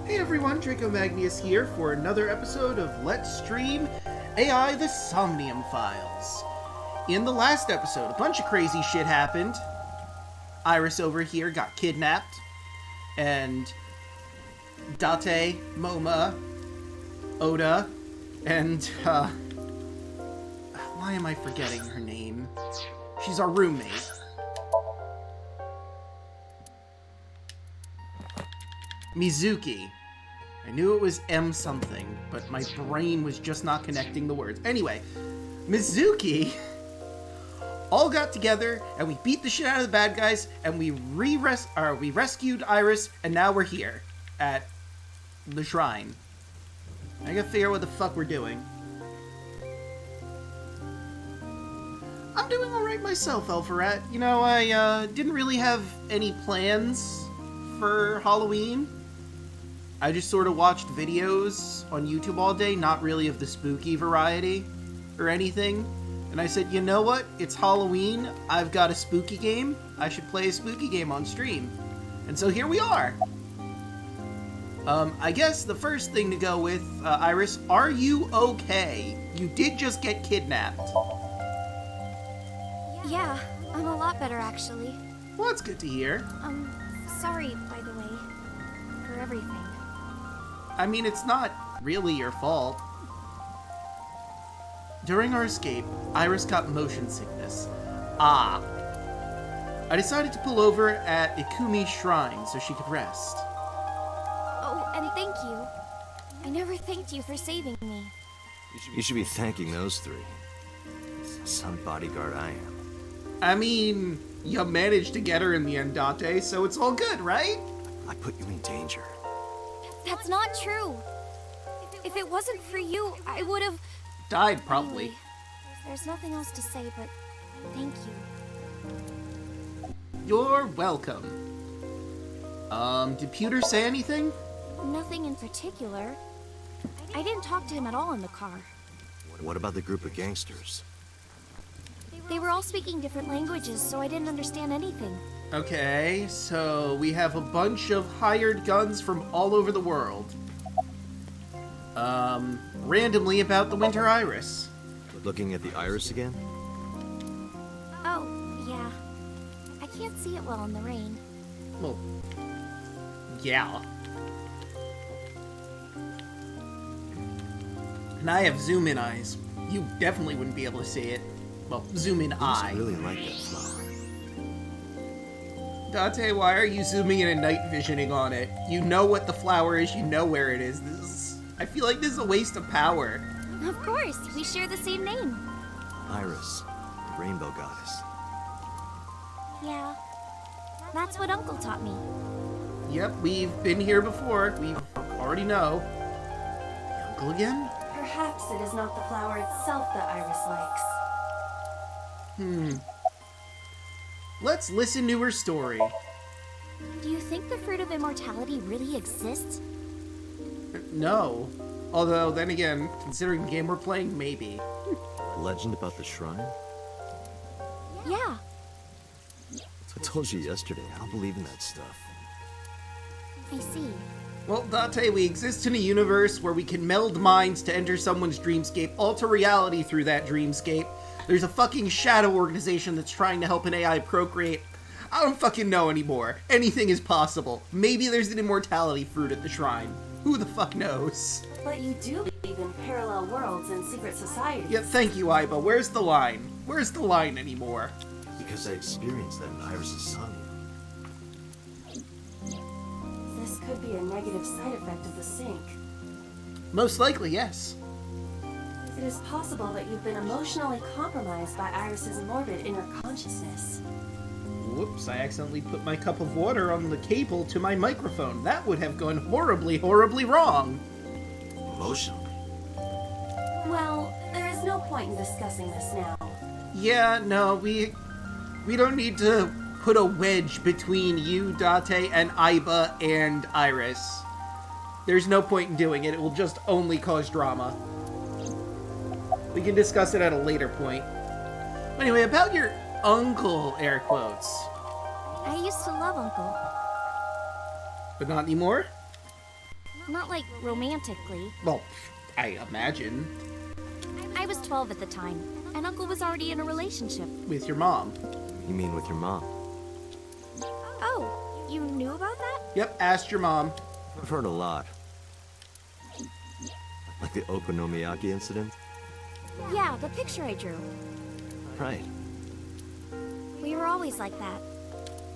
Hey everyone, Draco Magnius here for another episode of Let's Stream AI the Somnium Files. In the last episode, a bunch of crazy shit happened. Iris over here got kidnapped, and Date, Moma, Oda, and, why am I forgetting her name? She's our roommate. Mizuki. I knew it was M something, but my brain was just not connecting the words. Anyway, Mizuki all got together and we beat the shit out of the bad guys and we rescued Iris, and now we're here at the shrine. I gotta figure out what the fuck we're doing. I'm doing alright myself, Elfarat. You know, I didn't really have any plans for Halloween. I just sort of watched videos on YouTube all day, not really of the spooky variety or anything. And I said, you know what? It's Halloween. I've got a spooky game. I should play a spooky game on stream. And so here we are. I guess the first thing to go with, Iris, are you okay? You did just get kidnapped. Yeah, I'm a lot better actually. Well, that's good to hear. Sorry, by the way, for everything. I mean, it's not really your fault. During our escape, Iris got motion sickness. I decided to pull over at Ikumi's shrine so she could rest. Oh, and thank you. I never thanked you for saving me. You should be thanking those three. Some bodyguard I am. I mean, you managed to get her in the end, Date, so it's all good, right? I put you in danger. That's not true. If it wasn't for you, I would have... Died, probably. Anyway, there's nothing else to say, but thank you. You're welcome. Did Pewter say anything? Nothing in particular. I didn't talk to him at all in the car. What about the group of gangsters? They were all speaking different languages, so I didn't understand anything. Okay, so we have a bunch of hired guns from all over the world. Randomly about the Winter Iris. Looking at the iris again? Oh, yeah. I can't see it well in the rain. Well, yeah. And I have zoom-in eyes. You definitely wouldn't be able to see it. Well, zoom-in eye. I really like that flower. Date, why are you zooming in and night visioning on it? You know what the flower is, you know where it is. I feel like this is a waste of power. Of course, we share the same name. Iris, the rainbow goddess. Yeah, that's what Uncle taught me. Yep, we've been here before. We already know. Uncle again? Perhaps it is not the flower itself that Iris likes. Let's listen to her story. Do you think the fruit of immortality really exists? No. Although, then again, considering the game we're playing, maybe. A legend about the shrine? Yeah. I told you yesterday, I don't believe in that stuff. I see. Well, Date, we exist in a universe where we can meld minds to enter someone's dreamscape, alter reality through that dreamscape. There's a fucking shadow organization that's trying to help an AI procreate. I don't fucking know anymore. Anything is possible. Maybe there's an immortality fruit at the shrine. Who the fuck knows? But you do believe in parallel worlds and secret societies. Yeah, thank you, Aiba. Where's the line? Where's the line anymore? Because I experienced that in Iris' Somnium. This could be a negative side effect of the sync. Most likely, yes. It is possible that you've been emotionally compromised by Iris's morbid inner consciousness. Whoops, I accidentally put my cup of water on the cable to my microphone. That would have gone horribly, horribly wrong. Emotionally? Well, there is no point in discussing this now. Yeah, no, we don't need to put a wedge between you, Date, and Aiba and Iris. There's no point in doing it. It will just only cause drama. We can discuss it at a later point. Anyway, about your uncle, air quotes. I used to love Uncle. But not anymore? Not like romantically. Well, I imagine. I was 12 at the time, and Uncle was already in a relationship. With your mom. You mean with your mom? Oh, you knew about that? Yep, asked your mom. I've heard a lot. Like the Okonomiyaki incident? Yeah, the picture I drew. Right. We were always like that.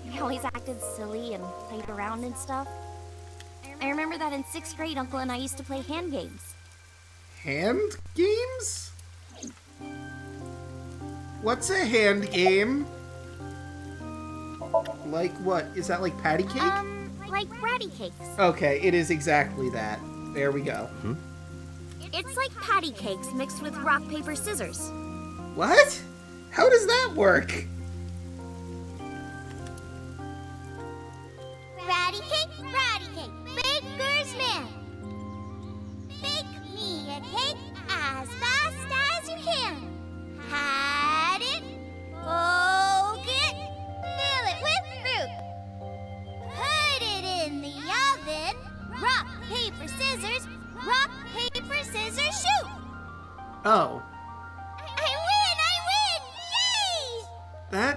We always acted silly and played around and stuff. I remember that in 6th grade, Uncle and I used to play hand games. Hand games? What's a hand game? Like what? Is that like patty cake? Like bratty cakes. Okay, it is exactly that. There we go. It's like patty cakes mixed with rock, paper, scissors. What? How does that work? Bratty cake, baker's man. Bake me a cake as fast as you can. Had it, poke it, fill it with fruit. Put it in the oven. Rock, paper, scissors. Rock, paper, scissors, shoot. Oh. I win! Yay! That?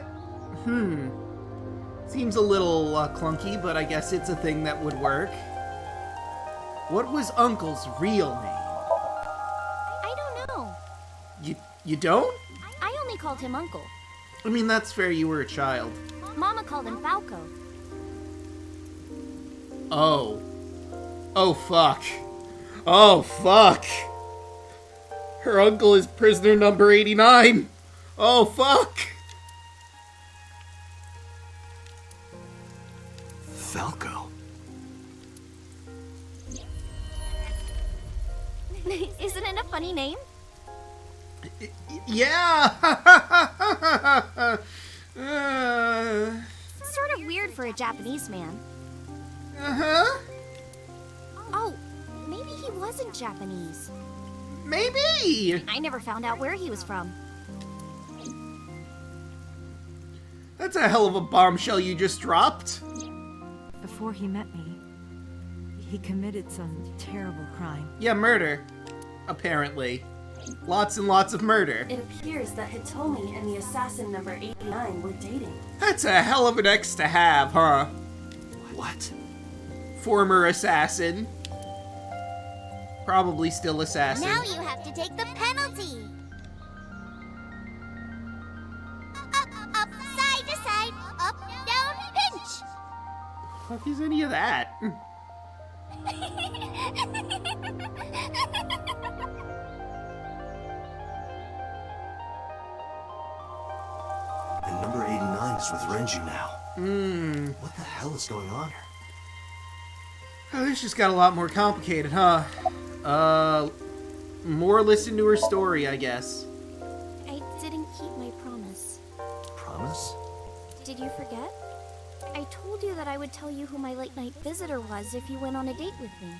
Seems a little clunky, but I guess it's a thing that would work. What was Uncle's real name? I don't know. You don't? I only called him Uncle. I mean, that's fair, you were a child. Mama called him Falco. Oh. Oh, fuck. Oh, fuck. Her uncle is prisoner number 89. Oh, fuck. Falco. Isn't it a funny name? Yeah. Sort of weird for a Japanese man. Uh-huh. Oh, maybe he wasn't Japanese. Maybe. I never found out where he was from. That's a hell of a bombshell you just dropped. Before he met me, he committed some terrible crime. Yeah, murder. Apparently. Lots and lots of murder. It appears that Hitomi and the assassin number 89 were dating. That's a hell of an ex to have, huh? What? Former assassin. Probably still assassin. Now you have to take the penalty. Up, side to side, up, down, pinch. What is any of that? And number 89 is with Renju now. What the hell is going on here? Oh, this just got a lot more complicated, huh? More listen to her story, I guess. I didn't keep my promise. Promise? Did you forget? I told you that I would tell you who my late night visitor was if you went on a date with me.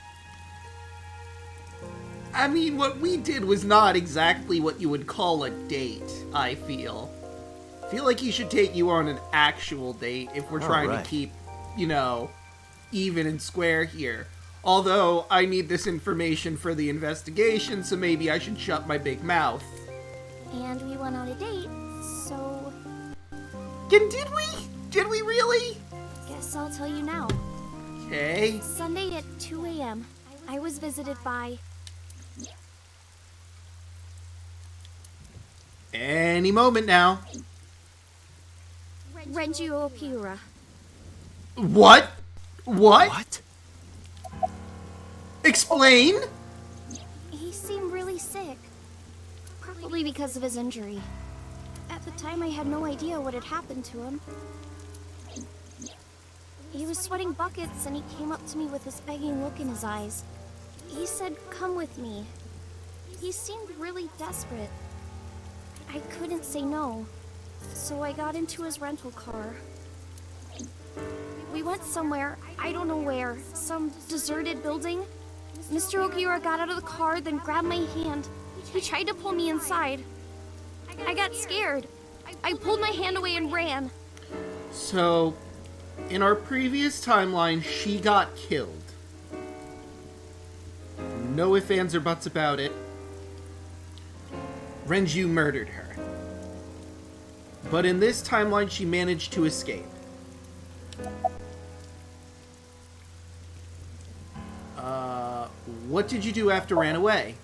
I mean, what we did was not exactly what you would call a date, I feel. I feel like he should take you on an actual date if we're trying to keep, you know, even and square here. Although, I need this information for the investigation, so maybe I should shut my big mouth. And we went on a date, so... Did we? Did we really? Guess I'll tell you now. Okay. Sunday at 2 a.m., I was visited by... Any moment now. Renju Opiura. What? What? What? Explain? He seemed really sick. Probably because of his injury. At the time, I had no idea what had happened to him. He was sweating buckets and he came up to me with this begging look in his eyes. He said, "Come with me." He seemed really desperate. I couldn't say no, so I got into his rental car. We went somewhere, I don't know where, some deserted building. Mr. Okiura got out of the car, then grabbed my hand. He tried to pull me inside. I got scared. I pulled my hand away and ran. So, in our previous timeline, she got killed. No ifs, ands, or buts about it. Renju murdered her. But in this timeline, she managed to escape. What did you do after ran away?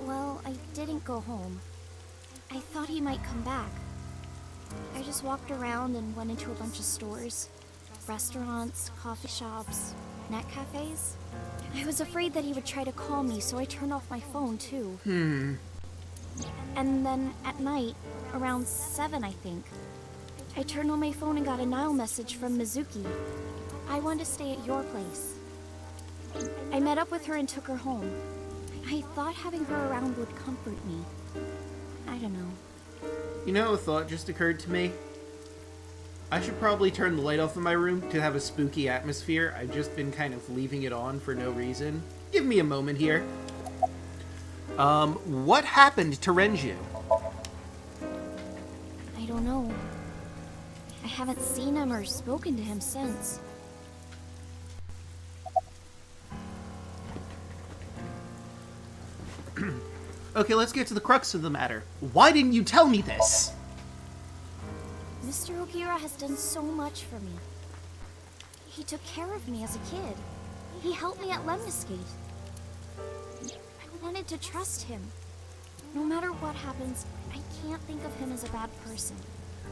Well, I didn't go home. I thought he might come back. I just walked around and went into a bunch of stores. Restaurants, coffee shops, net cafes. I was afraid that he would try to call me, so I turned off my phone, too. And then at night, around 7, I think, I turned on my phone and got a Nile message from Mizuki. I want to stay at your place. I met up with her and took her home. I thought having her around would comfort me. I don't know. You know, a thought just occurred to me. I should probably turn the light off in my room to have a spooky atmosphere. I've just been kind of leaving it on for no reason. Give me a moment here. What happened to Renju? I don't know. I haven't seen him or spoken to him since. Okay, let's get to the crux of the matter. Why didn't you tell me this? Mr. Ogira has done so much for me. He took care of me as a kid. He helped me at Lemniscate. I wanted to trust him. No matter what happens, I can't think of him as a bad person.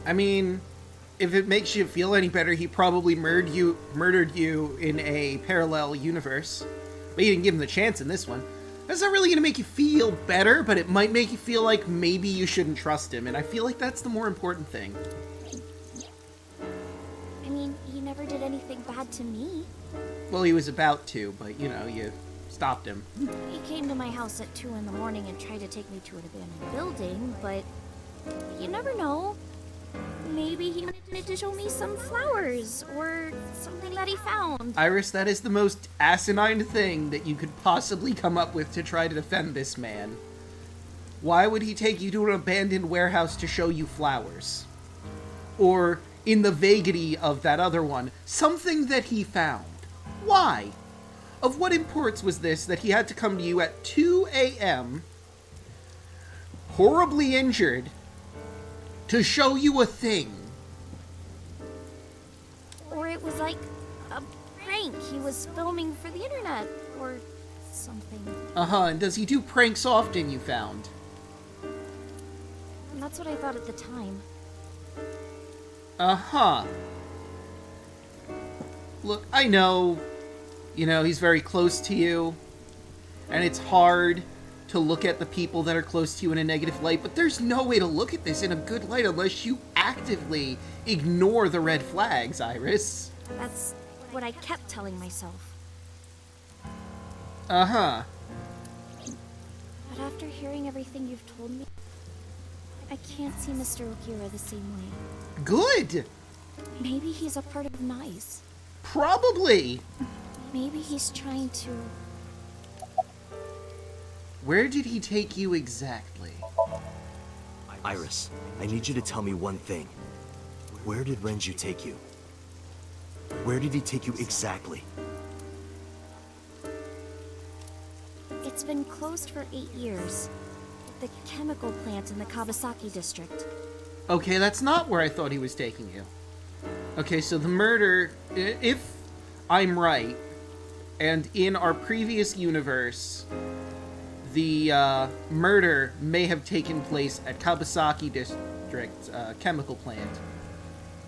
I mean, if it makes you feel any better, he probably murdered you in a parallel universe. But you didn't give him the chance in this one. That's not really going to make you feel better, but it might make you feel like maybe you shouldn't trust him, and I feel like that's the more important thing. I mean, he never did anything bad to me. Well, he was about to, but, you know, you stopped him. He came to my house at 2 in the morning and tried to take me to an abandoned building, but you never know. Maybe he wanted to show me some flowers, or something that he found. Iris, that is the most asinine thing that you could possibly come up with to try to defend this man. Why would he take you to an abandoned warehouse to show you flowers? Or, in the vagity of that other one, something that he found. Why? Of what importance was this that he had to come to you at 2 a.m., horribly injured, to show you a thing? Or it was like a prank he was filming for the internet, or something. And does he do pranks often, you found? And that's what I thought at the time. Look, I know, he's very close to you, and it's hard to look at the people that are close to you in a negative light, but there's no way to look at this in a good light unless you actively ignore the red flags, Iris. That's what I kept telling myself. Uh-huh. But after hearing everything you've told me, I can't see Mr. Ogira the same way. Good! Maybe he's a part of Nice. Probably! Maybe he's trying to... Where did he take you exactly? Iris, I need you to tell me one thing. Where did Renju take you? Where did he take you exactly? It's been closed for 8 years. The chemical plant in the Kawasaki district. Okay, that's not where I thought he was taking you. Okay, so the murder, if I'm right, and in our previous universe, the murder may have taken place at Kawasaki district chemical plant.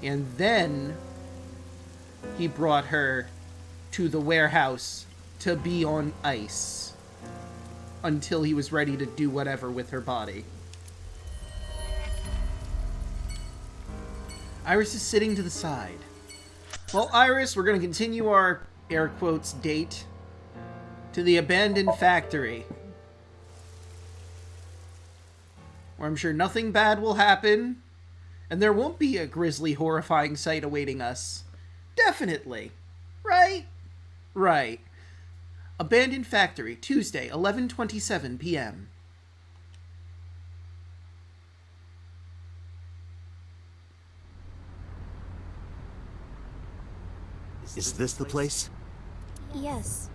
And then he brought her to the warehouse to be on ice until he was ready to do whatever with her body. Iris is sitting to the side. Well, Iris, we're going to continue our, air quotes, date to the abandoned factory, where I'm sure nothing bad will happen, and there won't be a grisly, horrifying sight awaiting us. Definitely. Right? Right. Abandoned Factory, Tuesday, 11:27 p.m. Is this the place? Yes.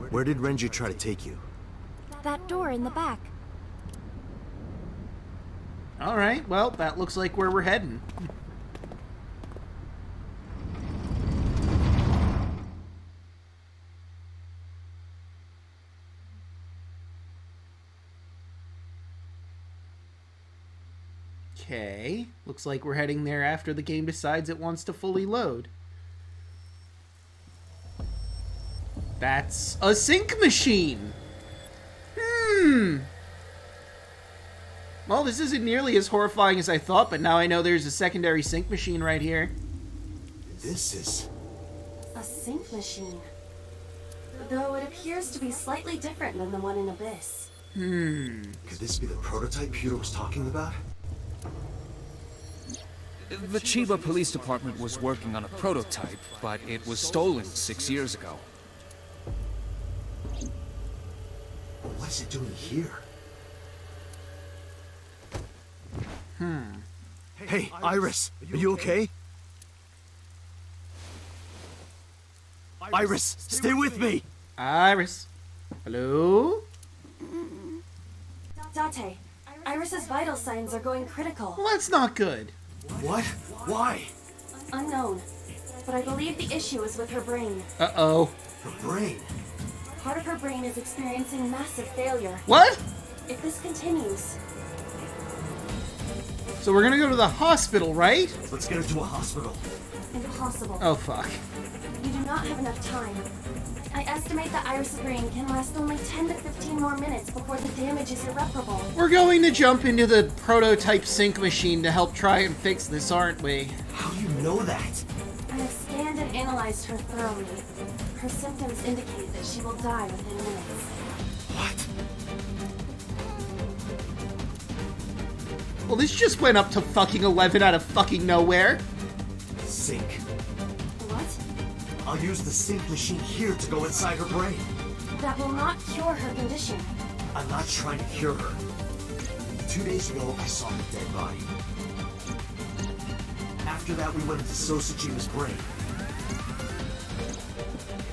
Where did Renju try to take you? that door in the back. Alright, well, that looks like where we're heading. Okay, looks like we're heading there after the game decides it wants to fully load. That's a sync machine! Well, this isn't nearly as horrifying as I thought, but now I know there's a secondary sync machine right here. This is... A sync machine. Though it appears to be slightly different than the one in Abyss. Could this be the prototype Pewter was talking about? The Chiba Police Department was working on a prototype, but it was stolen 6 years ago. What's it doing here? Hey, Iris, are you okay? Iris, stay with me! Iris. Hello? Date, Iris's vital signs are going critical. Well, that's not good. What? Why? Unknown. But I believe the issue is with her brain. Uh-oh. Her brain. Part of her brain is experiencing massive failure. What? If this continues, So we're gonna go to the hospital, right? Let's get her to a hospital. impossible. Oh, fuck. You do not have enough time. I estimate that Iris's brain can last only 10 to 15 more minutes before the damage is irreparable. We're going to jump into the prototype sync machine to help try and fix this, aren't we? How do you know that? I have scanned and analyzed her thoroughly. Her symptoms indicate that she will die within minutes. What? Well, this just went up to fucking 11 out of fucking nowhere. Sync. What? I'll use the sync machine here to go inside her brain. That will not cure her condition. I'm not trying to cure her. 2 days ago, I saw her dead body. After that, we went into Sosajima's brain.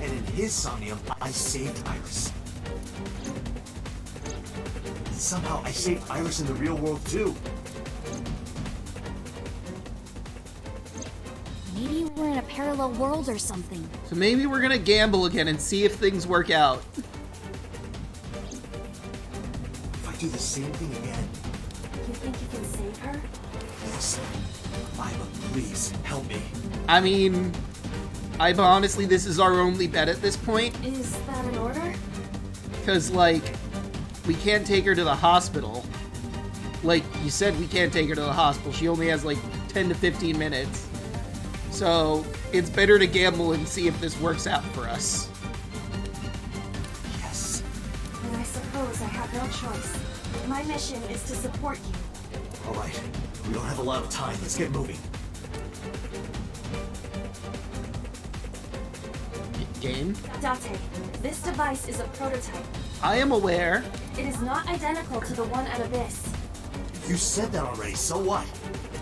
And in his Somnium, I saved Iris. And somehow, I saved Iris in the real world, too. Maybe we're in a parallel world or something. So maybe we're gonna gamble again and see if things work out. If I do the same thing again, You think you can save her? yes. Lila, please, help me. I mean, honestly, this is our only bet at this point. Is that an order? Because, like, we can't take her to the hospital. Like you said, we can't take her to the hospital. She only has, like, 10 to 15 minutes. So, it's better to gamble and see if this works out for us. Yes. And I suppose I have no choice. My mission is to support you. All right. We don't have a lot of time. Let's get moving. Game? Date, this device is a prototype. I am aware. It is not identical to the one at Abyss. You said that already, so what?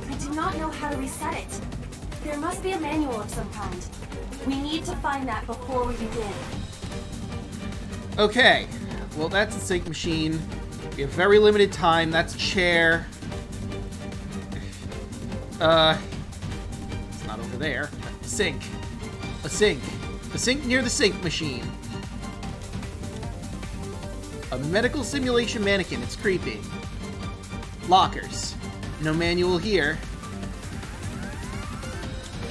I do not know how to reset it. There must be a manual of some kind. We need to find that before we begin. Okay. Well, that's a sync machine. We have very limited time. That's a chair. It's not over there. Sink. A sink. A sink near the sync machine. A medical simulation mannequin. It's creepy. Lockers. No manual here.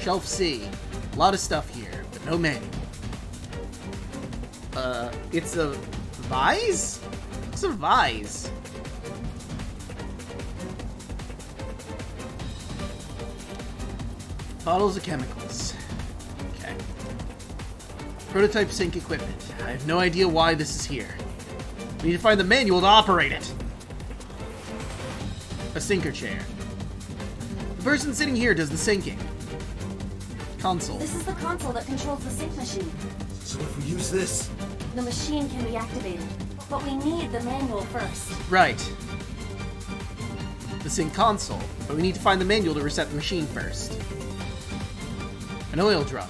Shelf C. A lot of stuff here, but no manual. It's a vise? It's a vise. Bottles of chemicals. Okay. Prototype sync equipment. I have no idea why this is here. We need to find the manual to operate it. A sinker chair. The person sitting here does the sinking. Console. This is the console that controls the sync machine. So if we use this... The machine can be activated, but we need the manual first. Right. The sync console. But we need to find the manual to reset the machine first. An oil drum.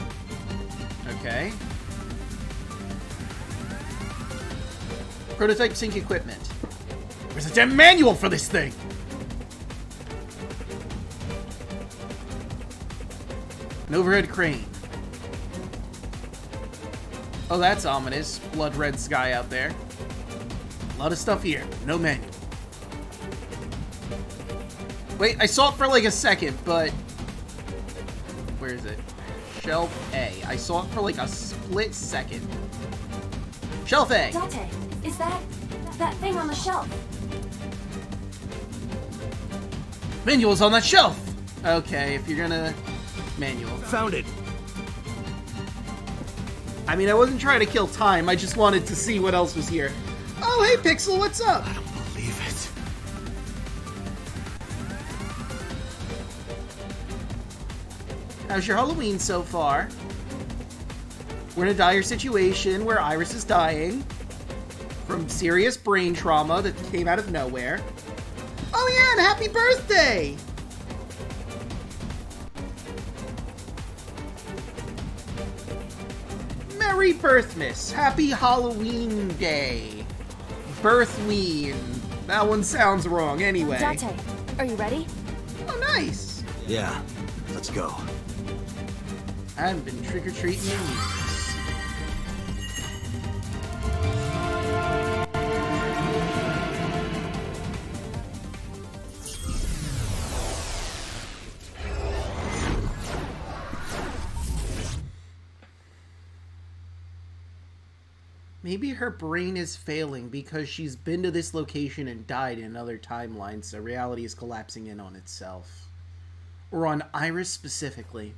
Okay. Prototype sync equipment. There's a damn manual for this thing! An overhead crane. Oh, that's ominous. Blood red sky out there. A lot of stuff here. No manual. Wait, I saw it for like a second, but... Where is it? Shelf A. I saw it for like a split second. Shelf A! Date, is that thing on the shelf? Manual's on that shelf! Okay, if you're gonna... Manual. Found it. I mean, I wasn't trying to kill time, I just wanted to see what else was here. Oh, hey, Pixel, what's up? I don't believe it. How's your Halloween so far? We're in a dire situation where Iris is dying from serious brain trauma that came out of nowhere. Oh yeah, and happy birthday! Merry Birthmas! Happy Halloween Day! Birthween. That one sounds wrong anyway. Date, are you ready? Oh, nice! Yeah, let's go. I haven't been trick-or-treating in years. Maybe her brain is failing because she's been to this location and died in another timeline, so reality is collapsing in on itself. Or on Iris specifically.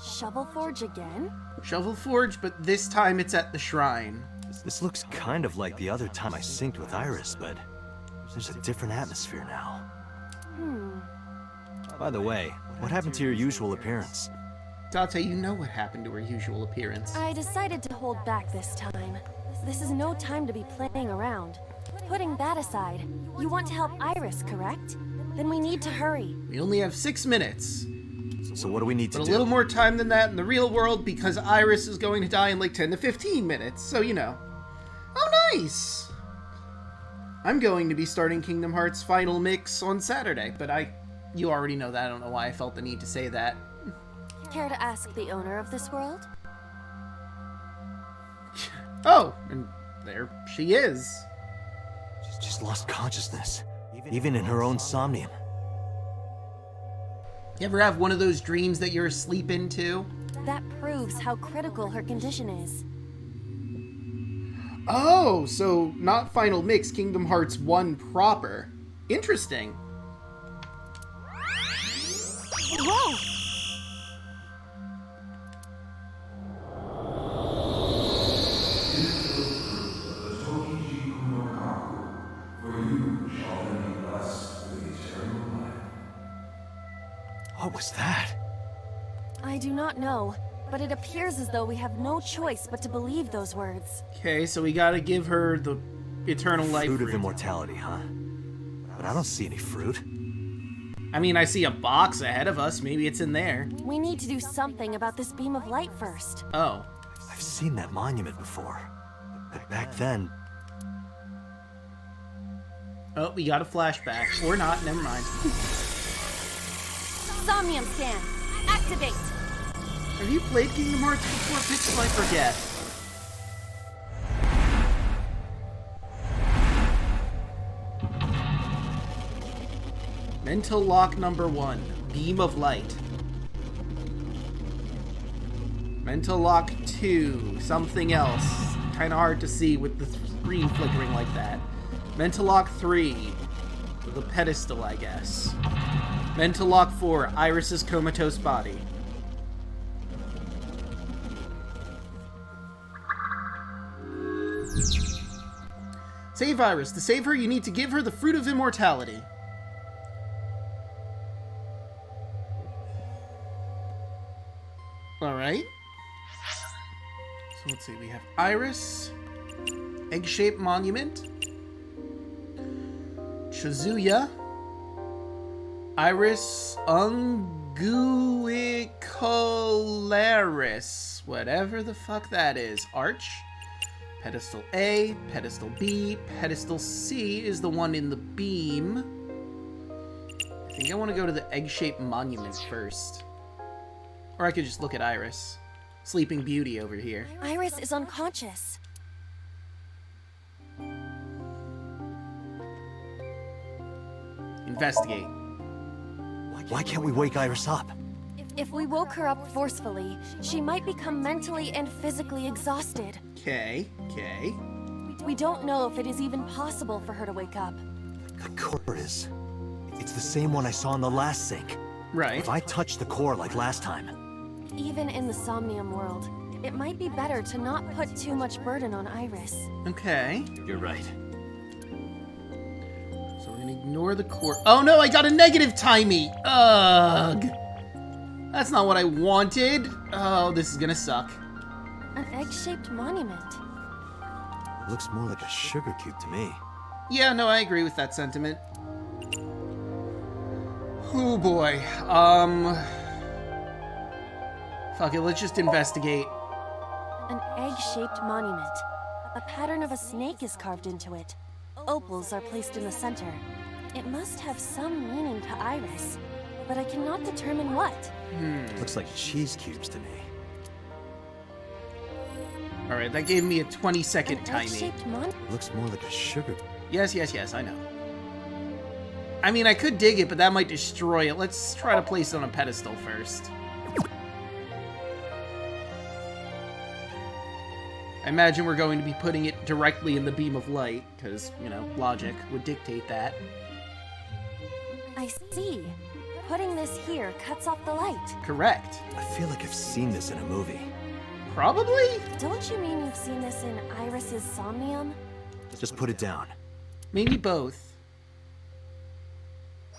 Shovel Forge again? Shovel Forge, but this time it's at the shrine. This looks kind of like the other time I synced with Iris, but there's a different atmosphere now. By the way, what happened to your usual appearance? Date, you know what happened to her usual appearance. I decided to hold back this time. This is no time to be playing around. Putting that aside, you want to help Iris, correct? Then we need to hurry. We only have 6 minutes. So what do we need to But do? a little more time than that in the real world because Iris is going to die in like 10 to 15 minutes, so you know. Oh, nice! I'm going to be starting Kingdom Hearts Final Mix on Saturday, but you already know that. I don't know why I felt the need to say that. Care to ask the owner of this world? Oh, and there she is. She's just lost consciousness, even in her own Somnium. You ever have one of those dreams that you're asleep into? That proves how critical her condition is. Oh, so not Final Mix, Kingdom Hearts 1 proper. Interesting. Whoa! What was that? I do not know, but it appears as though we have no choice but to believe those words. Okay, so we gotta give her the eternal life. Fruit of immortality, huh? But I don't see any fruit. I mean, I see a box ahead of us. Maybe it's in there. We need to do something about this beam of light first. Oh. I've seen that monument before. But back then... Oh, we got a flashback. Or not, never mind. Somnium scan! Activate! Have you played Kingdom Hearts before, Pixel? I forget. Mental lock number 1. Beam of light. Mental lock 2. Something else. Kinda hard to see with the screen flickering like that. Mental lock 3. The pedestal, I guess. Mental lock 4. Iris's comatose body. Save Iris. To save her, you need to give her the fruit of immortality. Alright. So let's see, we have Iris, egg-shaped monument, Chizuya, Iris Guicolaris. Whatever the fuck that is. Arch. Pedestal A, Pedestal B, Pedestal C is the one in the beam. I think I want to go to the egg-shaped monument first. Or I could just look at Iris. Sleeping Beauty over here. Iris is unconscious. Investigate. Why can't we wake Iris up? If we woke her up forcefully, she might become mentally and physically exhausted. Okay. We don't know if it is even possible for her to wake up. The core is... It's the same one I saw in the last sink. Right. If I touch the core like last time... Even in the Somnium world, it might be better to not put too much burden on Iris. Okay. You're right. So we're gonna ignore the core. Oh no, I got a negative timey! Ugh! That's not what I wanted. Oh, this is gonna suck. An egg-shaped monument. It looks more like a sugar cube to me. Yeah, no, I agree with that sentiment. Oh boy. Fuck it, let's just investigate. An egg-shaped monument. A pattern of a snake is carved into it. Opals are placed in the center. It must have some meaning to Iris, but I cannot determine what. Looks like cheese cubes to me. Alright, that gave me a 20-second An timing. egg-shaped monument? Looks more like a sugar... Yes, I know. I mean, I could dig it, but that might destroy it. Let's try to place it on a pedestal first. I imagine we're going to be putting it directly in the beam of light, because, you know, logic would dictate that. I see. Putting this here cuts off the light. Correct. I feel like I've seen this in a movie. Probably? Don't you mean you've seen this in Iris's Somnium? Just put it down. Maybe both.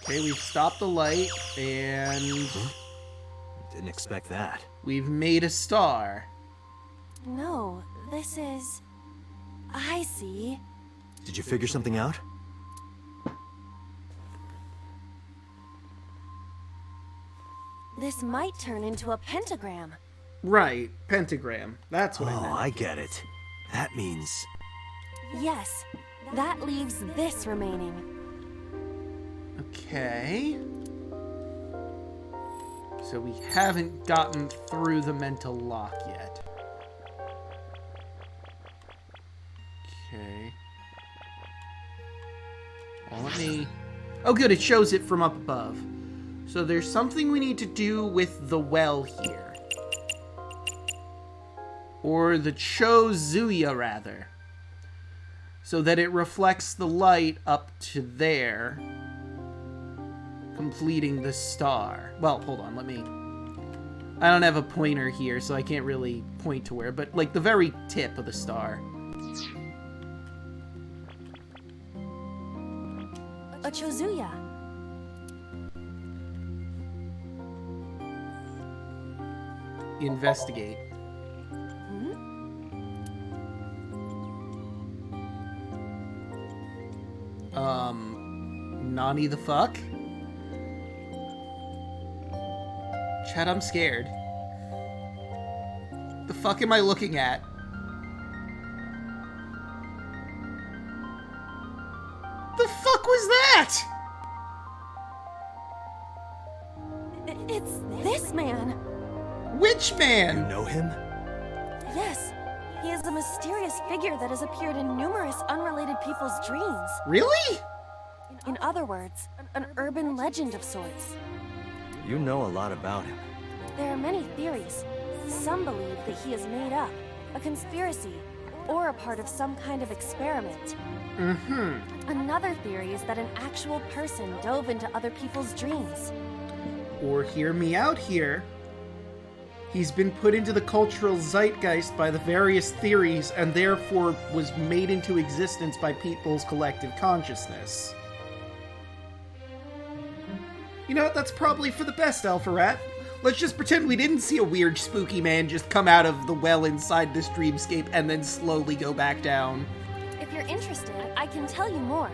Okay, we've stopped the light, and Didn't expect that. we've made a star. No, this is... I see. Did you figure something out? This might turn into a pentagram. Right, pentagram. That's what I Oh, meant. I get it. That means... Yes, that leaves this remaining. Okay. So we haven't gotten through the mental lock yet. Okay. Well, let me... Oh good, it shows it from up above. So there's something we need to do with the well here. Or the Chozuya, rather. So that it reflects the light up to there, completing the star. Well, hold on, let me... I don't have a pointer here, so I can't really point to where, but like the very tip of the star. A Chozuya. Investigate. Nani the fuck? Chad, I'm scared. The fuck am I looking at? The fuck was that? It's this man. Which You man? know him? Yes, he is a mysterious figure that has appeared in numerous unrelated people's dreams. Really? In other words, an urban legend of sorts. You know a lot about him. There are many theories. Some believe that he is made up, a conspiracy, or a part of some kind of experiment. Another theory is that an actual person dove into other people's dreams. Or hear me out here. He's been put into the cultural zeitgeist by the various theories and therefore was made into existence by people's collective consciousness. You know what? That's probably for the best, Alpharat. Let's just pretend we didn't see a weird, spooky man just come out of the well inside this dreamscape and then slowly go back down. If you're interested, I can tell you more.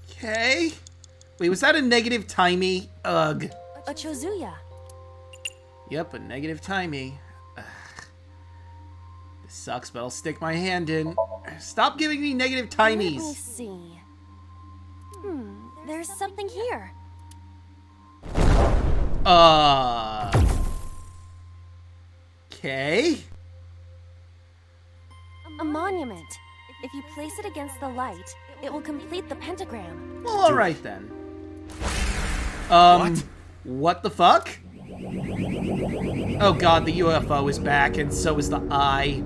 Okay. Wait, was that a negative timey? Ugh. A Chozuya. Yep, a negative timey. Ugh. This sucks, but I'll stick my hand in. Stop giving me negative Let me timies. see. There's something here. Okay. A monument. If you place it against the light, it will complete the pentagram. Well, alright then. What the fuck? Oh god, the UFO is back, and so is the eye.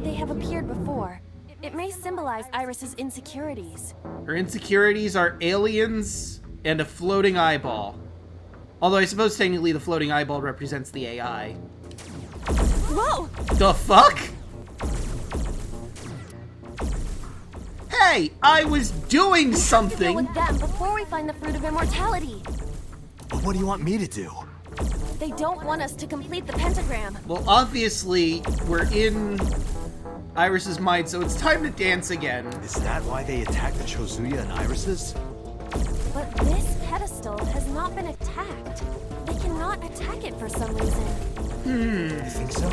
They have appeared before. It may symbolize Iris's insecurities. Her insecurities are aliens and a floating eyeball. Although I suppose technically the floating eyeball represents the AI. Whoa! The fuck? Hey, I was doing To deal something! with them before we find the fruit of immortality. But what do you want me to do? They don't want us to complete the pentagram. Well, obviously, we're in Iris's mind, so it's time to dance again. Is that why they attacked the Chozuya and Irises? But this pedestal has not been attacked. They cannot attack it for some reason. You think so?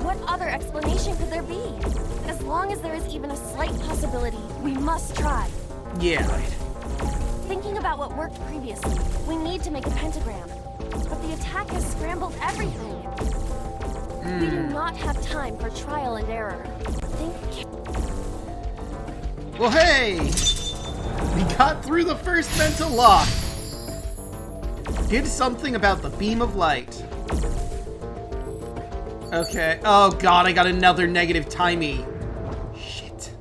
What other explanation could there be? As long as there is even a slight possibility, we must try. Yeah. Thinking about what worked previously, we need to make a pentagram. But the attack has scrambled everything. We do not have time for trial and error. Think. Well, hey! We got through the first mental lock. Did something about the beam of light. Okay. Oh god, I got another negative timey. Shit.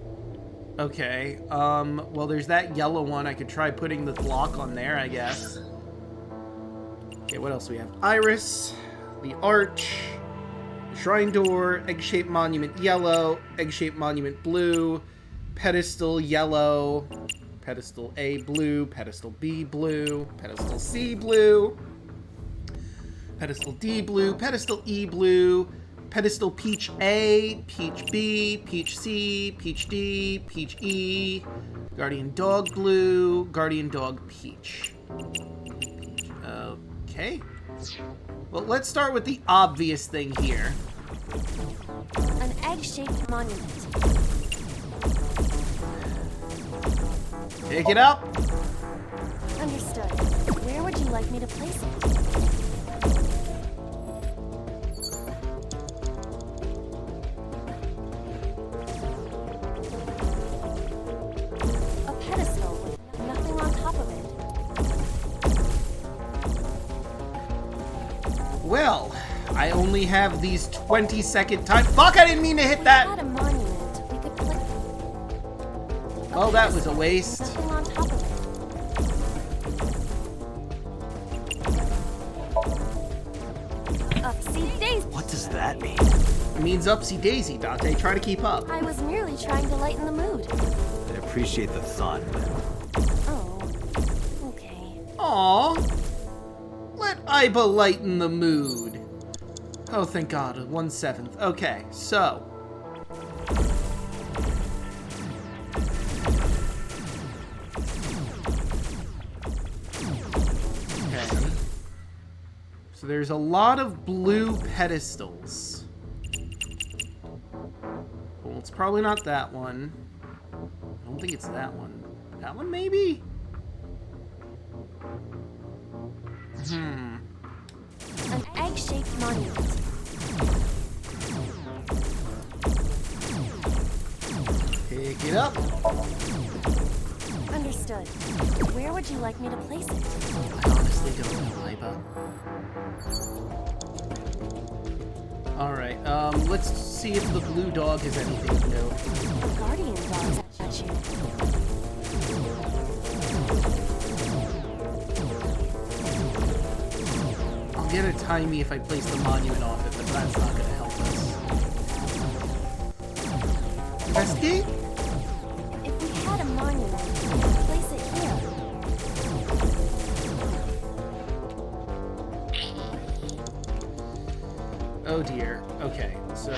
Okay. Well, there's that yellow one. I could try putting the block on there, I guess. Okay, what else do we have? Iris, the arch, the shrine door, egg-shaped monument yellow, egg-shaped monument blue, pedestal yellow, pedestal A blue, pedestal B blue, pedestal C blue, pedestal D blue, pedestal E blue, pedestal peach A, peach B, peach C, peach D, peach E, guardian dog blue, guardian dog peach. Okay. Well, let's start with the obvious thing here. An egg-shaped monument. Pick it up. Understood. Where would you like me to place it? A pedestal with nothing on top of it. Well, I only have these 20-second time. Fuck, I didn't mean to hit If we that. had a monument, we could place. Oh, that was a waste. Nothing on top of it. Upsy daisy. What does that mean? It means upsy daisy, Dante. Try to keep up. I was merely trying to lighten the mood. I appreciate the thought. Oh, okay. Aww. Let Iba lighten the mood. Oh, thank God. 1/7. Okay, so. Okay. So there's a lot of blue pedestals. Well, it's probably not that one. I don't think it's that one. That one, maybe? An egg-shaped monument. Pick it up. Understood. Where would you like me to place it? I honestly don't know, Iba. Alright, let's see if the blue dog has anything to do. The guardian dog's at you. I'll get a timey if I place the monument off it, but that's not gonna help us. Investigate? If we had a monument, we could place it here. Oh dear. Okay, so...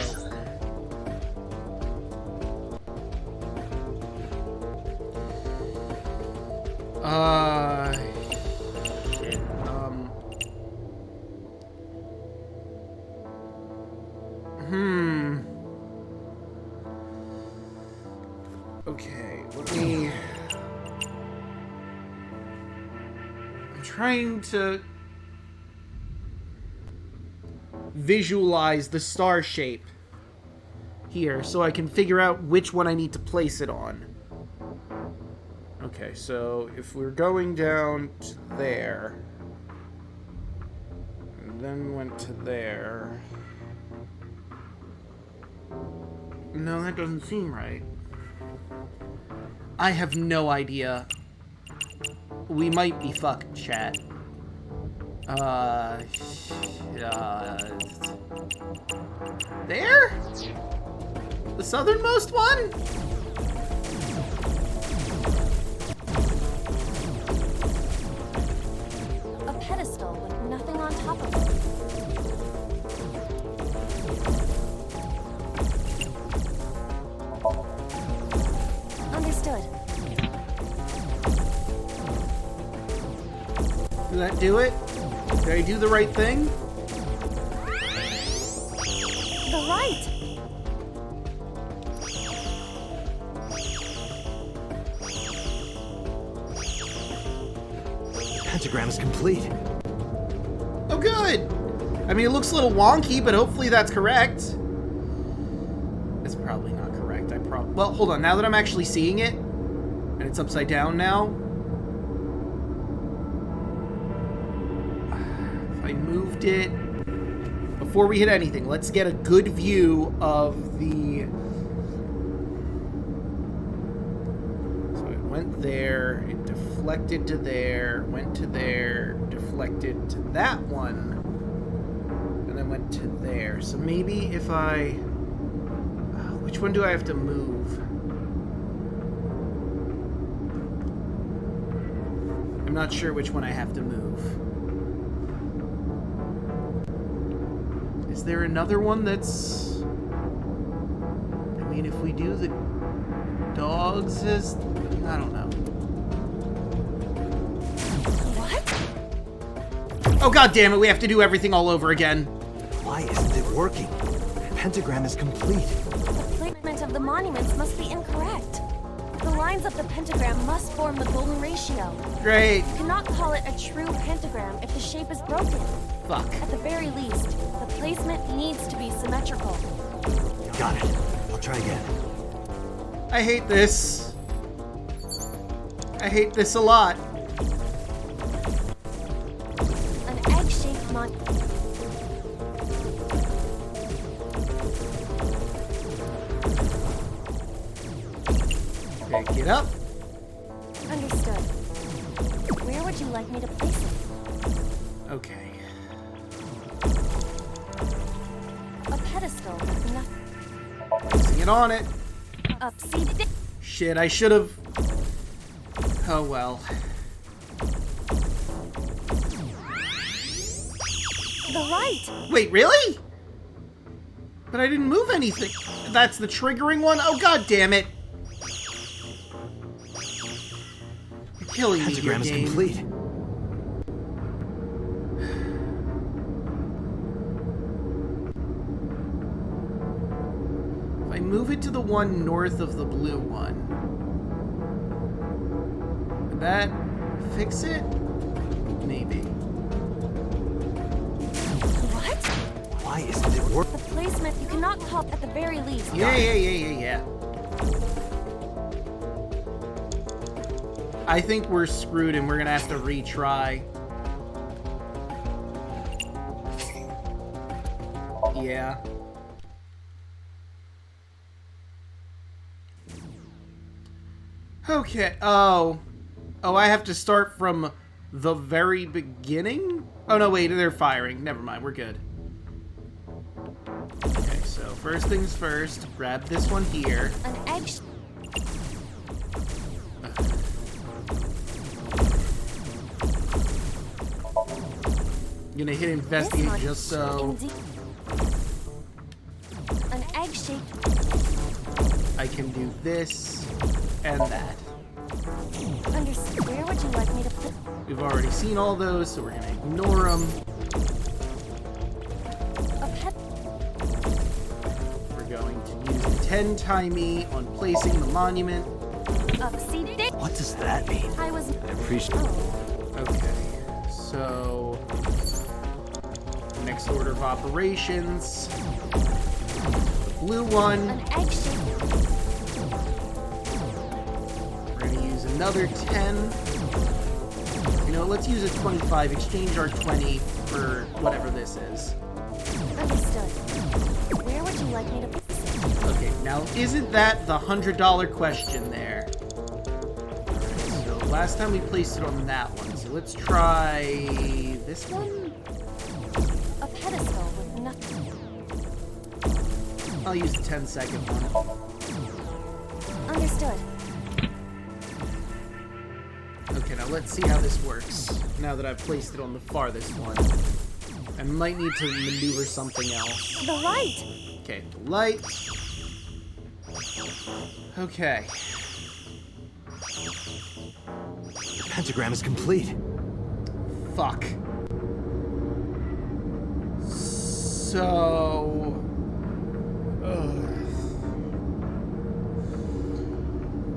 trying to visualize the star shape here so I can figure out which one I need to place it on. Okay, so if we're going down to there, and then went to there... No, that doesn't seem right. I have no idea. We might be fucked, chat. There? The southernmost one? A pedestal with nothing on top of it. Understood. Did that do it? Did I do the right thing? The right! Pentagram is complete. Oh, good! I mean, it looks a little wonky, but hopefully that's correct. It's probably not correct. Well, hold on. Now that I'm actually seeing it, and it's upside down now, if I moved it... Before we hit anything, let's get a good view of the... So it went there, it deflected to there, went to there, deflected to that one, and then went to there. So maybe if I... Which one do I have to move? I'm not sure which one I have to move. Is there another one that's... I mean, if we do the dogs as... I don't know. What? Oh, god damn it, we have to do everything all over again. Why isn't it working? Pentagram is complete. The placement of the monuments must be incorrect. The lines of the pentagram must form the golden ratio. Great. You cannot call it a true pentagram if the shape is broken. Fuck. At the very least, the placement needs to be symmetrical. Got it. I'll try again. I hate this. I hate this a lot. An egg-shaped monument. Okay, get up. Understood. Where would you like me to place it? Okay. A pedestal with nothing. Placing it on it. Up-seated. Shit, I should have... Oh, well. The right. Wait, really? But I didn't move anything. That's the triggering one? Oh, god damn it. You're killing me, Pentagram is game. complete. If I move it to the one north of the blue one, would that fix it? Maybe. What? Why isn't it working? The placement you cannot call at the very least. Yeah. I think we're screwed and we're gonna have to retry. Yeah. Okay. Oh, I have to start from the very beginning? Oh, no, wait, they're firing. Never mind, we're good. Okay, so first things first, grab this one here. An egg. I'm gonna hit investigate just so An egg-shaped. I can do this and that. Understood. Where would you like me to put? We've already seen all those, so we're gonna ignore them. A pet. We're going to use the 10-timey on placing the monument. Up-seated. What does that mean? I was. I appreciate Oh. Okay. So, next order of operations. The blue one. An egg shape. We're gonna use another 10. You know, let's use a 25. Exchange our 20 for whatever this is. Understood. Where would you like me to place it? Okay, now isn't that the $100 question there? So last time we placed it on that one, so let's try this one? A pedestal with nothing. I'll use the 10-second one. Understood. Okay, now let's see how this works, now that I've placed it on the farthest one. I might need to maneuver something else. The light! Okay, the light. Okay. The pentagram is complete. Fuck. So...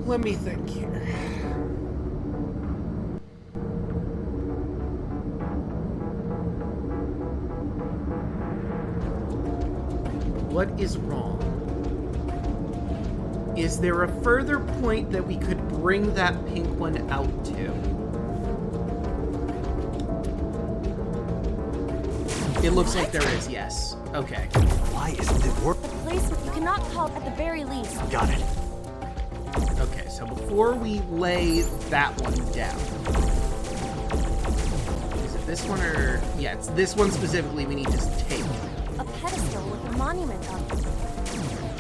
let me think here. What is wrong? Is there a further point that we could bring that pink one out to? It looks like there is, yes. Okay. Why isn't it working? The place you cannot call at the very least. Got it. Okay, so before we lay that one down... Is it this one or... Yeah, it's this one specifically we need to take. A pedestal with a monument on it.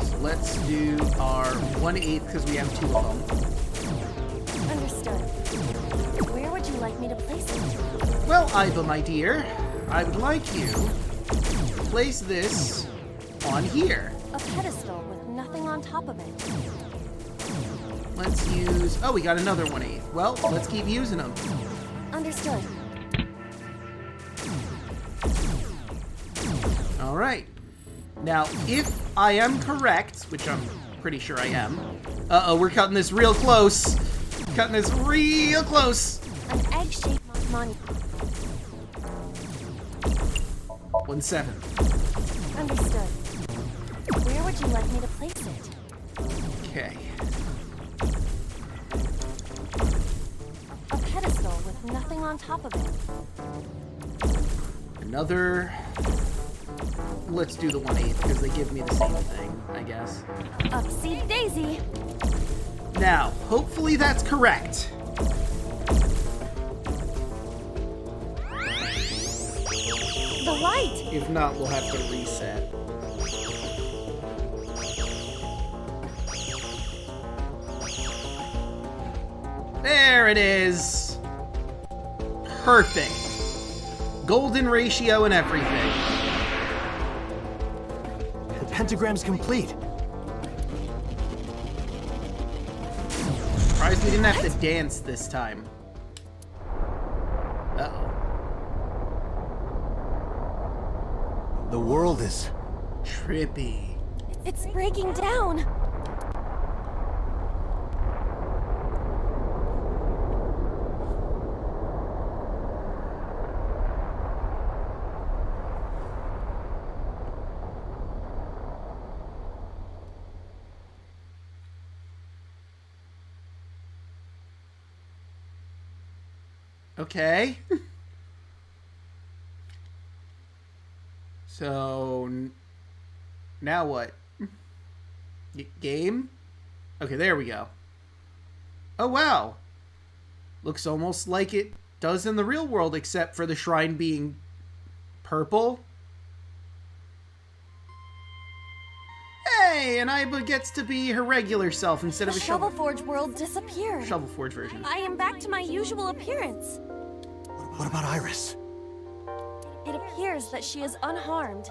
So let's do our 1/8 because we have 2 of them. Understood. Where would you like me to place it? Well, Iva, my dear, I would like you to place this on here. A pedestal with nothing on top of it. Let's use... Oh, we got another 1/8. Well, let's keep using them. Understood. All right. Now, if I am correct, which I'm pretty sure I am... Uh-oh, we're cutting this real close. Cutting this real close. An egg-shaped monument. 1/7. Understood. Where would you like me to place it? Okay. A pedestal with nothing on top of it. Another... Let's do the 1/8 because they give me the same thing, I guess. Upsy daisy. Now, hopefully that's correct. The light. If not, we'll have to reset. There it is. Perfect. Golden ratio and everything. The pentagram's complete. Surprised we didn't have to dance this time. Uh-oh. The world is... Trippy. It's breaking down. Okay. So, now what? Game? Okay, there we go. Oh, wow. Looks almost like it does in the real world, except for the shrine being purple. Hey, and Iba gets to be her regular self instead of The a Shovel Shovelforge world disappeared. Forge version. I am back to my usual appearance. What about Iris? It appears that she is unharmed.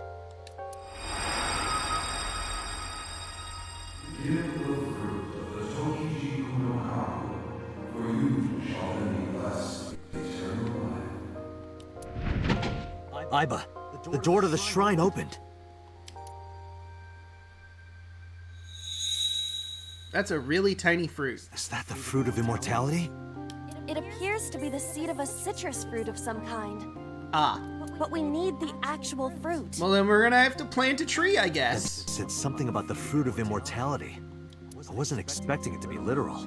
Iba, the door to the shrine opened. That's a really tiny fruit. Is that the fruit of immortality? It It appears to be the seed of a citrus fruit of some kind. Ah. But we need the actual fruit. Well, then we're gonna have to plant a tree, I guess. It said something about the fruit of immortality. I wasn't expecting it to be literal.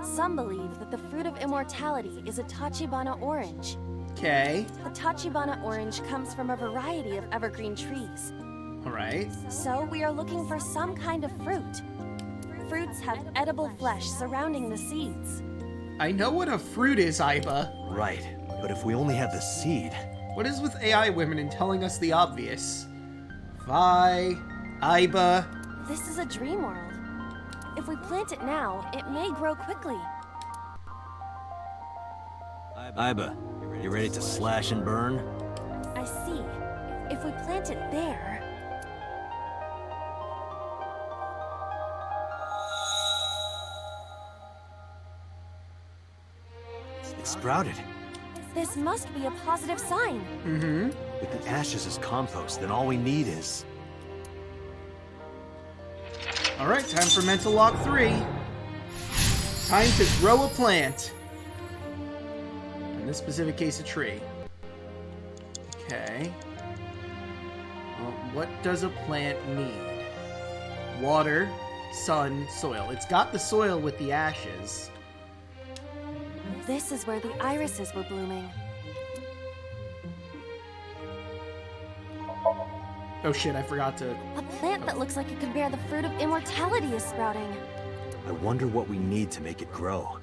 Some believe that the fruit of immortality is a Tachibana orange. Okay. The Tachibana orange comes from a variety of evergreen trees. Alright. So we are looking for some kind of fruit. Fruits have edible flesh surrounding the seeds. I know what a fruit is, Iba. Right, but if we only had the seed... What is with AI women and telling us the obvious? Vi, Iba. This is a dream world. If we plant it now, it may grow quickly. Iba, you ready to slash and burn? I see. If we plant it there... It sprouted. This must be a positive sign. Mm-hmm. With the ashes as compost, then all we need is... Alright, time for mental lock 3. Time to grow a plant. In this specific case, a tree. Okay. Well, what does a plant need? Water, sun, soil. It's got the soil with the ashes. This is where the irises were blooming. Oh shit, I forgot to... A plant that looks like it could bear the fruit of immortality is sprouting. I wonder what we need to make it grow.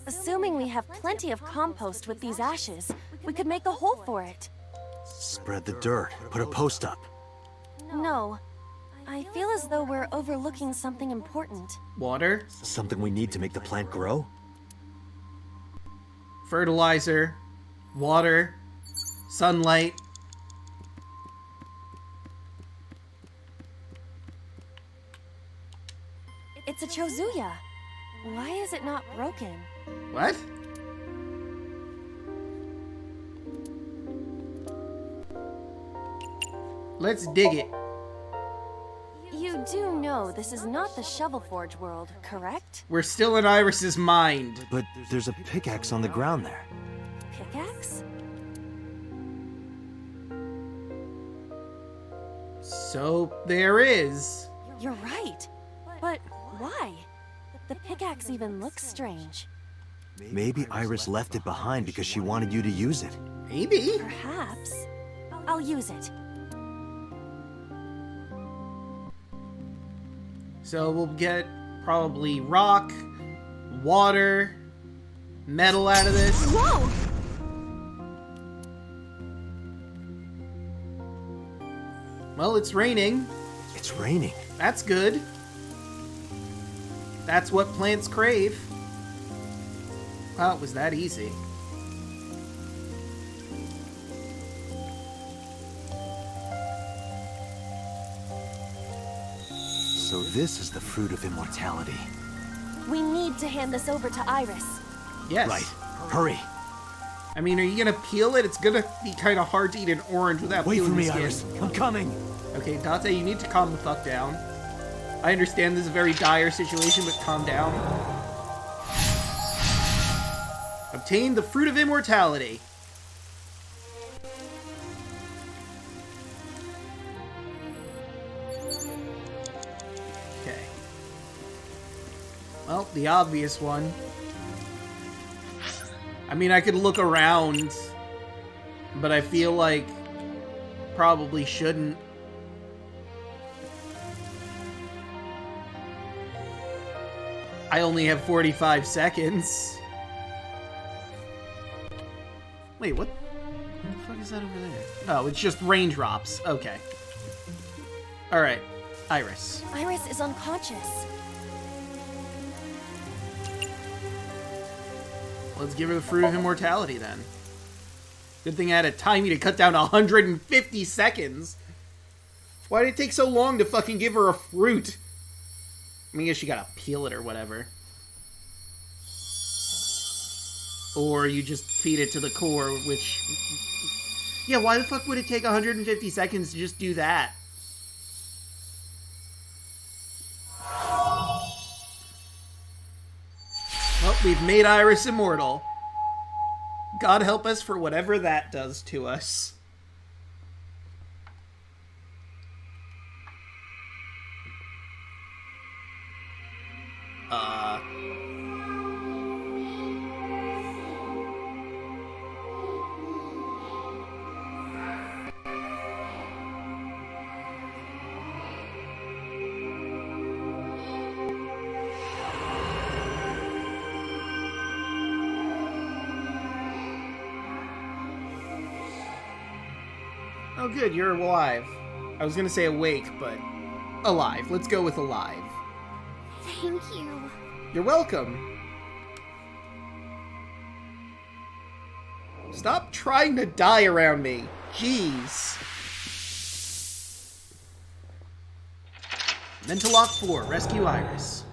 Assuming we have plenty of compost with these ashes, we could make a hole for it. Spread the dirt. Put a post up. No. I feel as though we're overlooking something important. Water, Something we need to make the plant grow? fertilizer, water, sunlight. It's a chozuya. Why is it not broken? What? Let's dig it. You do know this is not the Shovel Forge world, correct? We're still in Iris's mind. But there's a pickaxe on the ground there. Pickaxe? So there is. You're right. But why? The pickaxe even looks strange. Maybe Iris left it behind because she wanted you to use it. Maybe. Perhaps. I'll use it. So we'll get probably rock, water, metal out of this. Whoa! Well, it's raining. It's raining. That's good. That's what plants crave. Wow, it was that easy. So this is the fruit of immortality. We need to hand this over to Iris. Yes. Right. Hurry. I mean, are you gonna peel it? It's gonna be kind of hard to eat an orange without Wait peeling for me, the skin. Iris. I'm coming. Okay, Dante, you need to calm the fuck down. I understand this is a very dire situation, but calm down. Obtain the fruit of immortality. Okay. Well, the obvious one. I mean, I could look around, but I feel like probably shouldn't. I only have 45 seconds. Wait, what the fuck is that over there? Oh, it's just raindrops. Okay. Alright. Iris. Iris is unconscious. Let's give her the fruit of immortality then. Good thing I had to time you to cut down 150 seconds. Why did it take so long to fucking give her a fruit? I mean, I guess you gotta peel it or whatever. Or you just feed it to the core, which... Yeah, why the fuck would it take 150 seconds to just do that? Well, we've made Iris immortal. God help us for whatever that does to us. Oh good, you're alive. I was gonna say awake, but alive. Let's go with alive. Thank you. You're welcome. Stop trying to die around me. Jeez. Mental Lock 4, Rescue Iris.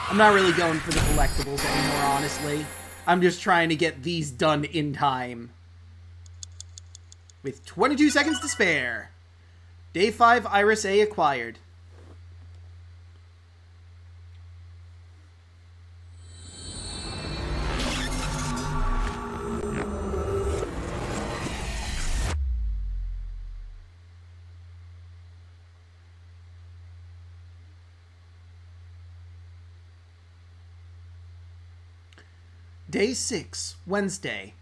I'm not really going for the collectibles anymore, honestly. I'm just trying to get these done in time. With 22 seconds to spare. Day 5, Iris A acquired. Day 6, Wednesday.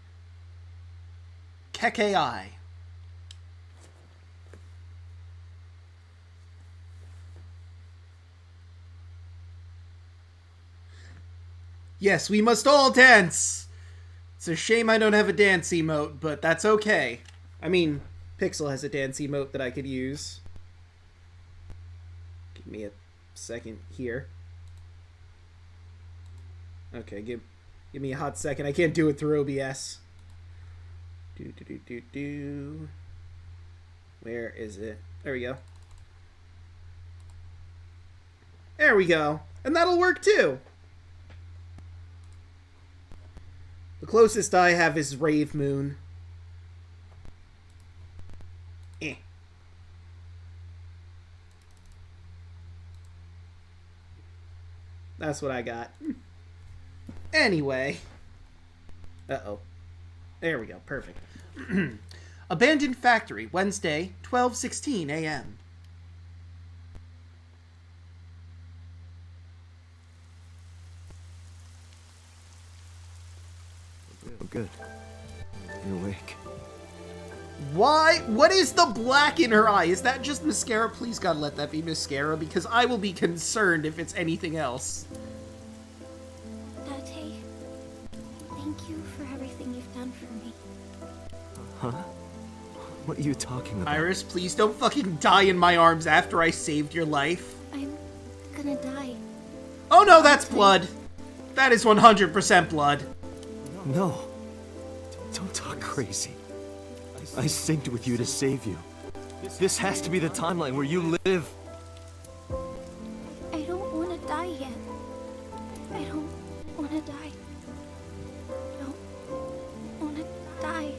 Kekei. Yes, we must all dance! It's a shame I don't have a dance emote, but that's okay. I mean, Pixel has a dance emote that I could use. Give me a second here. Okay, give me a hot second. I can't do it through OBS. Where is it? There we go. There we go. And that'll work too. The closest I have is Rave Moon. That's what I got. Anyway. Uh-oh. There we go. Perfect. Abandoned Factory, Wednesday, 12:16 a.m. Oh, good. You're awake. Why? What is the black in her eye? Is that just mascara? Please, God, let that be mascara, because I will be concerned if it's anything else. Date, thank you for everything you've done for me. Huh? What are you talking about? Iris, please don't fucking die in my arms after I saved your life. I'm gonna die. Oh no, that's blood. That is 100% blood. No. Don't talk crazy. I synced with you to save you. This has to be the timeline where you live. I don't want to die yet. I don't want to die. I don't want to die.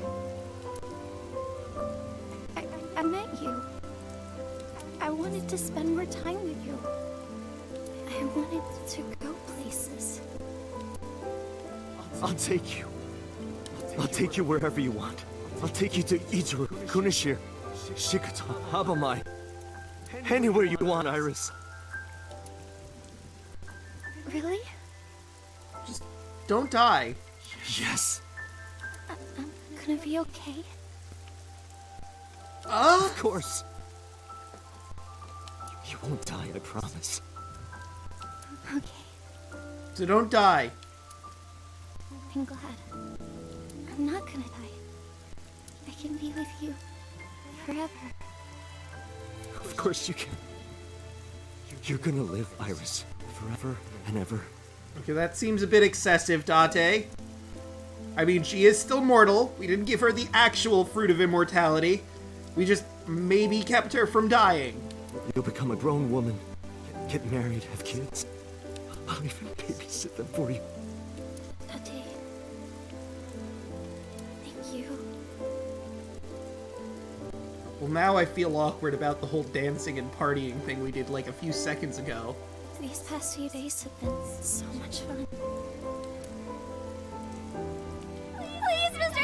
I met you. I wanted to spend more time with you. I wanted to go places. I'll take you. I'll take you wherever you want. I'll take you to Ichiro, Kunishir, Shikuta, Habamai. Anywhere you want, Iris. Really? Just don't die. Yes. I'm gonna be okay. Of course. You won't die, I promise. Okay. So don't die. I'm glad. I'm not gonna die. I can be with you forever. Of course you can. You're gonna live, Iris, forever and ever. Okay, that seems a bit excessive, Date. I mean, she is still mortal. We didn't give her the actual fruit of immortality. We just maybe kept her from dying. You'll become a grown woman, get married, have kids. I'll even babysit them for you. Date. Thank you. Well, now I feel awkward about the whole dancing and partying thing we did like a few seconds ago. These past few days have been so much fun. Please, Mr.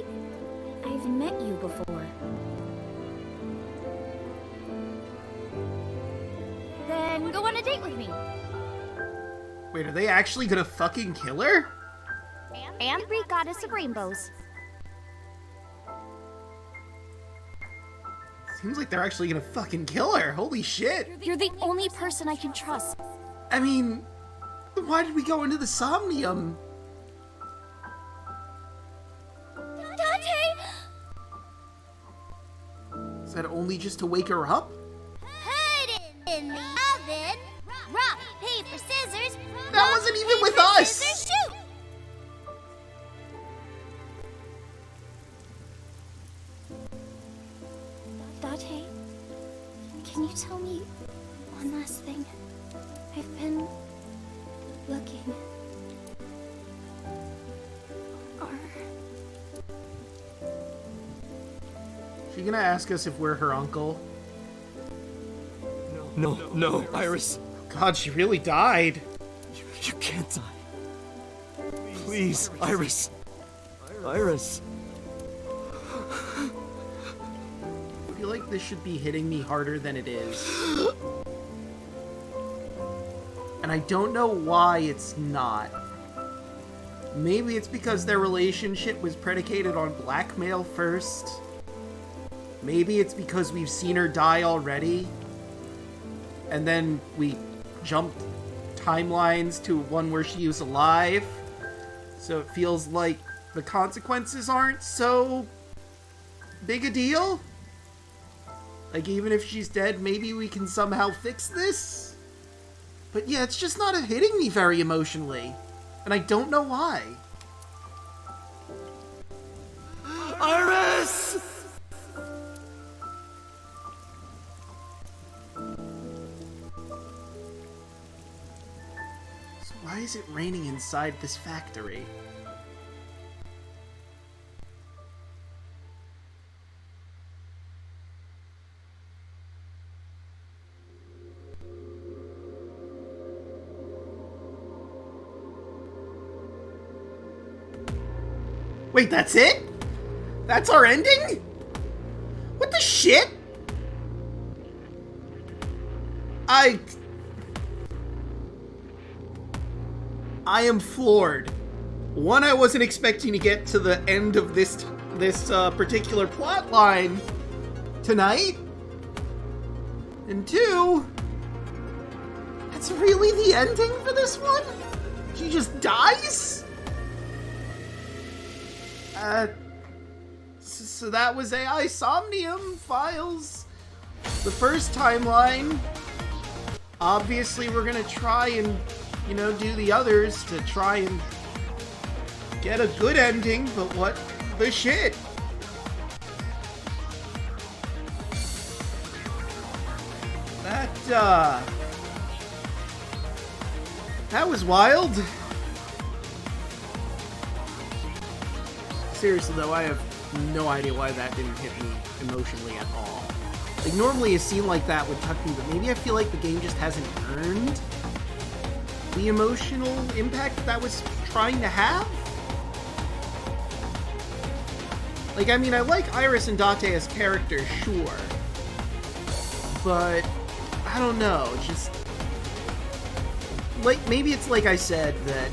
like I've met you before. Then go on a date with me. Wait, are they actually gonna fucking kill her? And Greek goddess of rainbows. Seems like they're actually gonna fucking kill her. Holy shit. You're the only person I can trust. I mean, why did we go into the Somnium? Dante! Is that only just to wake her up? Put it in the oven. Rock, paper, scissors. That wasn't even with us! Scissors, shoot! Dante, can you tell me one last thing? I've been looking. She gonna ask us if we're her uncle? No, Iris. God, she really died. You can't die. Please, Iris. Iris. I feel like this should be hitting me harder than it is. And I don't know why it's not. Maybe it's because their relationship was predicated on blackmail first. Maybe it's because we've seen her die already. And then we jumped timelines to one where she was alive. So it feels like the consequences aren't so big a deal. Like, even if she's dead, maybe we can somehow fix this? But yeah, it's just not hitting me very emotionally. And I don't know why. Iris! So why is it raining inside this factory? Wait, that's it? That's our ending? What the shit? I am floored. One, I wasn't expecting to get to the end of this particular plot line tonight. And two, that's really the ending for this one? She just dies? So that was AI Somnium Files. The first timeline. Obviously, we're gonna try and, do the others to try and get a good ending, but what the shit? That was wild. Seriously though, I have no idea why that didn't hit me emotionally at all. Like, normally a scene like that would touch me, but maybe I feel like the game just hasn't earned the emotional impact that was trying to have? Like, I mean, I like Iris and Dante as characters, sure. But, I don't know, just... Like, maybe it's like I said, that,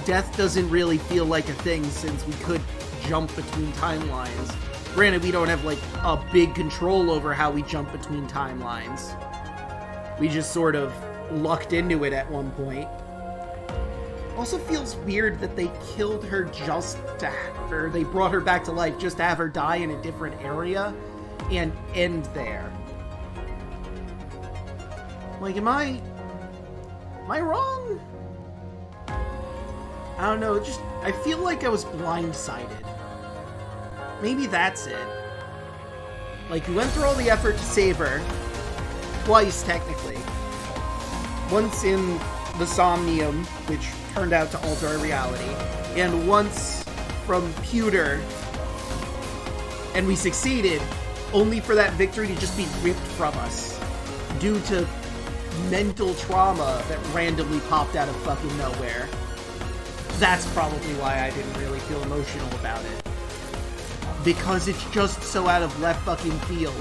death doesn't really feel like a thing since we could jump between timelines. Granted, we don't have, like, a big control over how we jump between timelines. We just sort of lucked into it at one point. Also feels weird that they killed her just to... or they brought her back to life just to have her die in a different area and end there. Like, am I wrong? I don't know, I feel like I was blindsided. Maybe that's it. Like, we went through all the effort to save her. Twice, technically. Once in the Somnium, which turned out to alter our reality, and once from Pewter. And we succeeded, only for that victory to just be ripped from us. Due to mental trauma that randomly popped out of fucking nowhere. That's probably why I didn't really feel emotional about it. Because it's just so out of left fucking field.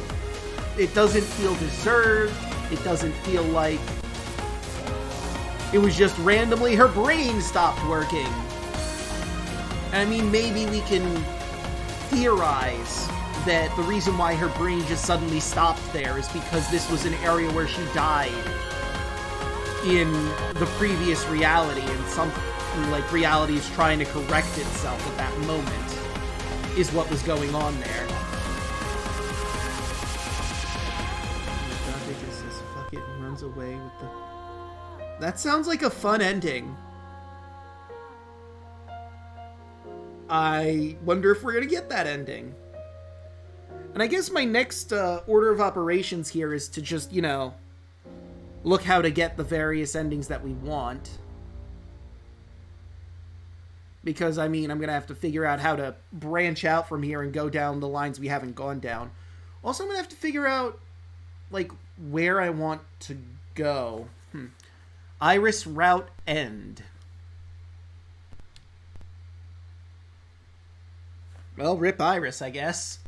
It doesn't feel deserved. It doesn't feel like it was just randomly her brain stopped working. I mean, maybe we can theorize that the reason why her brain just suddenly stopped there is because this was an area where she died in the previous reality, and something like reality is trying to correct itself at that moment is what was going on there. Dante just says fuck it and runs away with the... That sounds like a fun ending. I wonder if we're gonna get that ending. And I guess my next order of operations here is to just, you know, look how to get the various endings that we want. Because, I mean, I'm going to have to figure out how to branch out from here and go down the lines we haven't gone down. Also, I'm going to have to figure out, like, where I want to go. Iris route end. Well, rip Iris, I guess.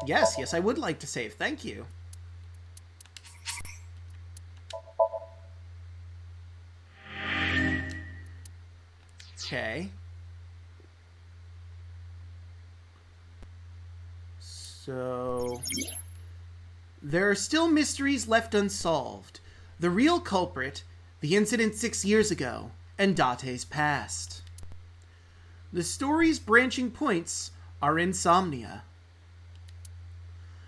Yes, I would like to save. Thank you. Okay. So... There are still mysteries left unsolved. The real culprit, the incident 6 years ago, and Date's past. The story's branching points are in Somnia.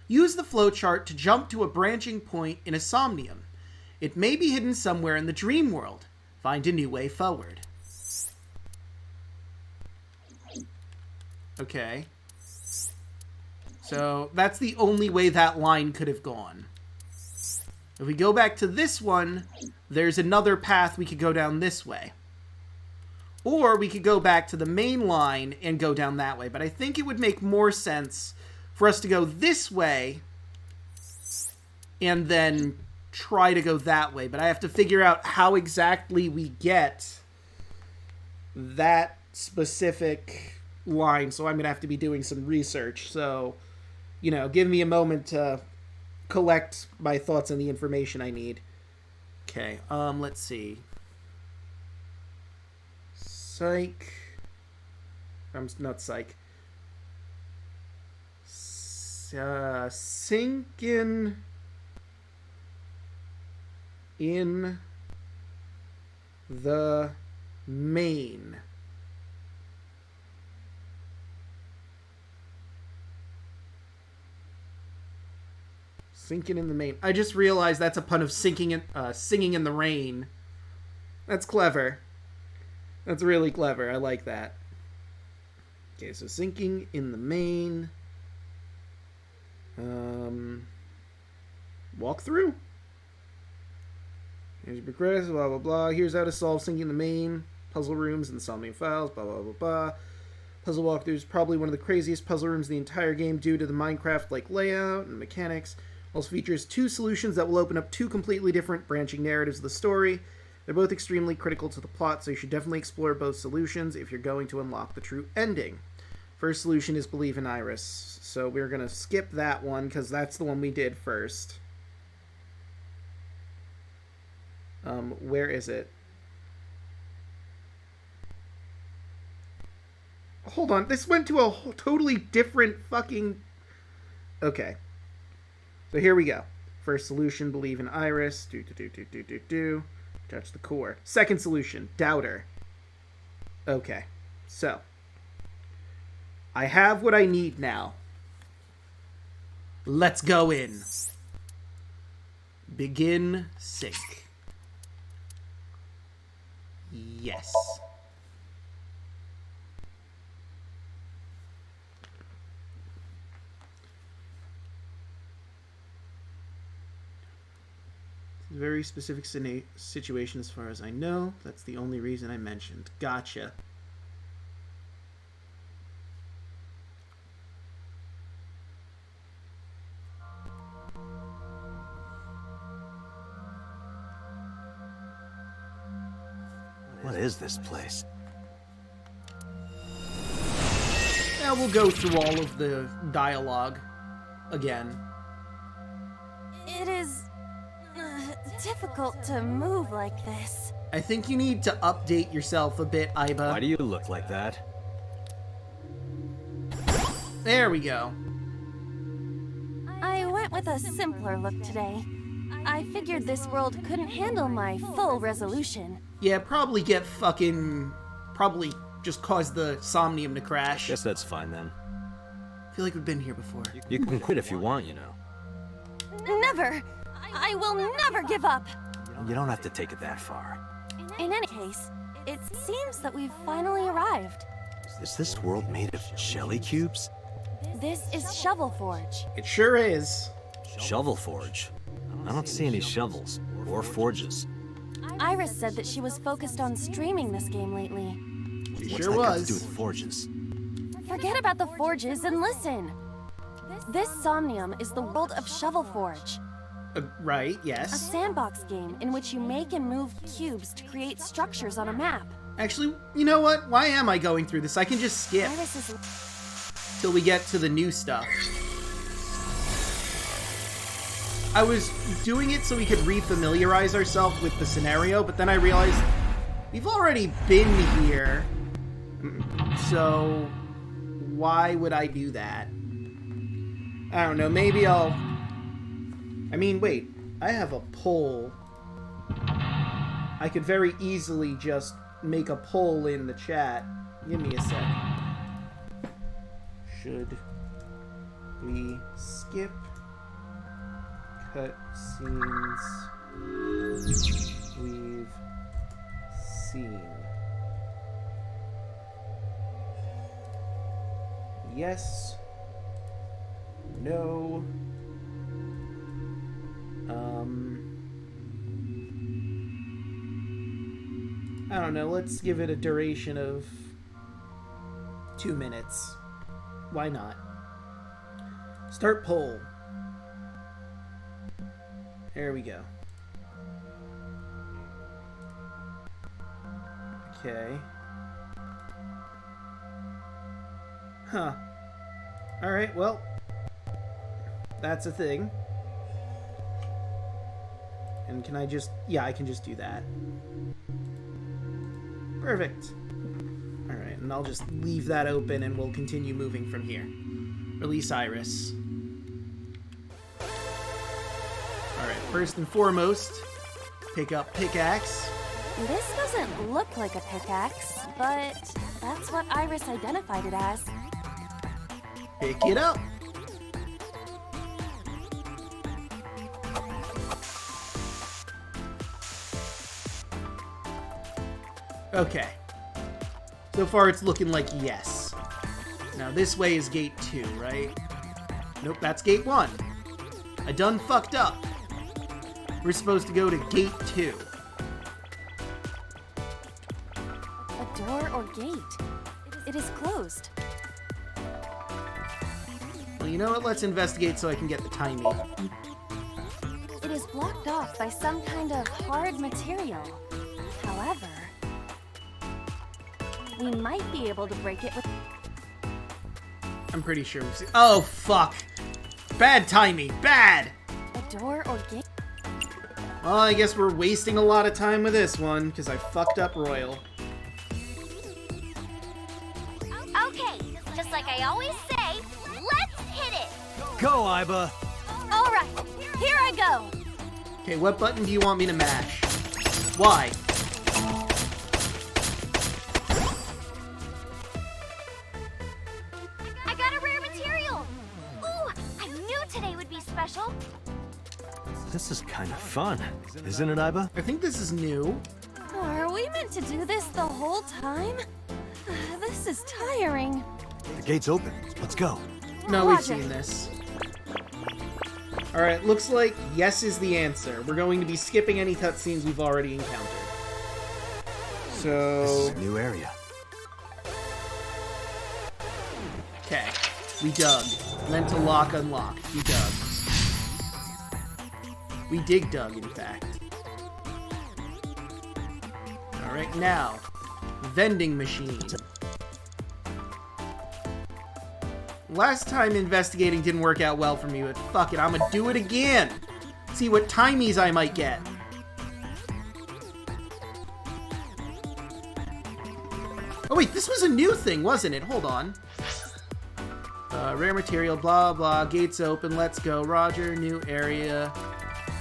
Use the flowchart to jump to a branching point in a Somnium. It may be hidden somewhere in the dream world. Find a new way forward. Okay. So, that's the only way that line could have gone. If we go back to this one, there's another path we could go down this way. Or we could go back to the main line and go down that way. But I think it would make more sense for us to go this way and then try to go that way. But I have to figure out how exactly we get that specific line. So I'm going to have to be doing some research. So, you know, give me a moment to collect my thoughts and the information I need. Okay, let's see. Psych. I'm not psych. Sinking in the main. Sinking in the main. I just realized that's a pun of singing in the rain. That's clever. That's really clever. I like that. Okay, so sinking in the main. Walk through. Here's your progress, blah, blah, blah. Here's how to solve sinking in the main. Puzzle rooms and Somnium files, blah, blah, blah, blah. Puzzle walkthrough is probably one of the craziest puzzle rooms in the entire game due to the Minecraft-like layout and mechanics. Also features 2 solutions that will open up 2 completely different branching narratives of the story. They're both extremely critical to the plot, so you should definitely explore both solutions if you're going to unlock the true ending. First solution is Believe in Iris, so we're going to skip that one because that's the one we did first. Where is it? Hold on, this went to a totally different fucking... Okay. So here we go. First solution, Believe in Iris. Touch the core. Second solution, Doubter. Okay. So. I have what I need now. Let's go in. Begin sync. Yes. It's a very specific situation as far as I know. That's the only reason I mentioned. Gotcha. What is this place? Yeah, we'll go through all of the dialogue again. It is difficult to move like this. I think you need to update yourself a bit, Aiba. Why do you look like that? There we go. I went with a simpler look today. I figured this world couldn't handle my full resolution. Yeah, probably probably just cause the Somnium to crash. Guess that's fine then. I feel like we've been here before. You can quit if you want, you know. Never! I will never give up! You don't have to take it that far. In any case, it seems that we've finally arrived. Is this world made of jelly cubes? This is Shovel Forge. It sure is. Shovel forge? I don't see any shovels or forges. Iris said that she was focused on streaming this game lately. What's Sure that got to was. do with forges? Forget about the forges and listen. This Somnium is the world of Shovel Forge, Right, a yes. sandbox game in which you make and move cubes to create structures on a map. Actually, you know what? Why am I going through this? I can just skip Iris is till we get to the new stuff. I was doing it so we could refamiliarize ourselves with the scenario, but then I realized we've already been here. So why would I do that? I don't know, maybe I'll... I mean, wait, I have a poll. I could very easily just make a poll in the chat. Give me a sec. Should we skip cutscenes we've seen? Yes. No. I don't know, let's give it a duration of 2 minutes. Why not? Start poll. There we go. Okay. Huh. Alright, well. That's a thing. And can I just... Yeah, I can just do that. Perfect. Alright, and I'll just leave that open and we'll continue moving from here. Release Iris. Alright, first and foremost, pick up pickaxe. This doesn't look like a pickaxe, but that's what Iris identified it as. Pick it up. Okay. So far it's looking like yes. Now this way is gate 2, right? Nope, that's gate 1. I done fucked up. We're supposed to go to gate 2. A door or gate? It is closed. Well, you know what? Let's investigate so I can get the timing. It is blocked off by some kind of hard material. However, we might be able to break it with... I'm pretty sure we've seen... Oh, fuck! Bad timing! Bad! A door or gate? Well, I guess we're wasting a lot of time with this one, because I fucked up royal. Okay, just like I always say, let's hit it! Go, Aiba! Alright, here I go! Okay, what button do you want me to mash? Why? I got a rare material! Ooh, I knew today would be special! This is kind of fun, isn't it, Aiba? I think this is new. Are we meant to do this the whole time? This is tiring. The gate's open. Let's go. No, we've Roger. seen this. Alright, looks like yes is the answer. We're going to be skipping any cutscenes we've already encountered. This So... is a new area. Okay. We dug. Meant to lock, unlock. We dug. We dig dug, in fact. Alright, now. Vending machine. Last time investigating didn't work out well for me, but fuck it, I'm gonna do it again! See what timies I might get. Oh wait, this was a new thing, wasn't it? Hold on. Rare material, blah blah, gates open, let's go. Roger, new area.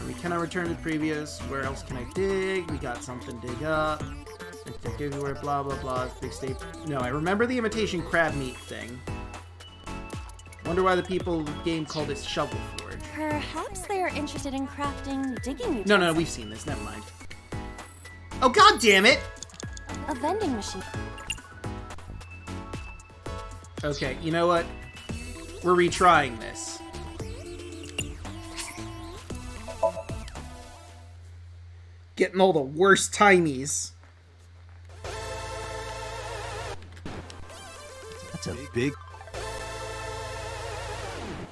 We cannot return to the previous. Where else can I dig? We got something to dig up. Dig everywhere, blah blah blah. Big state. No, I remember the imitation crab meat thing. Wonder why the people of the game called it Shovel Forge. Perhaps they are interested in crafting digging utensils. No, we've seen this. Never mind. Oh, god damn it! A vending machine. Okay, you know what? We're retrying this. Getting all the worst timies. That's a big...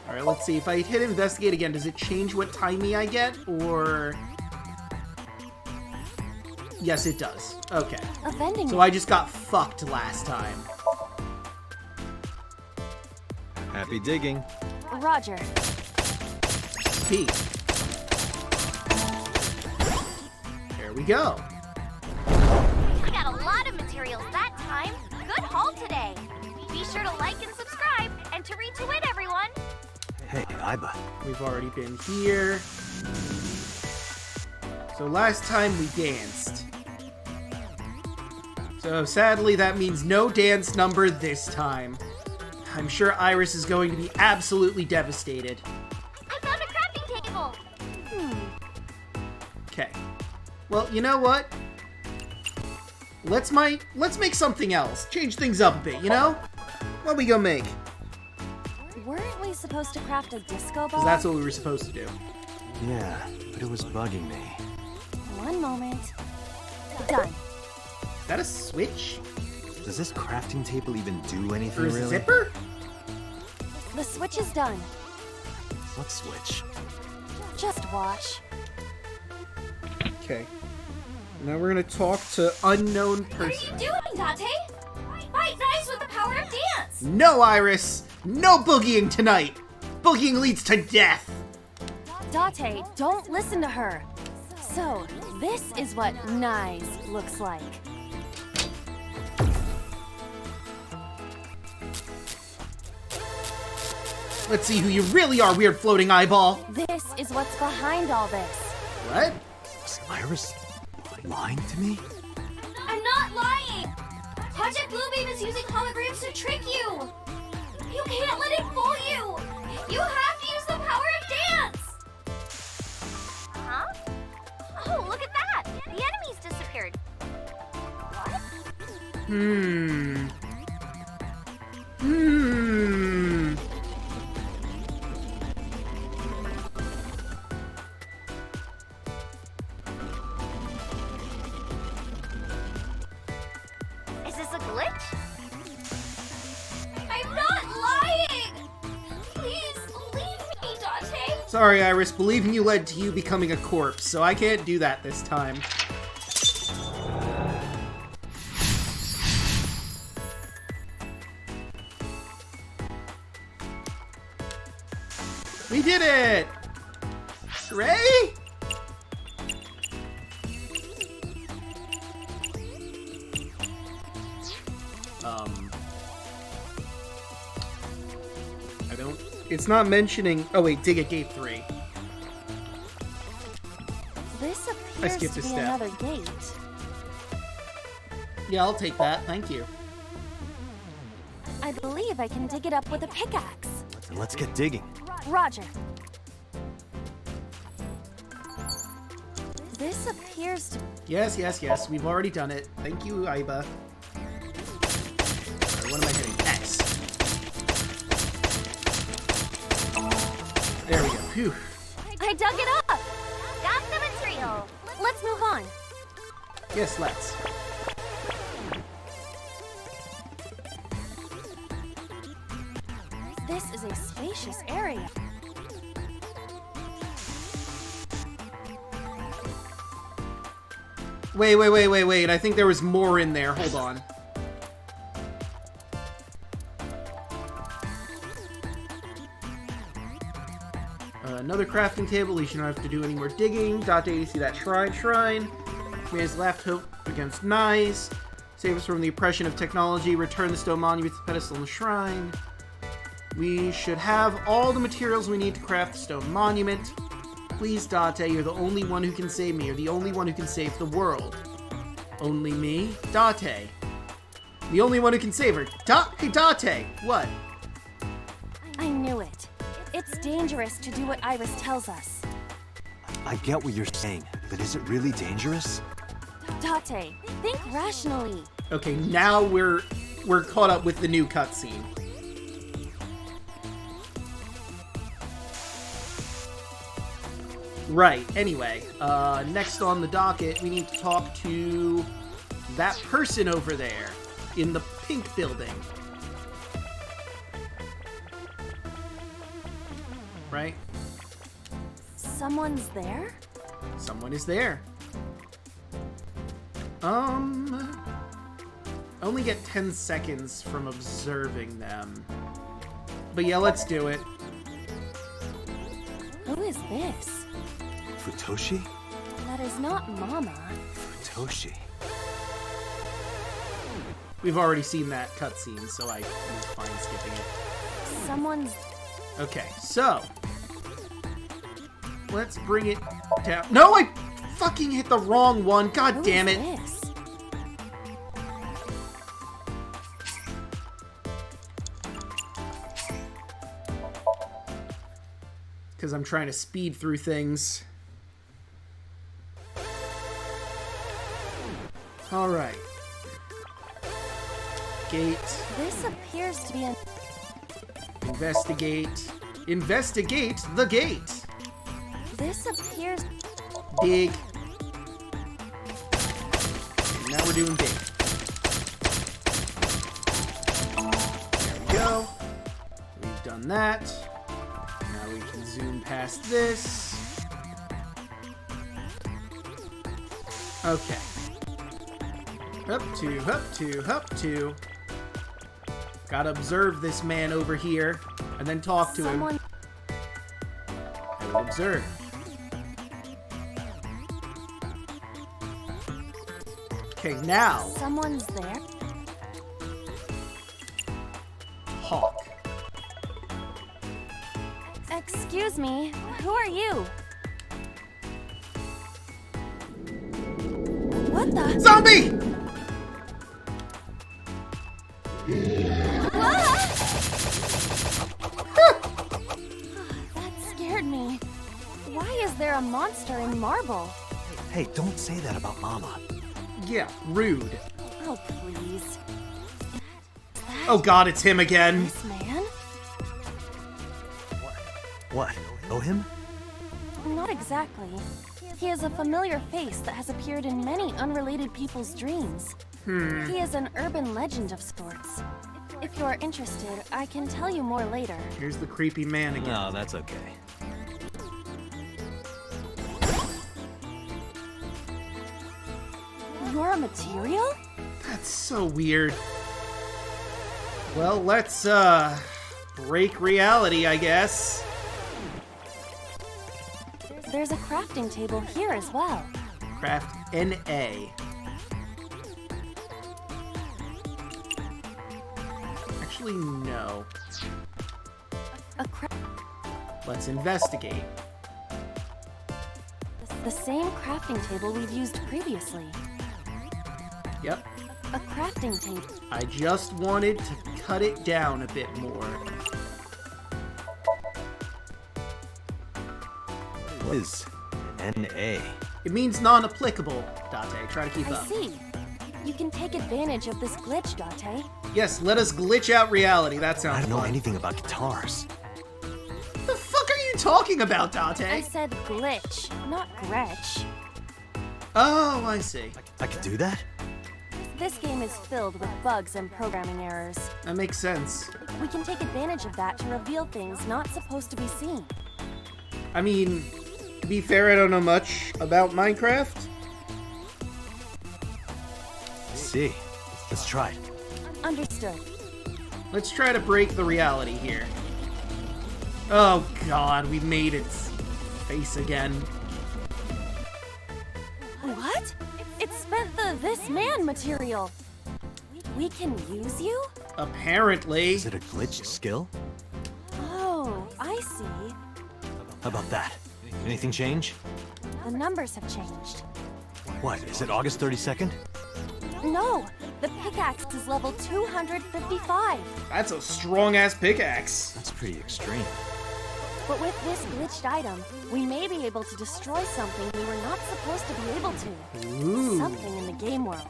Alright, let's see. If I hit investigate again, does it change what timey I get, or... Yes, it does. Okay. A vending So I just got fucked last time. Happy digging. Roger. P. There we go. We got a lot of materials that time. Good haul today. Be sure to like and subscribe, and to retweet everyone. Hey, Iba. We've already been here. So last time we danced. So sadly that means no dance number this time. I'm sure Iris is going to be absolutely devastated. I found a crafting table. Okay. Well, you know what? Let's make something else. Change things up a bit, you know? What we gonna make? Weren't we supposed to craft a disco ball? Because that's what we were supposed to do. Yeah, but it was bugging me. One moment. Done. Is that a switch? Does this crafting table even do anything, Or is it a really? zipper? The switch is done. What switch? Just watch. Okay. Now we're gonna talk to unknown What are person. you doing, Dante? Fight nice with the power of dance. No, Iris! No boogieing tonight! Boogieing leads to death! Date, don't listen to her. So, this is what nice looks like. Let's see who you really are, weird floating eyeball! This is what's behind all this. What? Is Iris lying to me? I'm not lying. Project Bluebeam is using holograms to trick you. You can't let it fool you. You have to use the power of dance. Huh? Oh, look at that. The enemies disappeared. What? Is this a glitch? I'm not lying! Please, believe me, Dante! Sorry, Iris, believing you led to you becoming a corpse, so I can't do that this time. We did it! Hooray! I don't... It's not mentioning... Oh wait, dig at gate 3. This I appears skipped to a be step. another gate. Yeah, I'll take that, thank you. I believe I can dig it up with a pickaxe. Then let's get digging. Roger. This appears to... Yes, yes, yes, we've already done it. Thank you, Aiba. Alright, what am I hitting? X. There we go. Phew. I dug it up! Got the material. Let's move on. Yes, let's. This is a spacious area. Wait. I think there was more in there. Hold on. Another crafting table. At least you don't have to do any more digging. Date, you see that shrine. Man's left hope against Nice. Save us from the oppression of technology. Return the stone monument to the pedestal in the shrine. We should have all the materials we need to craft the stone monument. Please, Date, you're the only one who can save me. You're the only one who can save the world. Only me? Date. The only one who can save her. Hey, Date! What? I knew it. It's dangerous to do what Iris tells us. I get what you're saying, but is it really dangerous? Date, think rationally. Okay, now we're caught up with the new cutscene. Right, anyway, next on the docket, we need to talk to that person over there in the pink building. Right? Someone's there? Someone is there. Only get 10 seconds from observing them. But yeah, let's do it. Who is this? Futoshi? That is not Mama. Futoshi. We've already seen that cutscene, so I was fine skipping it. Someone's... Okay, so... let's bring it down. No, I fucking hit the wrong one. God damn it. Who is this? Because I'm trying to speed through things. Alright. Gate. This appears to be an... Investigate. Investigate the gate. This appears... Dig. Now we're doing dig. There we go. We've done that. Now we can zoom past this. Okay. Up to. Gotta observe this man over here, and then talk to him. I will observe. Okay, now. Someone's there? Hawk. Excuse me, who are you? What the? Zombie! That scared me. Why is there a monster in marble? Hey, don't say that about Mama. Yeah, rude. Oh, please. Oh god, it's him again. This man? What? Know him? Not exactly. He is a familiar face that has appeared in many unrelated people's dreams. He is an urban legend of sorts. If you are interested, I can tell you more later. Here's the creepy man again. No, that's okay. You're a material? That's so weird. Well, let's, break reality, I guess. There's a crafting table here as well. Craft NA. Actually, no. Let's investigate. The same crafting table we've used previously. Yep. A crafting table. I just wanted to cut it down a bit more. What is NA? It means non-applicable, Date. Try to keep I up. see. You can take advantage of this glitch, Date. Yes, let us glitch out reality. That sounds I don't know fun. anything about guitars. The fuck are you talking about, Date? I said glitch, not Gretch. Oh, I see. I could do that? This game is filled with bugs and programming errors. That makes sense. We can take advantage of that to reveal things not supposed to be seen. I mean, to be fair, I don't know much about Minecraft. see. Let's try it. Understood. Let's try to break the reality here. Oh god, we made its face again. What? It spent the this man material. We can use you? Apparently. Is it a glitched skill? Oh, I see. How about that? Anything change? The numbers have changed. What, is it August 32nd? No, the pickaxe is level 255. That's a strong-ass pickaxe. That's pretty extreme. But with this glitched item, we may be able to destroy something we were not supposed to be able to. Ooh. Something in the game world.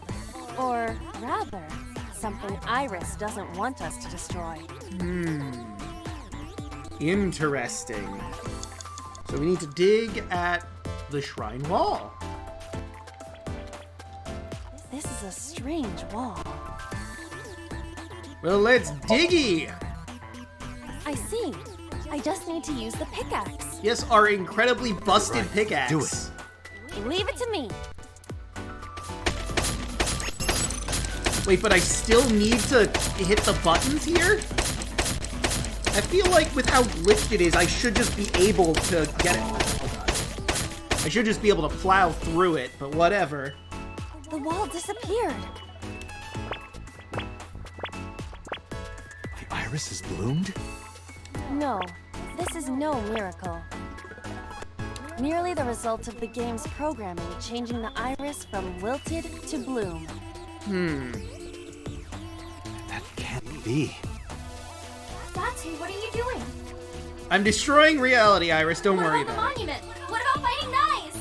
Or rather, something Iris doesn't want us to destroy. Interesting. So we need to dig at the shrine wall. This is a strange wall. Well, let's diggy! I see. I just need to use the pickaxe. Yes, our incredibly busted Right, pickaxe. do it. Leave it to me. Wait, but I still need to hit the buttons here? I feel like with how glitched it is, I should just be able to get it. Oh god. I should just be able to plow through it, but whatever. The wall disappeared. The iris has bloomed? No, this is no miracle. Merely the result of the game's programming changing the iris from wilted to bloom. That can't be. Dante, what are you doing? I'm destroying reality, Iris. Don't What worry about the about it. monument? What about fighting Nice?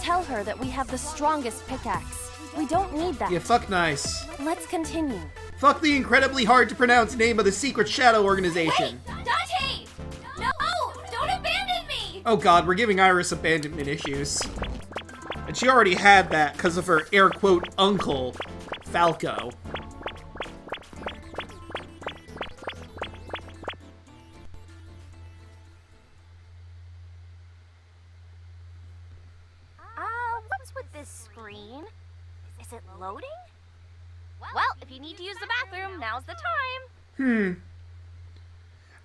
Tell her that we have the strongest pickaxe. We don't need that. Yeah, fuck nice. Let's continue. Fuck the incredibly hard to pronounce name of the secret shadow organization. Wait! Dante! No! Don't abandon me! Oh god, we're giving Iris abandonment issues. And she already had that because of her air quote uncle, Falco. What's with this screen? Is it loading? Well, if you need to use the bathroom, now's the time.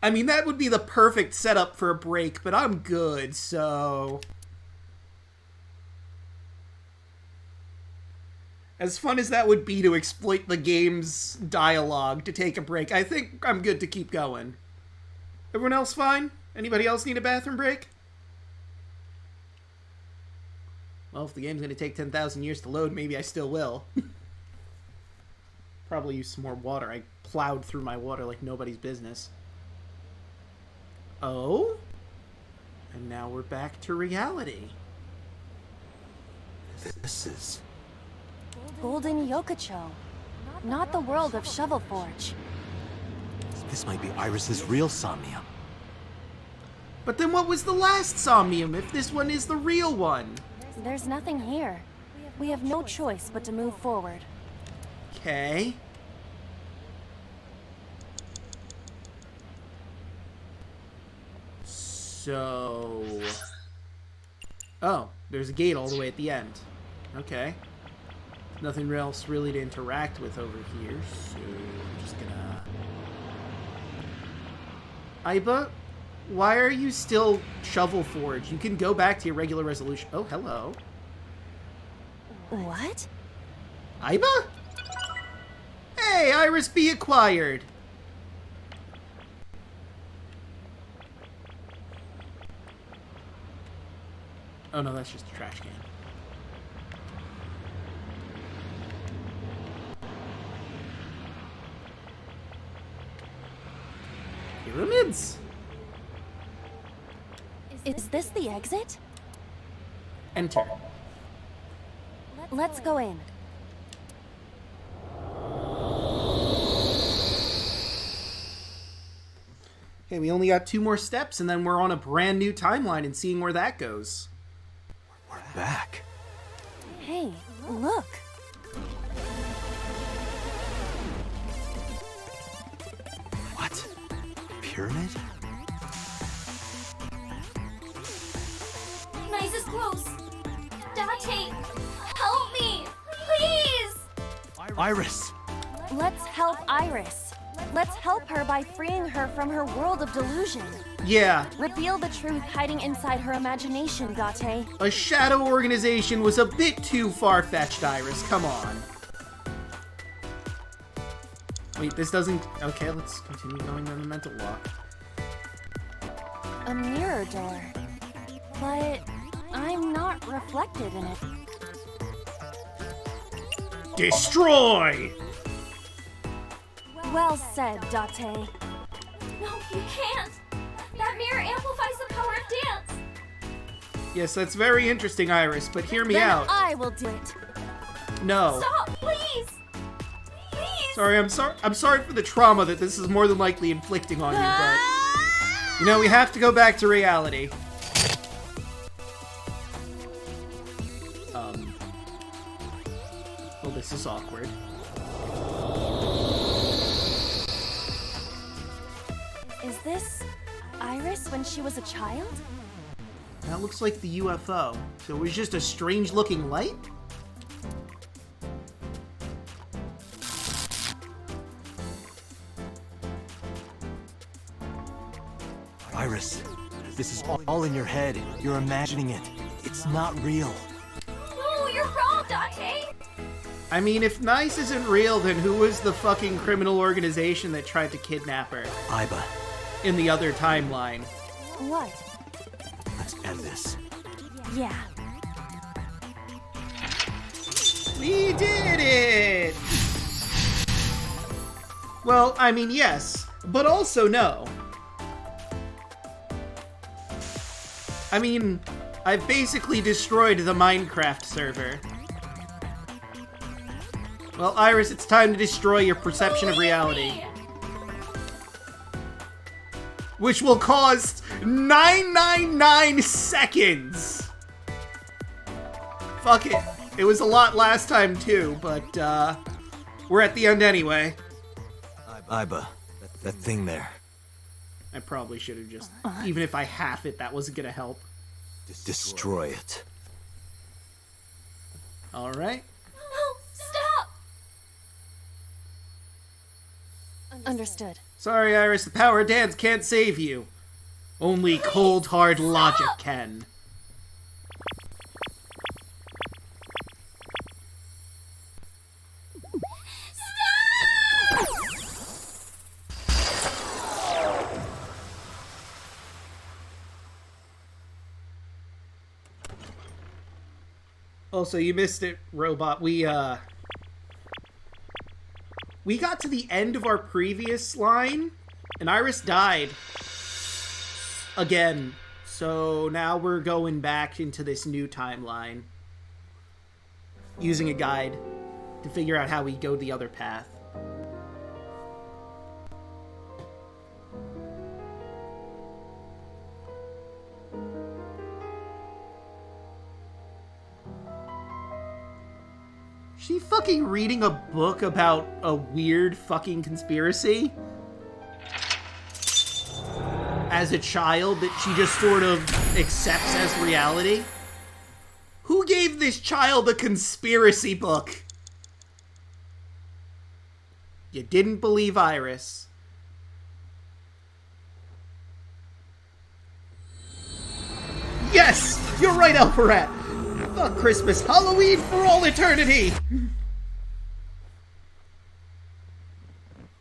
I mean, that would be the perfect setup for a break, but I'm good, so... As fun as that would be to exploit the game's dialogue to take a break, I think I'm good to keep going. Everyone else fine? Anybody else need a bathroom break? Well, if the game's going to take 10,000 years to load, maybe I still will. Probably use some more water. I plowed through my water like nobody's business. Oh? And now we're back to reality. This is... Golden Yokocho. Not the world of Shovelforge. This might be Iris's real Somnium. But then what was the last Somnium if this one is the real one? There's nothing here. We have no choice but to move forward. Okay. So... Oh, there's a gate all the way at the end. Okay. Nothing else really to interact with over here, so I'm just gonna... Aiba, why are you still Shovelforge? You can go back to your regular resolution. Oh, hello. What? Aiba? Hey, Iris be acquired. Oh no, that's just a trash can. Pyramids? Is this the exit? Enter. Let's go in. Okay, we only got 2 more steps and then we're on a brand new timeline and seeing where that goes. We're back. Hey, look. What? Pyramid? Nice is close. Dante, help me! Please! Iris! Let's help Iris. Let's help her by freeing her from her world of delusion. Yeah, Reveal the truth hiding inside her imagination, Date. a shadow organization was a bit too far-fetched, Iris. Come on. Wait, this doesn't... Okay, let's continue going on the mental walk. A mirror door. But I'm not reflected in it. Destroy! Well said, Date. No, you can't. That mirror amplifies the power of dance. Yes, that's very interesting, Iris, but hear me Then out. I will do it. No. Stop, please. Please. Sorry, I'm sorry for the trauma that this is more than likely inflicting on you, but... You know, we have to go back to reality. Well, this is awkward. Is this Iris when she was a child? That looks like the UFO. So it was just a strange-looking light? Iris, this is all in your head. You're imagining it. It's not real. No, you're wrong, Date. I mean, if Nice isn't real, then who was the fucking criminal organization that tried to kidnap her? Iba, In the other timeline. What? let's end this. Yeah. We did it! Well, I mean, yes, but also no. I mean, I've basically destroyed the Minecraft server. Well, Iris, it's time to destroy your perception of reality. Me. Which will cost 999 seconds! Fuck it. It was a lot last time too, but we're at the end anyway. Iba, that thing there. I probably should have just, even if I half it, that wasn't gonna help. Destroy it. Alright. No, stop. Understood. Sorry, Iris, the power of dance can't save you. Only cold, hard logic can. Also, you missed it, Robot. We got to the end of our previous line, and Iris died. Again. So now we're going back into this new timeline. Using a guide to figure out how we go the other path. She fucking reading a book about a weird fucking conspiracy? As a child that she just sort of accepts as reality? Who gave this child a conspiracy book? You didn't believe Iris. Yes! You're right, Ep4. Fuck Christmas, Halloween for all eternity!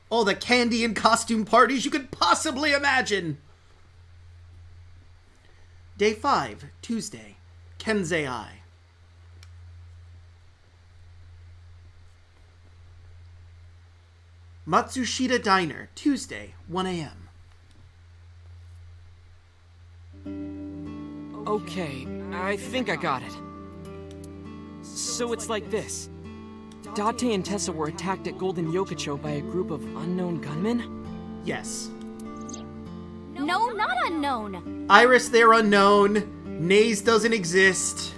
All the candy and costume parties you could possibly imagine! Day 5, Tuesday, Kenzei. Matsushita Diner, Tuesday, 1 a.m. Okay, I think I got it. So it's like this. Date and Tessa were attacked at Golden Yokocho by a group of unknown gunmen? Yes. No, not unknown. Iris, they're unknown. Naze doesn't exist.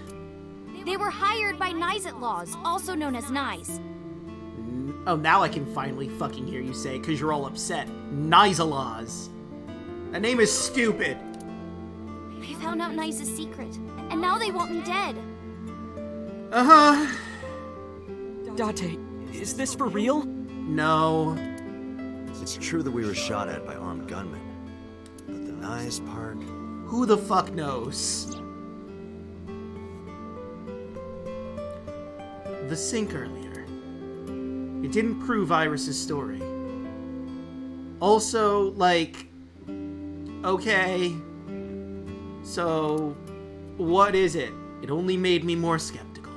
They were hired by Naixatloz, also known as Nice. Oh, now I can finally fucking hear you say, because you're all upset. Naixatloz. That name is stupid. They found out Nice's secret, and now they want me dead. Uh-huh. Date, Is this for real? No. It's true that we were shot at by armed gunmen. But the nice part... Who the fuck knows? The sink earlier. It didn't prove Iris's story. Also, like... Okay. So, what is it? It only made me more skeptical.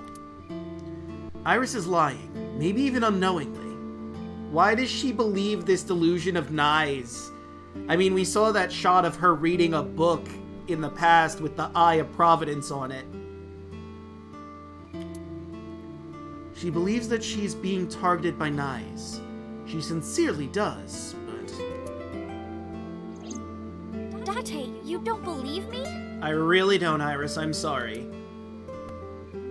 Iris is lying, maybe even unknowingly. Why does she believe this delusion of Nye's? I mean, we saw that shot of her reading a book in the past with the Eye of Providence on it. She believes that she's being targeted by Nye's. She sincerely does, but... Date, you don't believe me? I really don't, Iris. I'm sorry.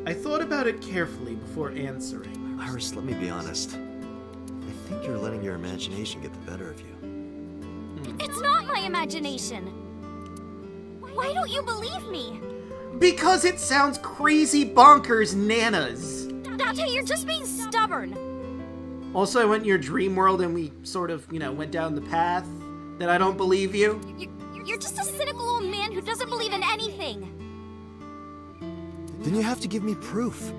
I thought about it carefully before answering. Iris, let me be honest. I think you're letting your imagination get the better of you. It's not my imagination. Why don't you believe me? Because it sounds crazy bonkers nanas. Date, you're just being stubborn. Also, I went in your dream world and we sort of, went down the path that I don't believe you. You're just a cynical old man who doesn't believe in anything. Then you have to give me proof.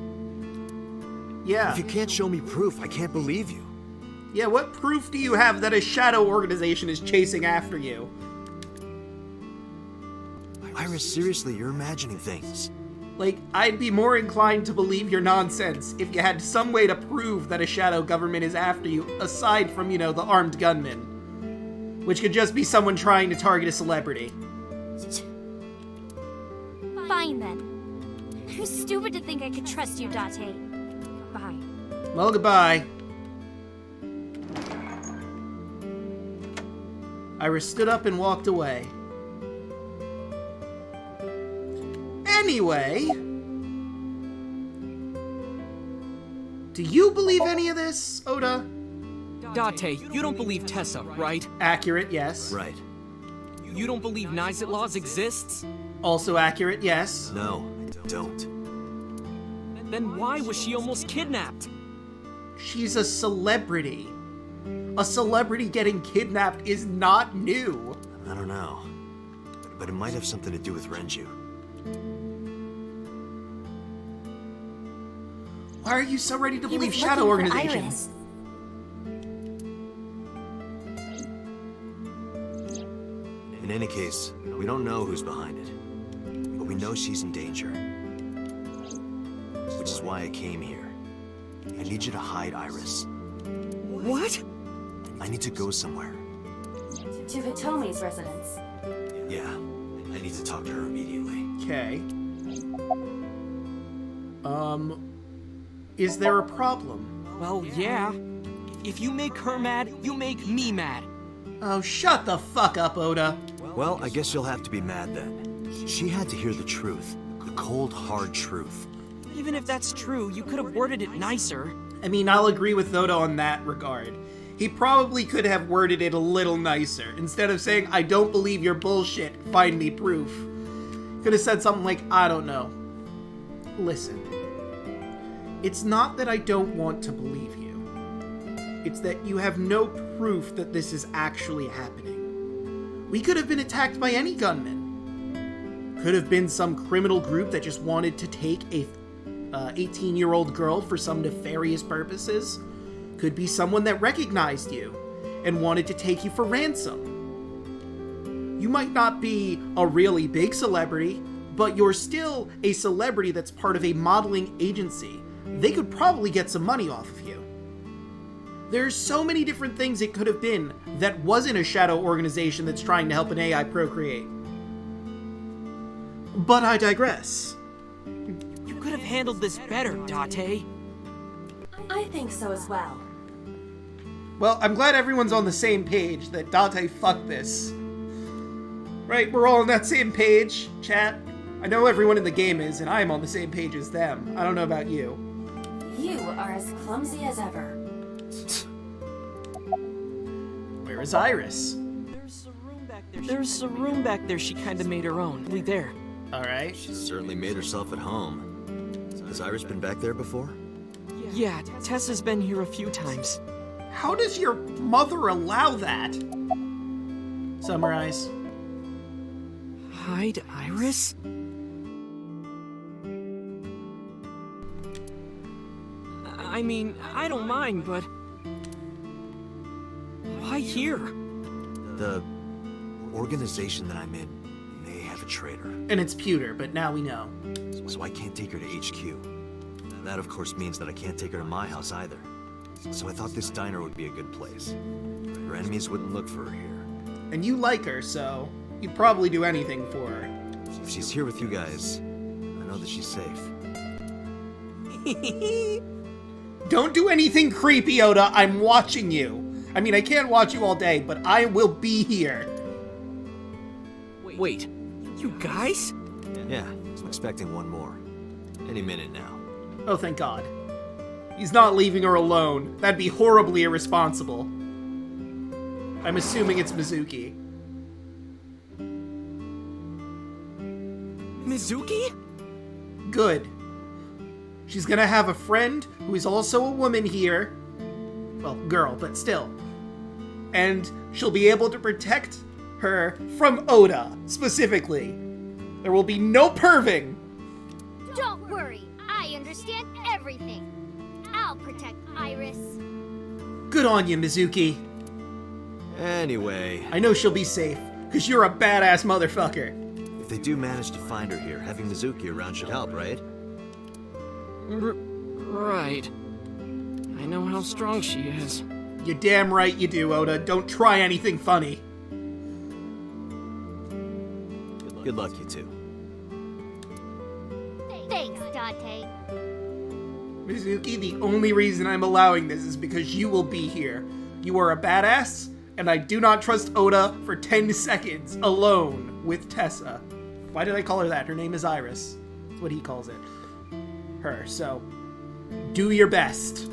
Yeah. If you can't show me proof, I can't believe you. Yeah, what proof do you have that a shadow organization is chasing after you? Iris, seriously, you're imagining things. Like, I'd be more inclined to believe your nonsense if you had some way to prove that a shadow government is after you, aside from, the armed gunmen. Which could just be someone trying to target a celebrity. Fine, then. Who's stupid to think I could trust you, Date? Bye. Well, goodbye. Iris stood up and walked away. Anyway... Do you believe any of this, Oda? Date, you don't believe Tessa, right? Accurate, yes. Right. You don't believe Naixatloz exists? Also accurate, yes. No, I don't. Then why was she almost kidnapped? She's a celebrity. A celebrity getting kidnapped is not new. I don't know. But it might have something to do with Renju. Why are you so ready to He believe was shadow looking for organizations? Iris. In any case, we don't know who's behind it. But we know she's in danger. Which is why I came here. I need you to hide Iris. What? I need to go somewhere. To Hitomi's residence. Yeah, I need to talk to her immediately. Okay. Is there a problem? Well, yeah. If you make her mad, you make me mad. Oh, shut the fuck up, Oda. Well, I guess you'll have to be mad then. She had to hear the truth. The cold, hard truth. Even if that's true, you could have worded it nicer. I mean, I'll agree with Oda on that regard. He probably could have worded it a little nicer. Instead of saying, I don't believe your bullshit, find me proof. Could have said something like, I don't know. Listen. It's not that I don't want to believe you. It's that you have no proof that this is actually happening. We could have been attacked by any gunman. Could have been some criminal group that just wanted to take a 18-year-old girl for some nefarious purposes. Could be someone that recognized you and wanted to take you for ransom. You might not be a really big celebrity, but you're still a celebrity that's part of a modeling agency. They could probably get some money off of you. There's so many different things it could have been that wasn't a shadow organization that's trying to help an AI procreate. But I digress. You could have handled this better, Date. I think so as well. Well, I'm glad everyone's on the same page that Date fucked this. Right, we're all on that same page, chat. I know everyone in the game is, and I'm on the same page as them. I don't know about you. You are as clumsy as ever. Where is Iris? There's a room back there she kinda made her own. Leave there. Alright. She certainly made herself at home. Has Iris been back there before? Yeah, Tessa's been here a few times. How does your mother allow that? Summarize. Hide Iris? I mean, I don't mind, but... why here? The organization that I'm in may have a traitor, And it's Pewter, but now we know. so I can't take her to HQ. That, of course, means that I can't take her to my house either. So I thought this diner would be a good place. Her enemies wouldn't look for her here. And you like her, so you'd probably do anything for her. If she's here with you guys, I know that she's safe. Don't do anything creepy, Oda. I'm watching you. I mean, I can't watch you all day, but I will be here. Wait, you guys? Yeah, I'm expecting one more. Any minute now. Oh, thank God. He's not leaving her alone. That'd be horribly irresponsible. I'm assuming it's Mizuki. Mizuki? Good. She's gonna have a friend who is also a woman here. Well, girl, but still. And she'll be able to protect her from Oda, specifically. There will be no perving. Don't worry, I understand everything. I'll protect Iris. Good on you, Mizuki. Anyway, I know she'll be safe, because you're a badass motherfucker. if they do manage to find her here, having Mizuki around should help, right? Right. I know how strong she is. You're damn right you do, Oda. Don't try anything funny. Good luck, you two. Thanks, Date. Mizuki, the only reason I'm allowing this is because you will be here. You are a badass, and I do not trust Oda for 10 seconds alone with Tessa. Why did I call her that? Her name is Iris. That's what he calls it. Her, so do your best.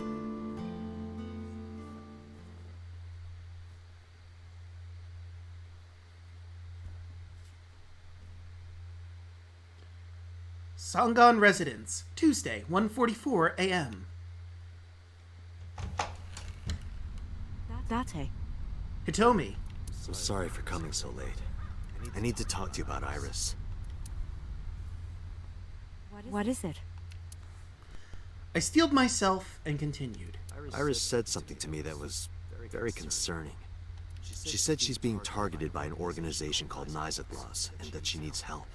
Sangan Residence, Tuesday, 1:44 a.m. Date. Hitomi. I'm sorry for coming so late. I need to talk to you about Iris. What is it? I steeled myself and continued. Iris said something to me that was very concerning. She said she's being targeted by an organization called Naixatloz, and that she needs help.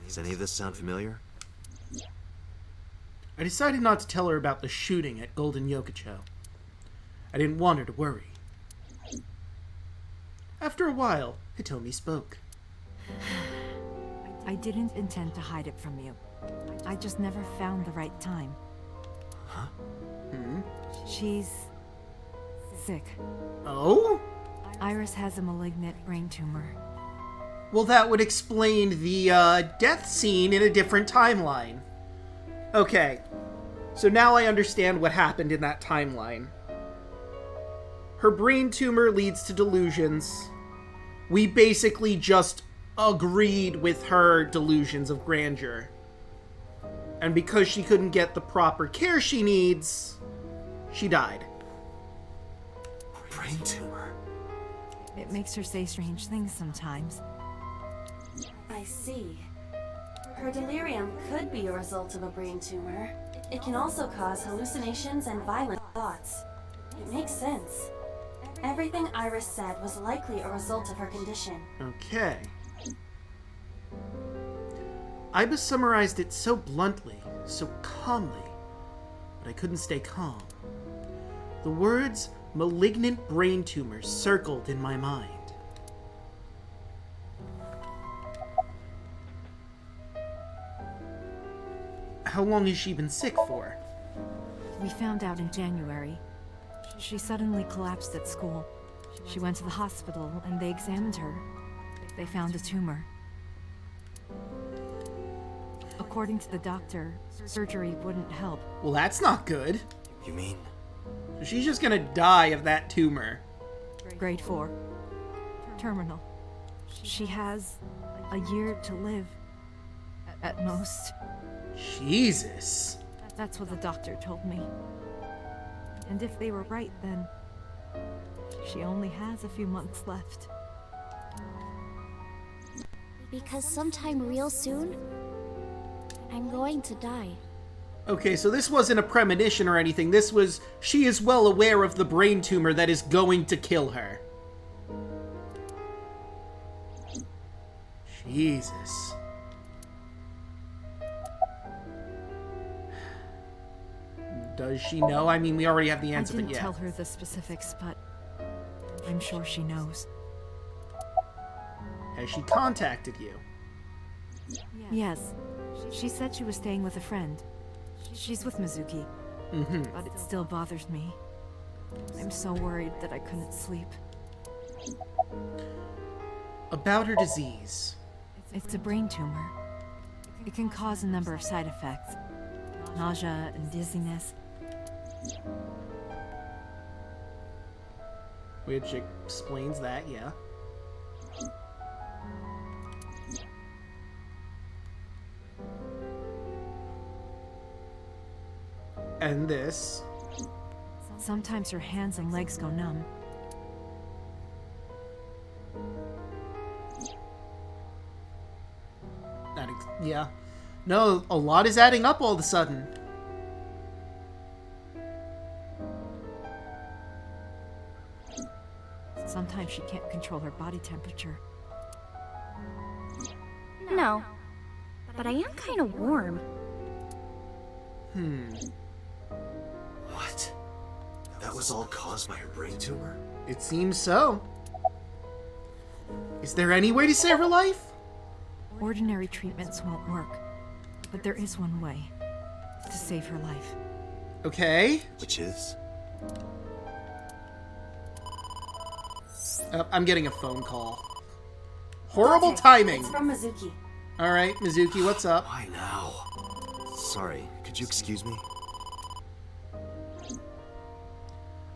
Does any of this sound familiar? I decided not to tell her about the shooting at Golden Yokocho. I didn't want her to worry. After a while, Hitomi spoke. I didn't intend to hide it from you. I just never found the right time. Huh? She's sick. Oh? Iris has a malignant brain tumor. Well, that would explain the death scene in a different timeline. Okay, so now I understand what happened in that timeline. Her brain tumor leads to delusions. We basically just agreed with her delusions of grandeur. And because she couldn't get the proper care she needs, she died. Brain tumor. It makes her say strange things sometimes. I see. Her delirium could be a result of a brain tumor. It can also cause hallucinations and violent thoughts. It makes sense. Everything Iris said was likely a result of her condition. Okay. Iba summarized it so bluntly, so calmly, but I couldn't stay calm. The words malignant brain tumor circled in my mind. How long has she been sick for? We found out in January. She suddenly collapsed at school. She went to the hospital and they examined her. They found a tumor. According to the doctor, surgery wouldn't help. Well, that's not good. You mean? So she's just gonna die of that tumor. Grade 4. Terminal. She has a year to live. At most. Jesus. That's what the doctor told me. And if they were right, then she only has a few months left. Because sometime real soon, I'm going to die. Okay, so this wasn't a premonition or anything. This was, she is well aware of the brain tumor that is going to kill her. Jesus. Does she know? I mean, we already have the answer, I but didn't yeah. tell her the specifics, but I'm sure she knows. Has she contacted you? Yes. She said she was staying with a friend. She's with Mizuki. But it still bothers me. I'm so worried that I couldn't sleep. About her disease. It's a brain tumor. It can cause a number of side effects. Nausea and dizziness. Which explains that, yeah. And this. Sometimes her hands and legs go numb. Yeah. No, a lot is adding up all of a sudden. Sometimes she can't control her body temperature. No. But I am kind of warm. What? That was all caused by her brain tumor? It seems so. Is there any way to save her life? Ordinary treatments won't work. But there is one way to save her life. Okay. Which is? I'm getting a phone call. Horrible timing. It's from Mizuki. Alright, Mizuki, what's up? Why now? Sorry, could you excuse me?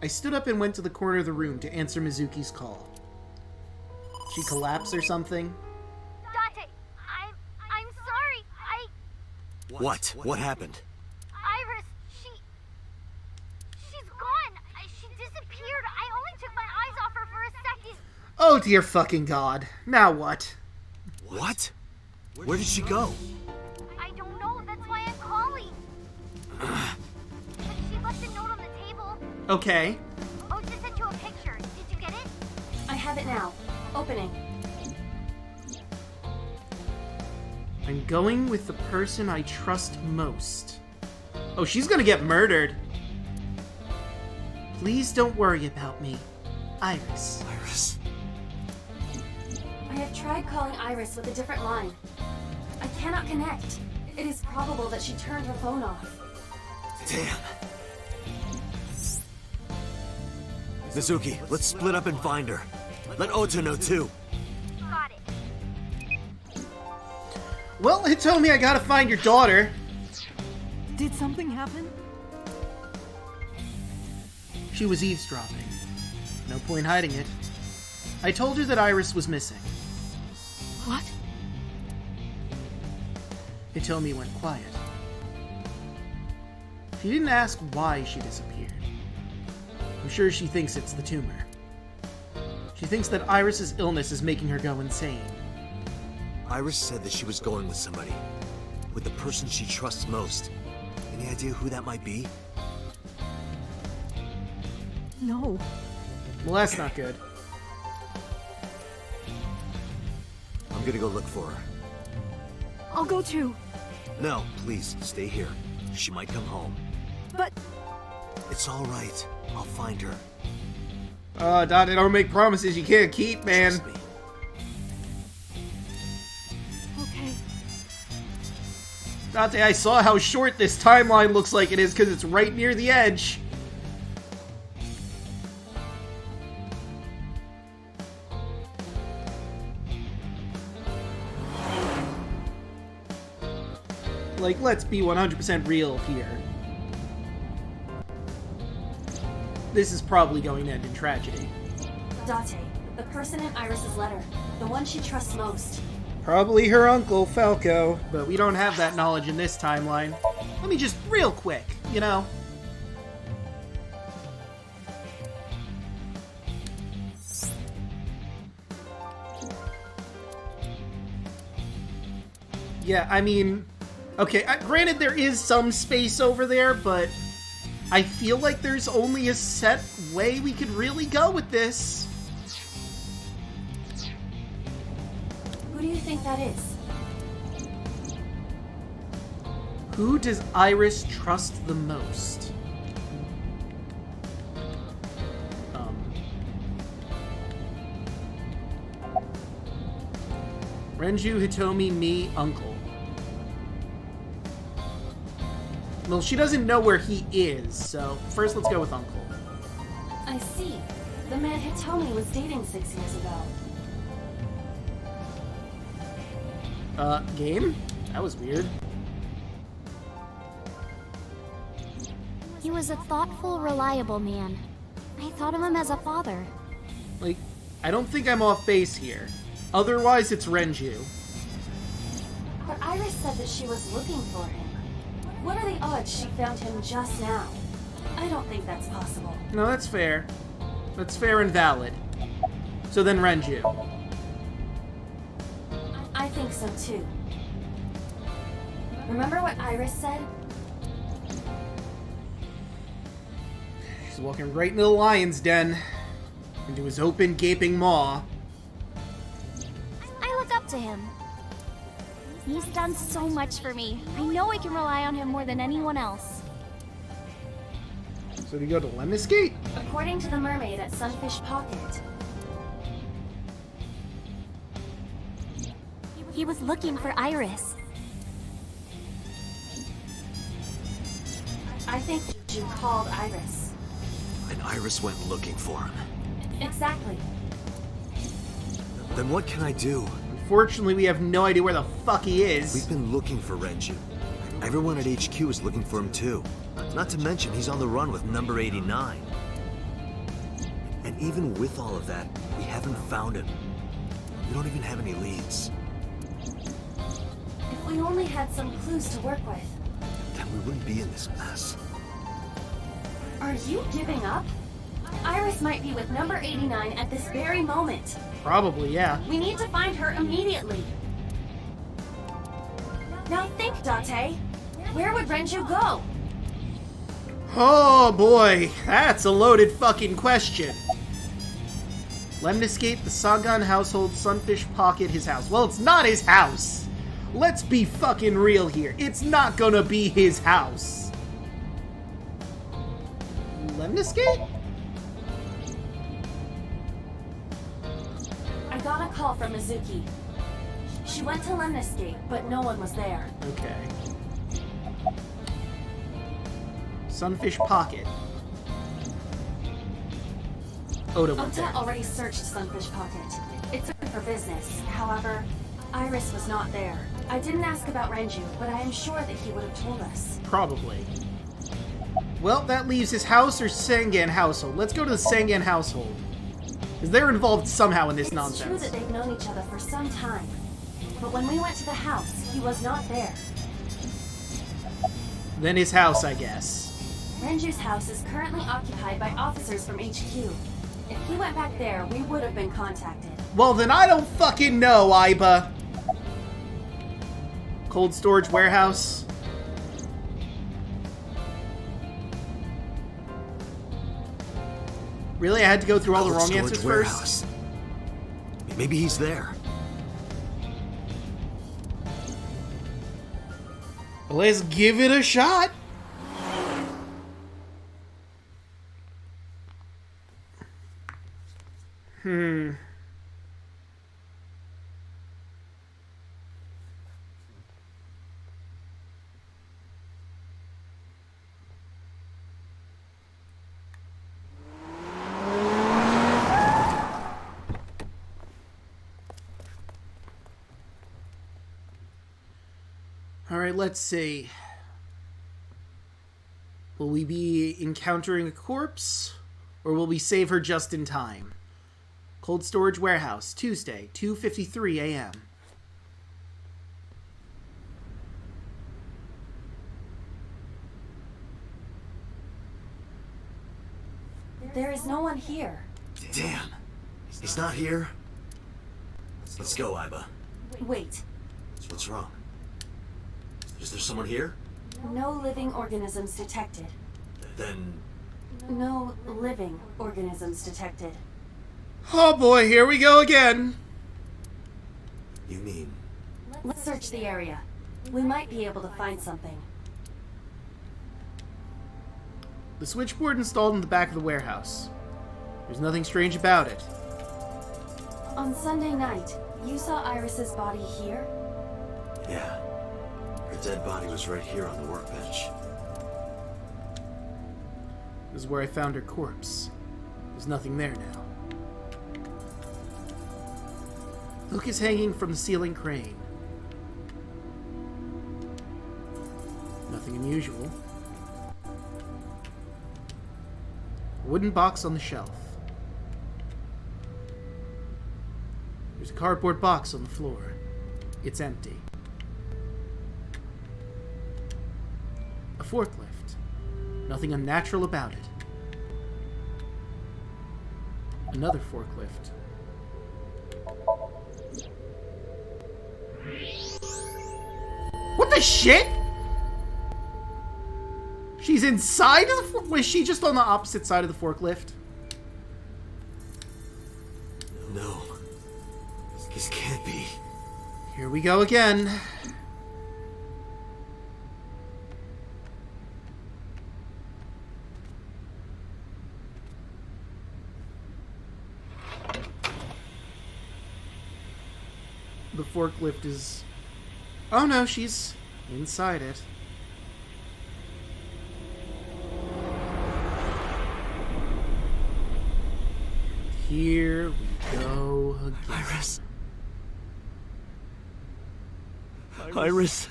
I stood up and went to the corner of the room to answer Mizuki's call. She collapsed or something? Date, I'm sorry. What? What happened? Iris, she's gone. She disappeared. I only took my eyes off her for a second. Oh dear fucking god. Now what? What? Where did she go? I don't know. That's why I'm calling. She left a note on the table. Okay. Oh, just sent you a picture. Did you get it? I have it now. Opening. I'm going with the person I trust most. Oh, she's gonna get murdered. Please don't worry about me. Iris. Iris. I have tried calling Iris with a different line. I cannot connect. It is probable that she turned her phone off. Damn. Mizuki, let's split up and find her. Let Ota know too. Got it. Well, it told me I gotta find your daughter. Did something happen? She was eavesdropping. No point hiding it. I told her that Iris was missing. What? Hitomi went quiet. She didn't ask why she disappeared. I'm sure she thinks it's the tumor. She thinks that Iris's illness is making her go insane. Iris said that she was going with somebody. With the person she trusts most. Any idea who that might be? No. Well, that's not good. I'm gonna go look for her. I'll go too. No, please, stay here. She might come home. But It's alright. I'll find her. Dante, don't make promises you can't keep, man. Trust me. okay. Dante, I saw how short this timeline looks like it is because it's right near the edge. Like, let's be 100% real here. This is probably going to end in tragedy. Date, the person in Iris's letter. The one she trusts most. Probably her uncle, Falco, but we don't have that knowledge in this timeline. Let me just, real quick, you know. Yeah, I mean... Okay, granted there is some space over there, but I feel like there's only a set way we could really go with this. Who do you think that is? Who does Iris trust the most? Renju, Hitomi, me, Uncle. Well, she doesn't know where he is, so first let's go with Uncle. I see. The man Hitomi was dating 6 years ago. Game? That was weird. He was a thoughtful, reliable man. I thought of him as a father. Like, I don't think I'm off base here. Otherwise, it's Renju. But Iris said that she was looking for him. What are the odds she found him just now? I don't think that's possible. No, that's fair. That's fair and valid. So then Renju. I think so too. Remember what Iris said? She's walking right into the lion's den. Into his open, gaping maw. I look up to him. He's done so much for me. I know I can rely on him more than anyone else. So do you go to Lemniscate? According to the mermaid at Sunfish Pocket, He was looking for Iris. I think you called Iris. And Iris went looking for him. Exactly. Then what can I do? Unfortunately, we have no idea where the fuck he is. We've been looking for Renju. Everyone at HQ is looking for him too. Not to mention, he's on the run with number 89. And even with all of that, we haven't found him. We don't even have any leads. If we only had some clues to work with. Then we wouldn't be in this mess. Are you giving up? Iris might be with number 89 at this very moment. Probably, yeah. We need to find her immediately. Now think, Date. Where would Renju go? Oh boy, that's a loaded fucking question. Lemniscate, the Sagan household, Sunfish Pocket, his house. Well, it's not his house. Let's be fucking real here. It's not gonna be his house. Lemniscate? I got a call from Mizuki. She went to Lemniscate, but no one was there. Okay. Sunfish Pocket. Oda went Ota there. already searched Sunfish Pocket. It's open for business. However, Iris was not there. I didn't ask about Renju, but I am sure that he would have told us. Probably. Well, that leaves his house or Sengan household. Let's go to the Sengan household. Because they're involved somehow in this It's nonsense. true that they've known each other for some time. But when we went to the house, he was not there. Then his house, I guess. Renju's house is currently occupied by officers from HQ. If he went back there, we would have been contacted. Well, then I don't fucking know, Aiba. Cold storage warehouse. Really? I had to go through all the wrong answers first? Maybe he's there. Let's give it a shot. Alright, let's see. Will we be encountering a corpse? Or will we save her just in time? Cold storage warehouse, Tuesday, 2:53 a.m. There is no one here. Damn. He's not here. Let's go, Aiba. Wait. What's wrong? Is there someone here? No living organisms detected. Then... No living organisms detected. Oh boy, here we go again. You mean... Let's search the area. We might be able to find something. The switchboard installed in the back of the warehouse. There's nothing strange about it. On Sunday night, you saw Iris's body here? Yeah. Her dead body was right here on the workbench. This is where I found her corpse. There's nothing there now. Hook is hanging from the ceiling crane. Nothing unusual. A wooden box on the shelf. There's a cardboard box on the floor. It's empty. A forklift. Nothing unnatural about it. Another forklift. What the shit? She's inside of the was she just on the opposite side of the forklift? No. This can't be. Here we go again. The forklift is... Oh no, she's inside it. Here we go again. Iris. Iris.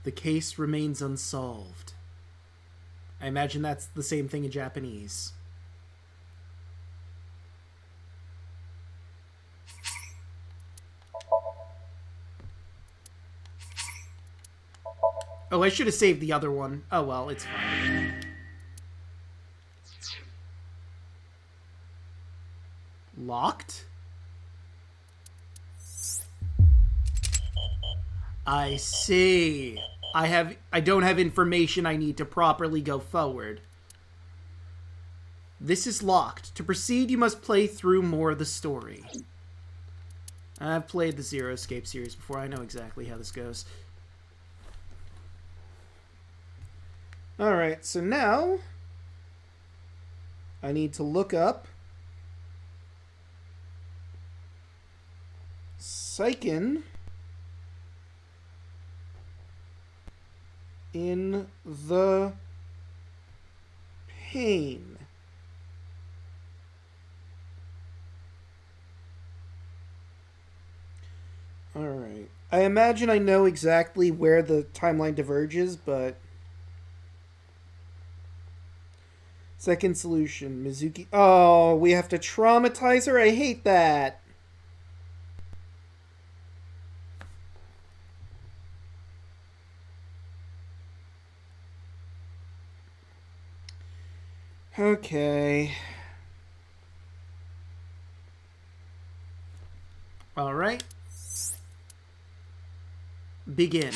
The case remains unsolved. I imagine that's the same thing in Japanese. Oh, I should have saved the other one. Oh well, it's fine. Locked? I see. I don't have information I need to properly go forward. This is locked. To proceed, you must play through more of the story. I've played the Zero Escape series before. I know exactly how this goes. Alright, so now I need to look up Psychen in the pain. Alright. I imagine I know exactly where the timeline diverges, but... Second solution, Mizuki... Oh, we have to traumatize her? I hate that. Okay. All right. Begin.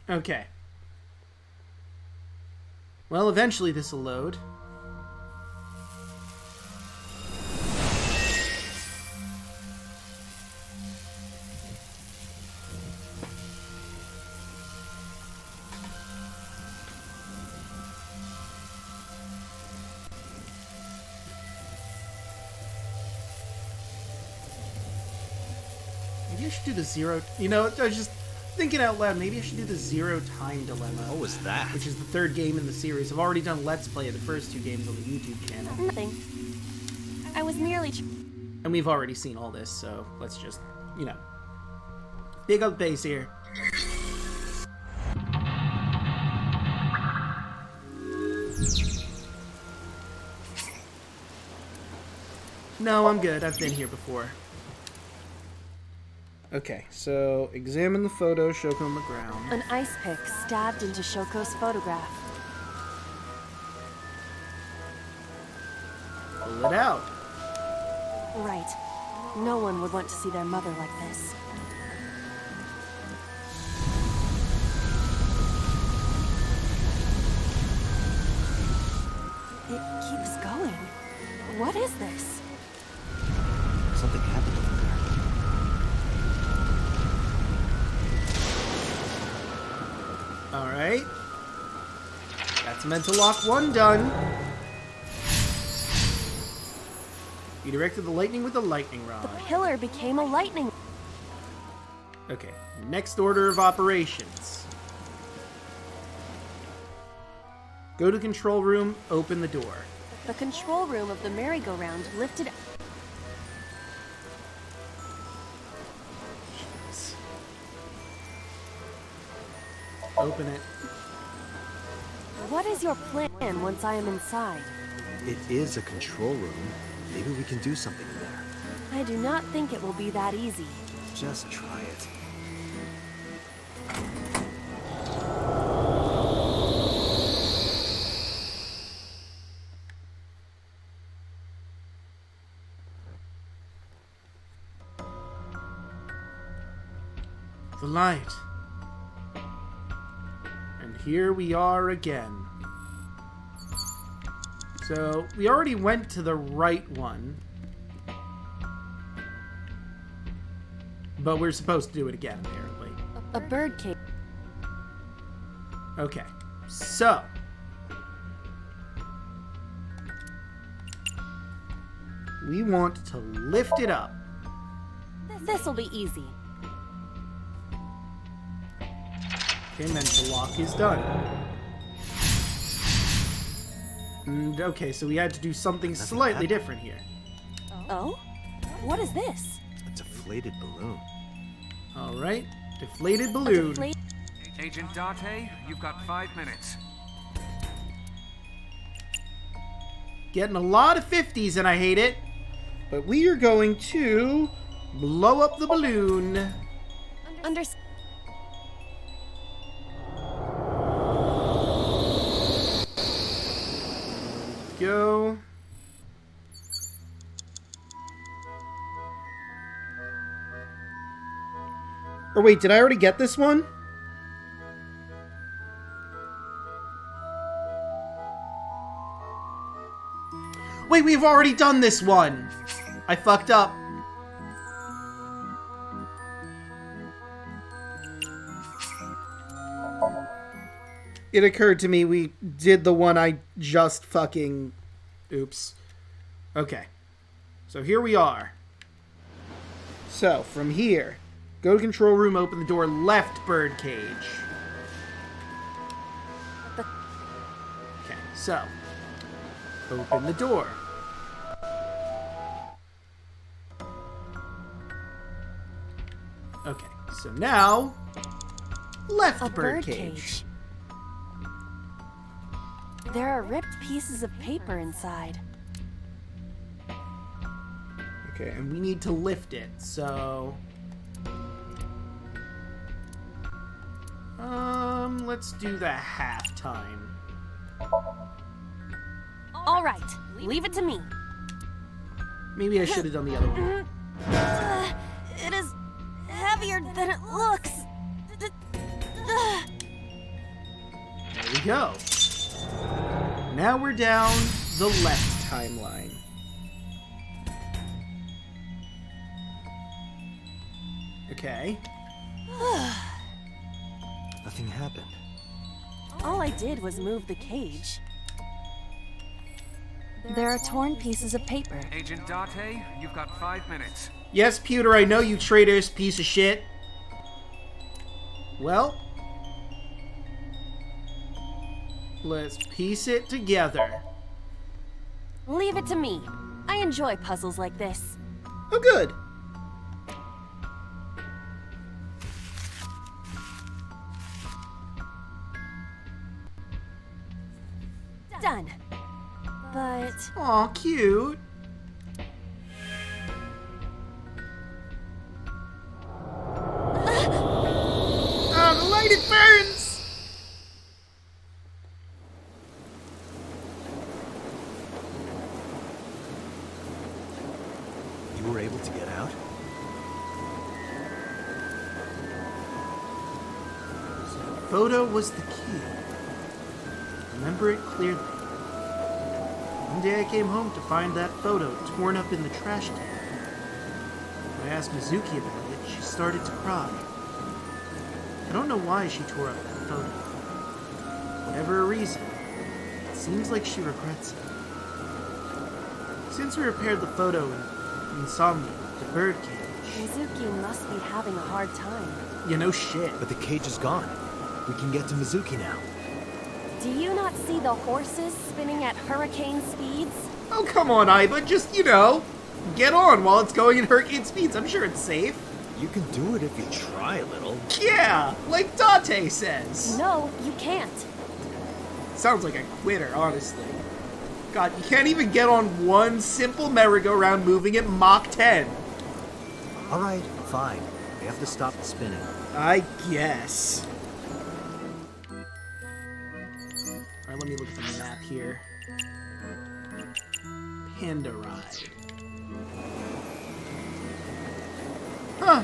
Okay. Well, eventually this will load. Maybe I should do the zero... You know, I was just thinking out loud, maybe I should do the Zero Time Dilemma. What was that? Which is the third game in the series. I've already done Let's Play of the first two games on the YouTube channel. Nothing. I was merely... And we've already seen all this, so let's just, you know, pick up pace here. No, I'm good. I've been here before. Okay, so examine the photo, Shoko on the ground. An ice pick stabbed into Shoko's photograph. Pull it out. Right. No one would want to see their mother like this. It keeps going. What is this? Something happened over there. Alright. That's mental lock 1 done. You directed the lightning with the lightning rod. The pillar became a lightning. Okay, next order of operations. Go to the control room, open the door. The control room of the merry-go-round lifted. Jeez. Open it. What is your plan once I am inside? It is a control room. Maybe we can do something in there. I do not think it will be that easy. Just try it. The light. And here we are again. So, we already went to the right one. But we're supposed to do it again, apparently. A bird cage. Okay, so. We want to lift it up. This'll be easy. Okay, mental lock is done. And, okay, so we had to do something slightly different here. Oh? What is this? A deflated balloon. Alright, deflated balloon. Agent Date, you've got 5 minutes. Getting a lot of 50s and I hate it. But we are going to blow up the balloon. Go. Or wait, did I already get this one? Wait, we've already done this one! I fucked up. It occurred to me we did the one I just fucking... Oops. Okay. So here we are. So, from here, go to control room, open the door, left bird cage. Okay, so, open the door. Okay, so now, left bird cage. There are ripped pieces of paper inside. Okay, and we need to lift it, so... let's do the halftime. All right, leave it to me. Maybe I should have done the other one. It is heavier than it looks. There we go. Now we're down the left timeline. Okay. Nothing happened. All I did was move the cage. There are torn pieces of paper. Agent Date, you've got 5 minutes. Yes, Pewter, I know you traitorous piece of shit. Well, let's piece it together. Leave it to me. I enjoy puzzles like this. Oh, good. Done. But Aw, cute. Oh, the light, it burns! You were able to get out? So the photo was the key. I remember it clearly. One day I came home to find that photo torn up in the trash can. When I asked Mizuki about it, she started to cry. I don't know why she tore up that photo. Whatever her reason, it seems like she regrets it. Since we repaired the photo in Somnium, the birdcage... Mizuki must be having a hard time. You know shit. But the cage is gone. We can get to Mizuki now. Do you not see the horses spinning at hurricane speeds? Oh, come on, Aiba. Just, you know, get on while it's going at hurricane speeds. I'm sure it's safe. You can do it if you try a little. Yeah, like Date says. No, you can't. Sounds like a quitter, honestly. God, you can't even get on one simple merry-go-round moving at Mach 10. Alright, fine. We have to stop the spinning. I guess. Alright, let me look at the map here. Panda Ride. Huh.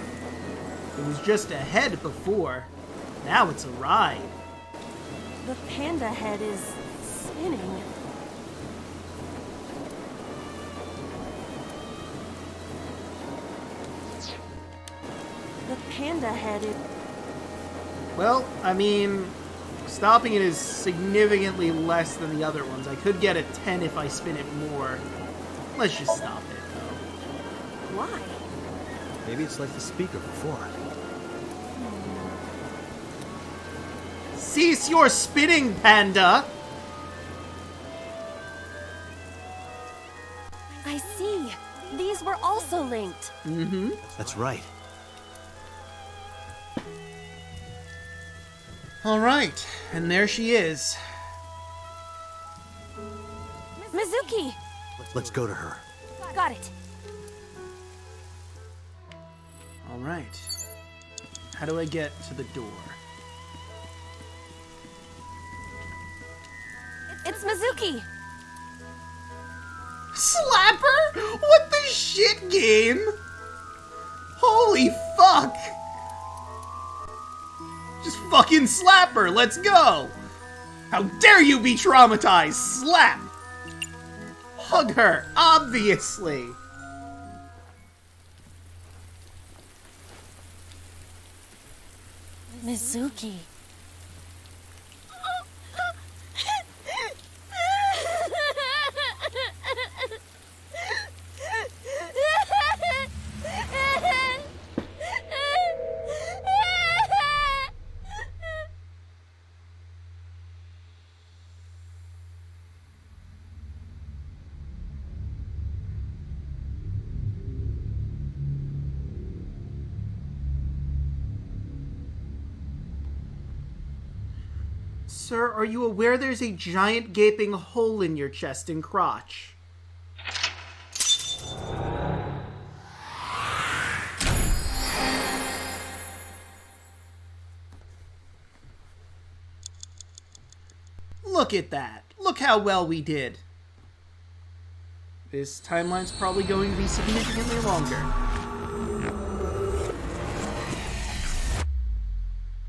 It was just a head before. Now it's a ride. The panda head is spinning. The panda head is... Well, I mean, stopping it is significantly less than the other ones. I could get a 10 if I spin it more. Let's just stop it, though. Why? Maybe it's like the speaker before. Cease your spinning, panda! I see. These were also linked. Mm-hmm. That's right. Alright, and there she is. Mizuki! Let's go to her. Got it. Alright. How do I get to the door? It's Mizuki! Slapper? What the shit, game? Holy fuck! Just fucking slap her, let's go! How dare you be traumatized! Slap! Hug her, obviously! Mizuki. Sir, are you aware there's a giant gaping hole in your chest and crotch? Look at that. Look how well we did. This timeline's probably going to be significantly longer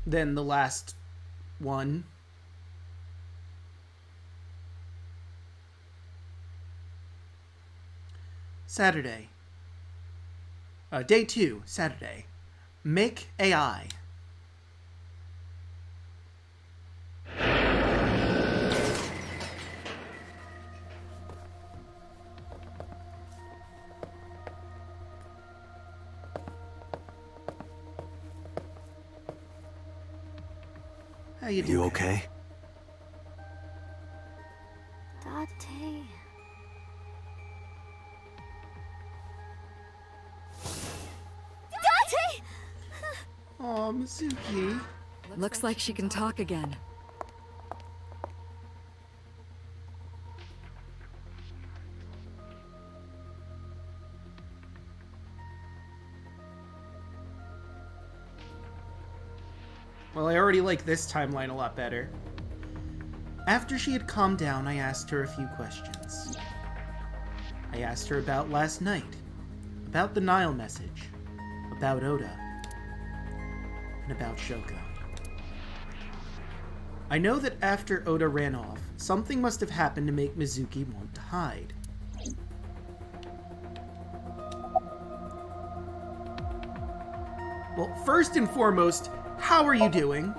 than the last one. Saturday. Day 2, Saturday. Make AI. How you doing? You okay? Date. Aw, Mizuki. Looks like she can talk again. Well, I already like this timeline a lot better. After she had calmed down, I asked her a few questions. I asked her about last night, about the Nile message, about Oda, and about Shoko. I know that after Oda ran off, something must have happened to make Mizuki want to hide. Well, first and foremost, how are you doing?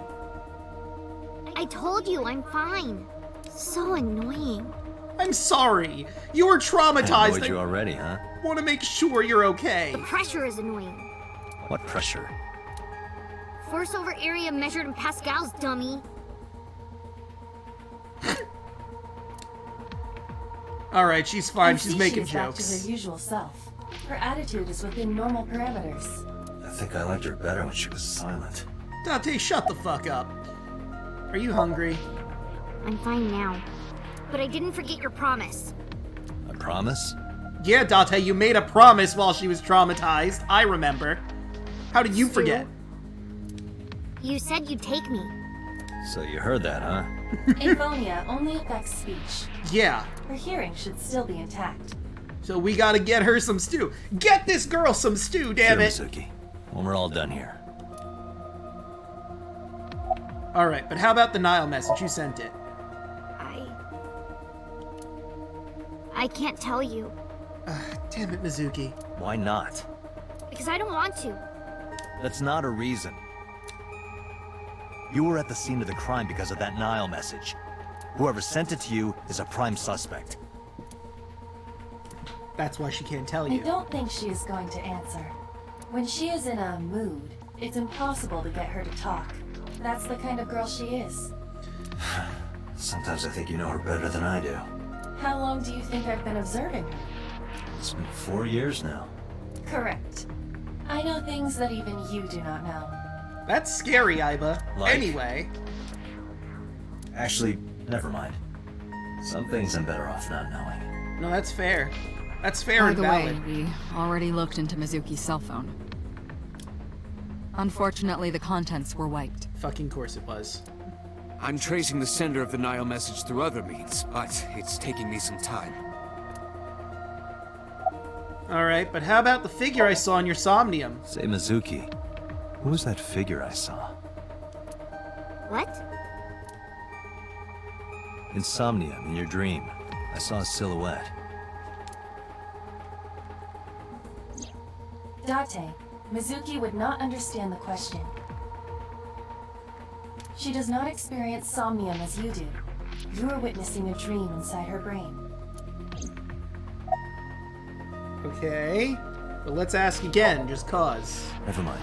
I told you I'm fine. So annoying. I'm sorry. You were traumatized. I annoyed you already, huh? Want to make sure you're okay. The pressure is annoying. What pressure? Force over area measured in pascals, dummy. Alright, she's fine. I She's see making she's back to jokes. her usual self. Her attitude is within normal parameters. I think I liked her better when she was silent. Date, shut the fuck up. Are you hungry? I'm fine now. But I didn't forget your promise. A promise? Yeah, Date, you made a promise while she was traumatized. I remember. How did you Stu? forget? You said you'd take me. So you heard that, huh? Aphonia only affects speech. Yeah. Her hearing should still be intact. So we gotta get her some stew. Get this girl some stew, damn it! Sure, Mizuki. When we're all done here. Alright, but how about the Nile message? You sent it. I can't tell you. Damn it, Mizuki. Why not? Because I don't want to. That's not a reason. You were at the scene of the crime because of that Nile message. Whoever sent it to you is a prime suspect. That's why she can't tell I you. don't think she is going to answer. When she is in a mood, it's impossible to get her to talk. That's the kind of girl she is. Sometimes I think you know her better than I do. How long do you think I've been observing her? It's been 4 years now. Correct. I know things that even you do not know. That's scary, Aiba. Like? Anyway. Actually, never mind. Some things I'm better off not knowing. No, that's fair. That's fair By and the valid. way, we already looked into Mizuki's cell phone. Unfortunately, the contents were wiped. Fucking course it was. I'm tracing the sender of the Nile message through other means, but it's taking me some time. Alright, but how about the figure I saw in your Somnium? Say, Mizuki, who was that figure I saw? What? In Somnium, in your dream, I saw a silhouette. Date, Mizuki would not understand the question. She does not experience Somnium as you do. You are witnessing a dream inside her brain. Okay. But let's ask again, just cause. Never mind.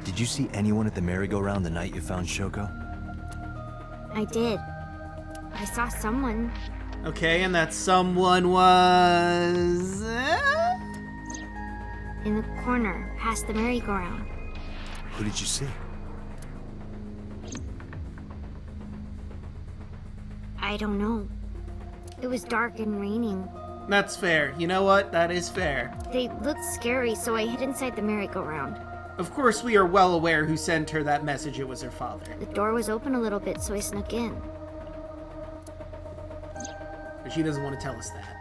Did you see anyone at the merry-go-round the night you found Shoko? I did. I saw someone. Okay, and that someone was... In the corner, past the merry-go-round. Who did you see? I don't know. It was dark and raining. That's fair. You know what? That is fair. They looked scary, so I hid inside the merry-go-round. Of course, we are well aware who sent her that message. It was her father. The door was open a little bit, so I snuck in. But she doesn't want to tell us that.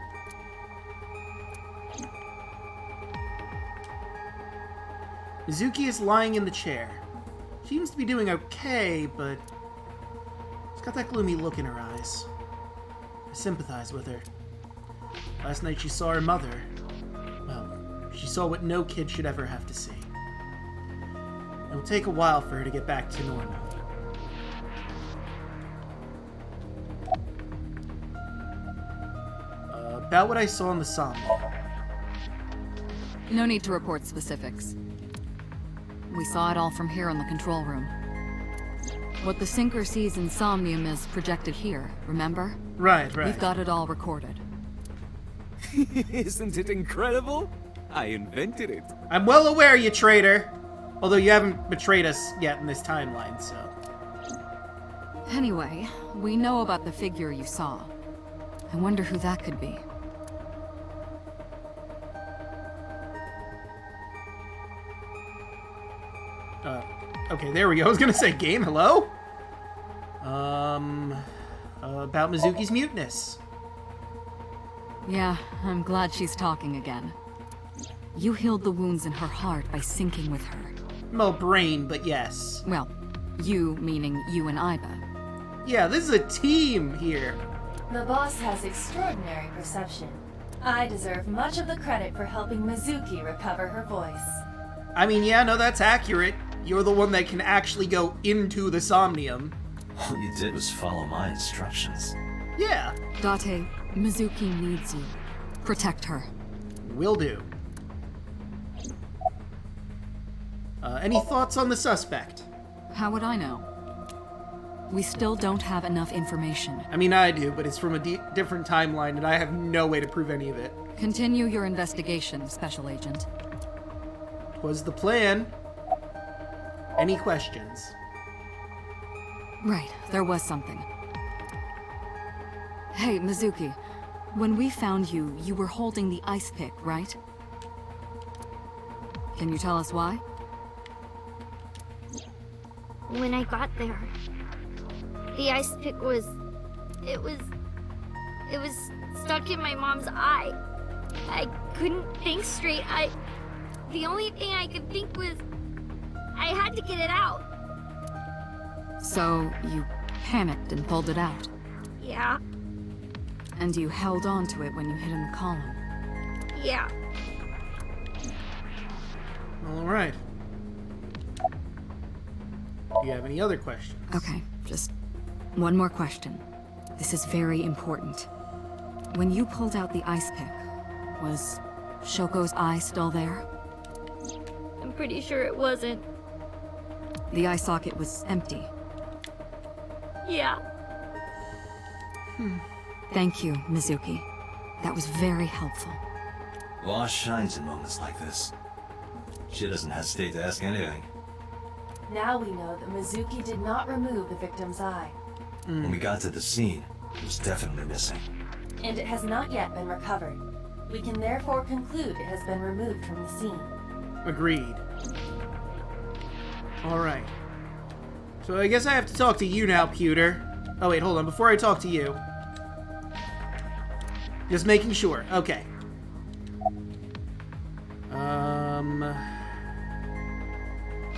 Mizuki is lying in the chair. She seems to be doing okay, but she's got that gloomy look in her eyes. I sympathize with her. Last night she saw her mother. Well, she saw what no kid should ever have to see. It will take a while for her to get back to normal. About what I saw in the Somnium. No need to report specifics. We saw it all from here in the control room. What the sinker sees in Somnium is projected here, remember? Right. We've got it all recorded. Isn't it incredible? I invented it. I'm well aware, you traitor. Although you haven't betrayed us yet in this timeline, so... Anyway, we know about the figure you saw. I wonder who that could be. Okay, there we go. I was gonna say game, hello? About Mizuki's muteness. Yeah, I'm glad she's talking again. You healed the wounds in her heart by syncing with her. No brain, but yes. Well, you meaning you and Iba. Yeah, this is a team here. The boss has extraordinary perception. I deserve much of the credit for helping Mizuki recover her voice. I mean, yeah, no, that's accurate. You're the one that can actually go into the Somnium. All you did was follow my instructions. Yeah. Date, Mizuki needs you. Protect her. Will do. Any thoughts on the suspect? How would I know? We still don't have enough information. I mean, I do, but it's from a different timeline, and I have no way to prove any of it. Continue your investigation, Special Agent. 'Twas the plan. Any questions? Right, there was something. Hey, Mizuki. When we found you, you were holding the ice pick, right? Can you tell us why? When I got there, the ice pick was... It was stuck in my mom's eye. I couldn't think straight. The only thing I could think was... I had to get it out. So, you panicked and pulled it out. Yeah, And you held on to it when you hid in the column. yeah. Alright. Do you have any other questions? Okay, just one more question. This is very important. When you pulled out the ice pick, was Shoko's eye still there? I'm pretty sure it wasn't. The eye socket was empty. Yeah. Thank you, Mizuki. That was very helpful. Law shines in moments like this. She doesn't hesitate to ask anything. Now we know that Mizuki did not remove the victim's eye, When we got to the scene, it was definitely missing. and it has not yet been recovered. We can therefore conclude it has been removed from the scene. Agreed. Alright. So I guess I have to talk to you now, Pewter. Oh wait, hold on. Before I talk to you... Just making sure. Okay.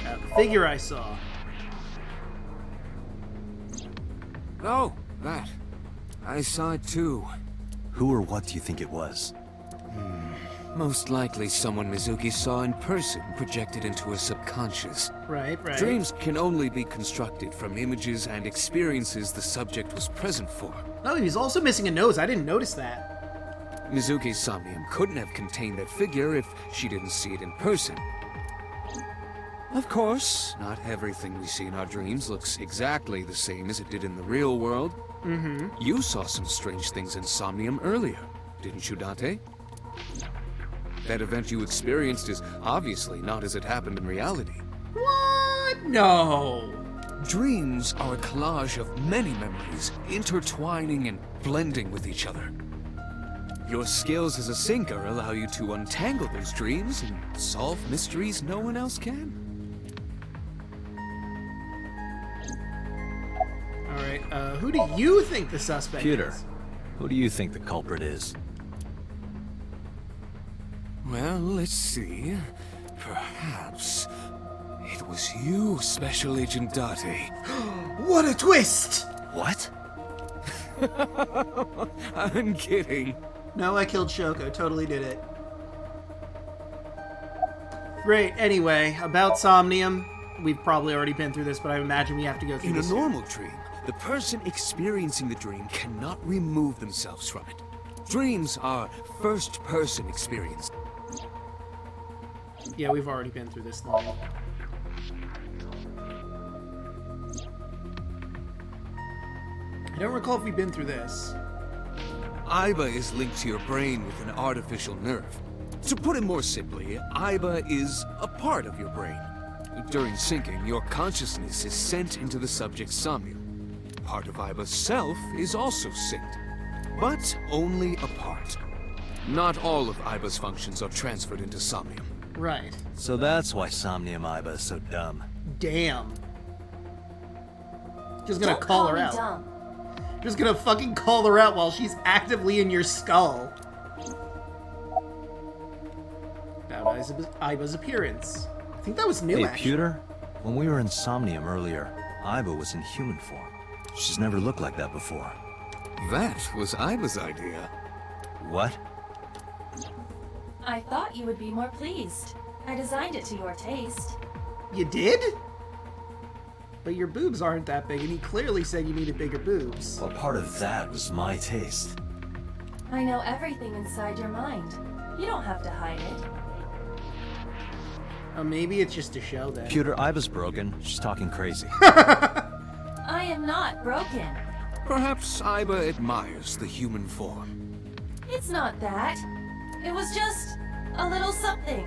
The figure I saw. Oh, that. I saw it too. Who or what do you think it was? Most likely someone Mizuki saw in person projected into her subconscious. Right. Dreams can only be constructed from images and experiences the subject was present for. Oh, he was also missing a nose. I didn't notice that. Mizuki's Somnium couldn't have contained that figure if she didn't see it in person. Of course, not everything we see in our dreams looks exactly the same as it did in the real world. You saw some strange things in Somnium earlier, didn't you, Date? That event you experienced is obviously not as it happened in reality. What? No. Dreams are a collage of many memories, intertwining and blending with each other. Your skills as a sinker allow you to untangle those dreams and solve mysteries no one else can. Alright, who do you think the suspect Pewter, is? who do you think the culprit is? Well, let's see. Perhaps it was you, Special Agent Date. What a twist! What? I'm kidding. No, I killed Shoko. Totally did it. Great. Anyway, about Somnium. We've probably already been through this, but I imagine we have to go through In a this. normal dream, the person experiencing the dream cannot remove themselves from it. Dreams are first-person experience. Yeah, we've already been through this long. I don't recall if we've been through this. Iba is linked to your brain with an artificial nerve. To put it more simply, Iba is a part of your brain. During syncing, your consciousness is sent into the subject's Somnium. Part of Aiba's self is also synced, but only a part. Not all of Aiba's functions are transferred into Somnium. Right. So that's why Somnium Aiba is so dumb. Damn. Just gonna Don't call her me out. dumb. Just gonna fucking call her out while she's actively in your skull. About Aiba's appearance. I think that was new, Hey, actually. Pewter, when we were in Somnium earlier, Aiba was in human form. She's never looked like that before. That was Aiba's idea. What? I thought you would be more pleased. I designed it to your taste. You did? But your boobs aren't that big, and he clearly said you needed bigger boobs. Well, part of that was my taste. I know everything inside your mind. You don't have to hide it. Oh, maybe it's just a show then. Pewter, Aiba's broken. She's talking crazy. I am not broken. Perhaps Aiba admires the human form. It's not that. It was just a little something.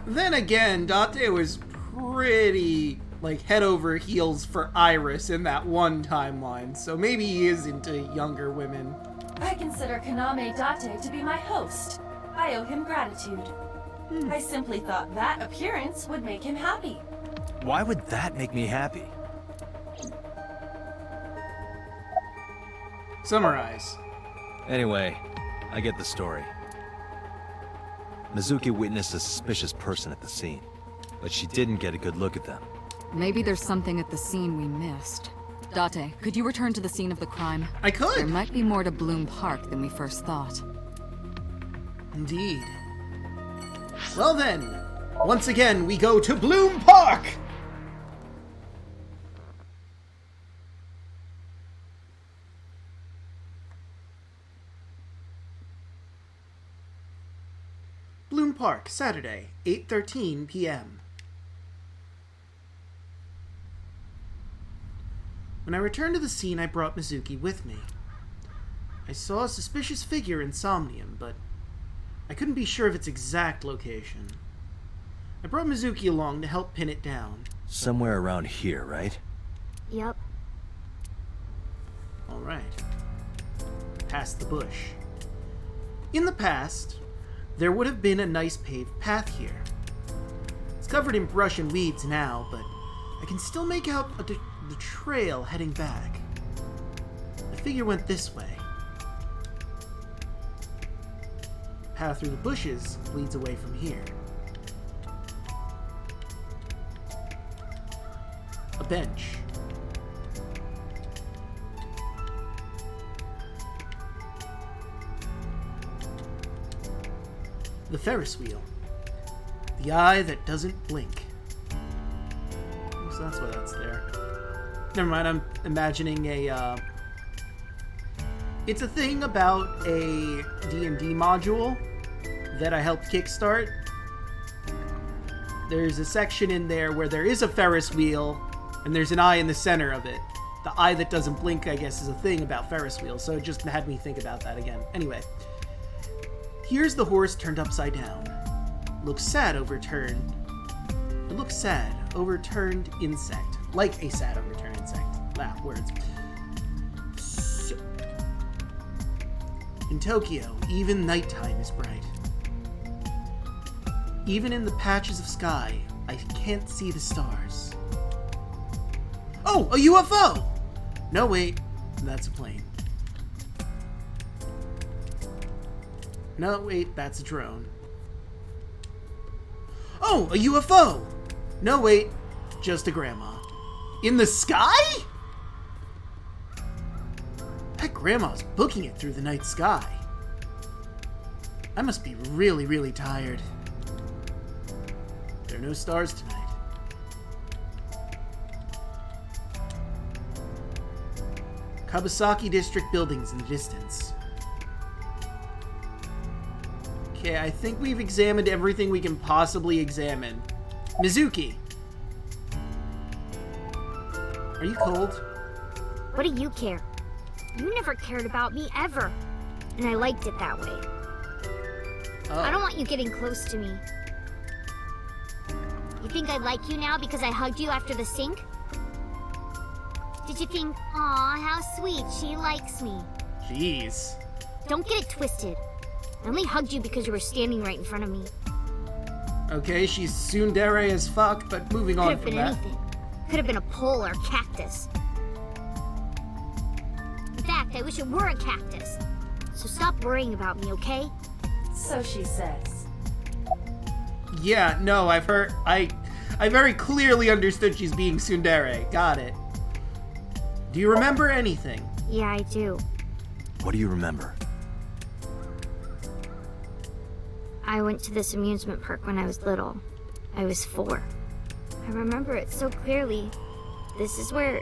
Then again, Date was pretty, like, head over heels for Iris in that one timeline, so maybe he is into younger women. I consider Kaname Date to be my host. I owe him gratitude. I simply thought that appearance would make him happy. Why would that make me happy? Summarize. Anyway, I get the story. Mizuki witnessed a suspicious person at the scene, but she didn't get a good look at them. Maybe there's something at the scene we missed. Date, could you return to the scene of the crime? I There could! might be more to Bloom Park than we first thought. Indeed. Well then, once again, we go to Bloom Park! Bloom Park, Saturday, 8:13 p.m. When I returned to the scene, I brought Mizuki with me. I saw a suspicious figure in Somnium, but I couldn't be sure of its exact location. I brought Mizuki along to help pin it down. Somewhere around here, right? Yep. Alright. Past the bush. In the past, there would have been a nice paved path here. It's covered in brush and weeds now, but I can still make out the trail heading back. The figure went this way. The path through the bushes leads away from here. A bench. The Ferris wheel. The eye that doesn't blink. So that's why that's there. Never mind, I'm imagining a, It's a thing about a D&D module that I helped kickstart. There's a section in there where there is a Ferris wheel, and there's an eye in the center of it. The eye that doesn't blink, I guess, is a thing about Ferris wheels, so it just had me think about that again. Anyway. Here's the horse turned upside down. Looks sad overturned. It looks sad. Overturned insect. Like a sad overturned insect. Wow, words. So, in Tokyo, even nighttime is bright. Even in the patches of sky, I can't see the stars. Oh, a UFO! No, wait. That's a plane. No, wait, that's a drone. Oh, a UFO! No, wait, just a grandma. In the sky? That grandma's booking it through the night sky. I must be really, really tired. There are no stars tonight. Kabasaki District buildings in the distance. Okay, I think we've examined everything we can possibly examine. Mizuki! Are you cold? What do you care? You never cared about me ever. And I liked it that way. Oh. I don't want you getting close to me. think I like you now because I hugged you after the sink? Did you think, aw, how sweet, she likes me? Jeez. Don't get it twisted. I only hugged you because you were standing right in front of me. Okay, she's tsundere as fuck, but moving on Could have from been that. anything. Could have been a pole or a cactus. In fact, I wish it were a cactus. So stop worrying about me, okay? So she says. Yeah, no, I've heard. I very clearly understood she's being tsundere. Got it. Do you remember anything? Yeah, I do. What do you remember? I went to this amusement park when I was little. I was 4. I remember it so clearly. This is where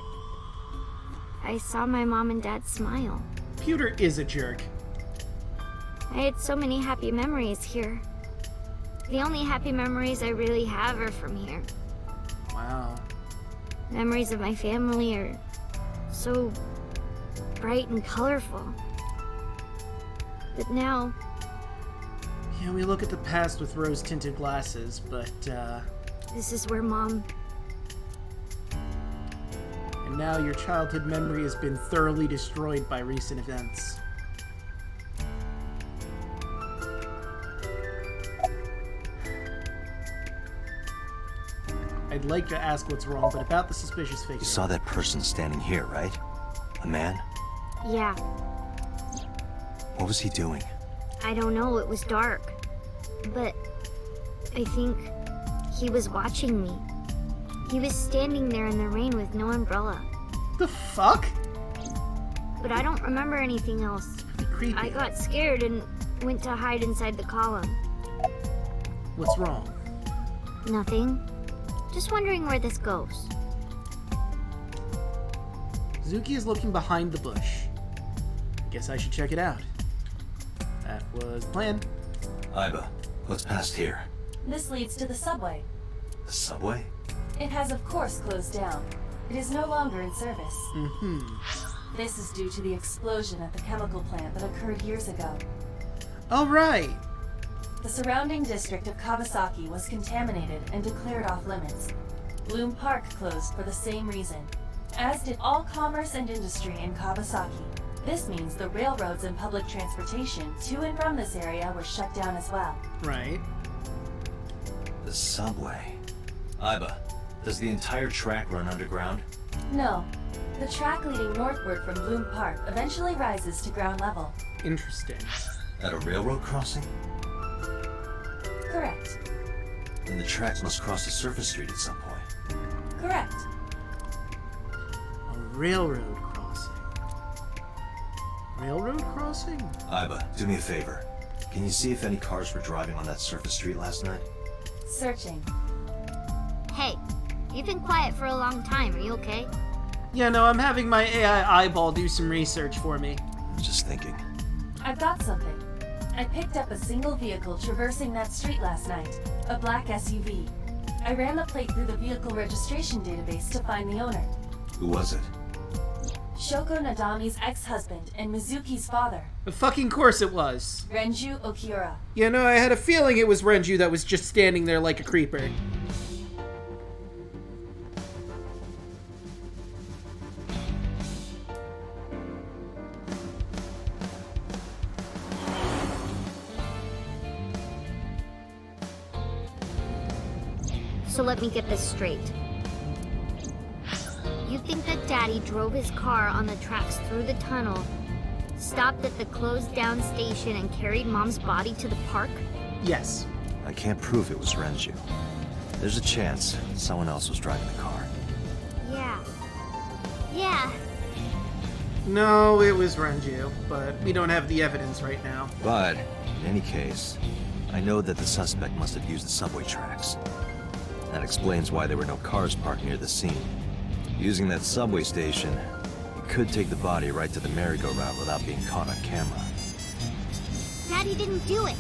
I saw my mom and dad smile. Pewter is a jerk. I had so many happy memories here. The only happy memories I really have are from here. Wow. Memories of my family are so bright and colorful. But now, Yeah, we look at the past with rose-tinted glasses, but, this is where Mom... And now your childhood memory has been thoroughly destroyed by recent events. I'd like to ask what's wrong, but about the suspicious figure. You saw that person standing here, right? A man? Yeah, What was he doing? I don't know, it was dark. But I think he was watching me. He was standing there in the rain with no umbrella. The fuck? But I don't remember anything else. Creepy. I got scared and went to hide inside the column. What's wrong? Nothing. Just wondering where this goes. Zuki is looking behind the bush. I guess I should check it out. That was the plan. Iba, what's past here? This leads to the subway. The subway? It has of course closed down. It is no longer in service. Mm-hmm. This is due to the explosion at the chemical plant that occurred years ago. All right. The surrounding district of Kawasaki was contaminated and declared off limits. Bloom Park closed for the same reason, as did all commerce and industry in Kawasaki. This means the railroads and public transportation to and from this area were shut down as well. Right. The subway. Iba, does the entire track run underground? No. The track leading northward from Bloom Park eventually rises to ground level. Interesting. At a railroad crossing? Correct. Then the tracks must cross a surface street at some point. Correct. A railroad crossing. Railroad crossing? Iba, do me a favor. Can you see if any cars were driving on that surface street last night? Searching. Hey, you've been quiet for a long time. Are you okay? Yeah, no, I'm having my AI eyeball do some research for me. Just thinking. I've got something. I picked up a single vehicle traversing that street last night. A black SUV. I ran the plate through the vehicle registration database to find the owner. Who was it? Shoko Nadami's ex-husband and Mizuki's father, Of fucking course it was. Renju Okiura. You know, I had a feeling it was Renju that was just standing there like a creeper. So let me get this straight. You think that Daddy drove his car on the tracks through the tunnel, stopped at the closed down station, and carried Mom's body to the park? Yes. I can't prove it was Renju. There's a chance someone else was driving the car. Yeah. No, it was Renju, but we don't have the evidence right now. But, in any case, I know that the suspect must have used the subway tracks. That explains why there were no cars parked near the scene. Using that subway station, he could take the body right to the merry-go-round without being caught on camera. Daddy didn't do it.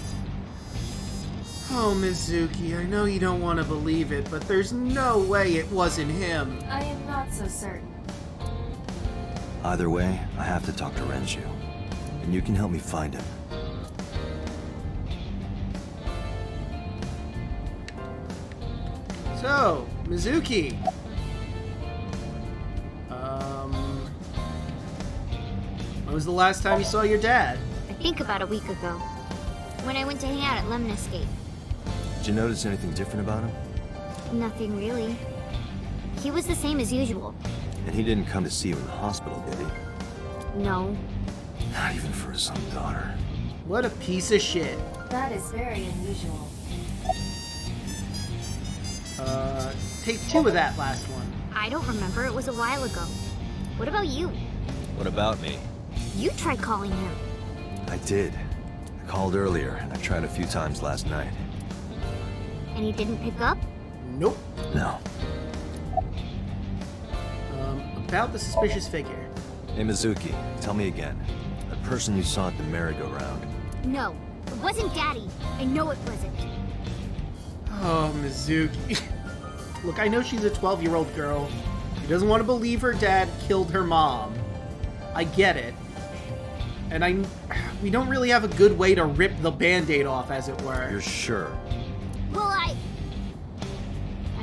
Oh, Mizuki, I know you don't want to believe it, but there's no way it wasn't him. I am not so certain. Either way, I have to talk to Renju. And you can help me find him. So, Mizuki. When was the last time you saw your dad? I think about a week ago, when I went to hang out at Lemon Escape. Did you notice anything different about him? Nothing really. He was the same as usual. And he didn't come to see you in the hospital, did he? No. Not even for his own daughter. What a piece of shit. That is very unusual. Take 2 of that last one. I don't remember. It was a while ago. What about you? What about me? You tried calling him. I did. I called earlier, and I tried a few times last night. And he didn't pick up? Nope. No. About the suspicious figure. Hey, Mizuki, tell me again. That person you saw at the merry-go-round. No. It wasn't Daddy. I know it wasn't. Oh, Mizuki. Look, I know she's a 12-year-old girl. She doesn't want to believe her dad killed her mom. I get it. And we don't really have a good way to rip the Band-Aid off, as it were. You're sure? Well, I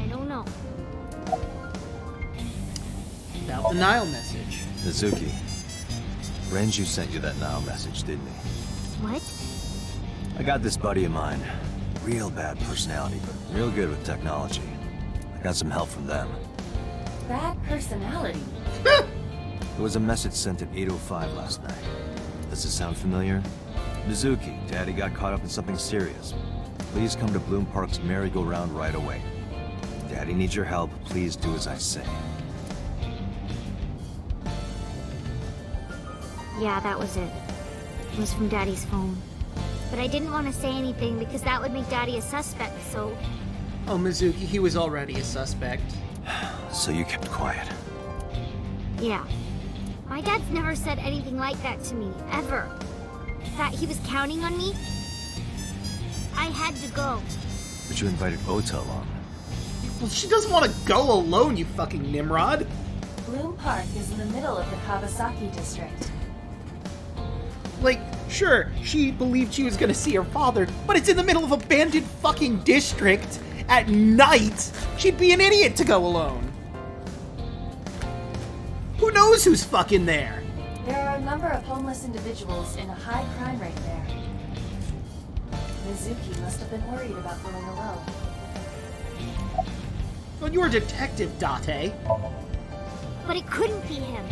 don't know. About the Nile message. Mizuki, Renju sent you that Nile message, didn't he? What? I got this buddy of mine. Real bad personality, but real good with technology. I got some help from them. Bad personality? There was a message sent at 8:05 last night. Does this sound familiar? Mizuki, Daddy got caught up in something serious. Please come to Bloom Park's merry-go-round right away. Daddy needs your help. Please do as I say. Yeah, that was it. It was from Daddy's phone. But I didn't want to say anything because that would make Daddy a suspect, so... Oh, Mizuki, he was already a suspect. So you kept quiet. Yeah. My dad's never said anything like that to me, ever. That he was counting on me. I had to go. But you invited Ota along. Well, she doesn't want to go alone, you fucking Nimrod. Bloom Park is in the middle of the Kawasaki district. Like, sure, she believed she was gonna see her father, but it's in the middle of a abandoned fucking district at night. She'd be an idiot to go alone. Who knows who's fucking there? There are a number of homeless individuals in a high crime rate there. Mizuki must have been worried about going alone. Well, you're a detective, Date. But it couldn't be him.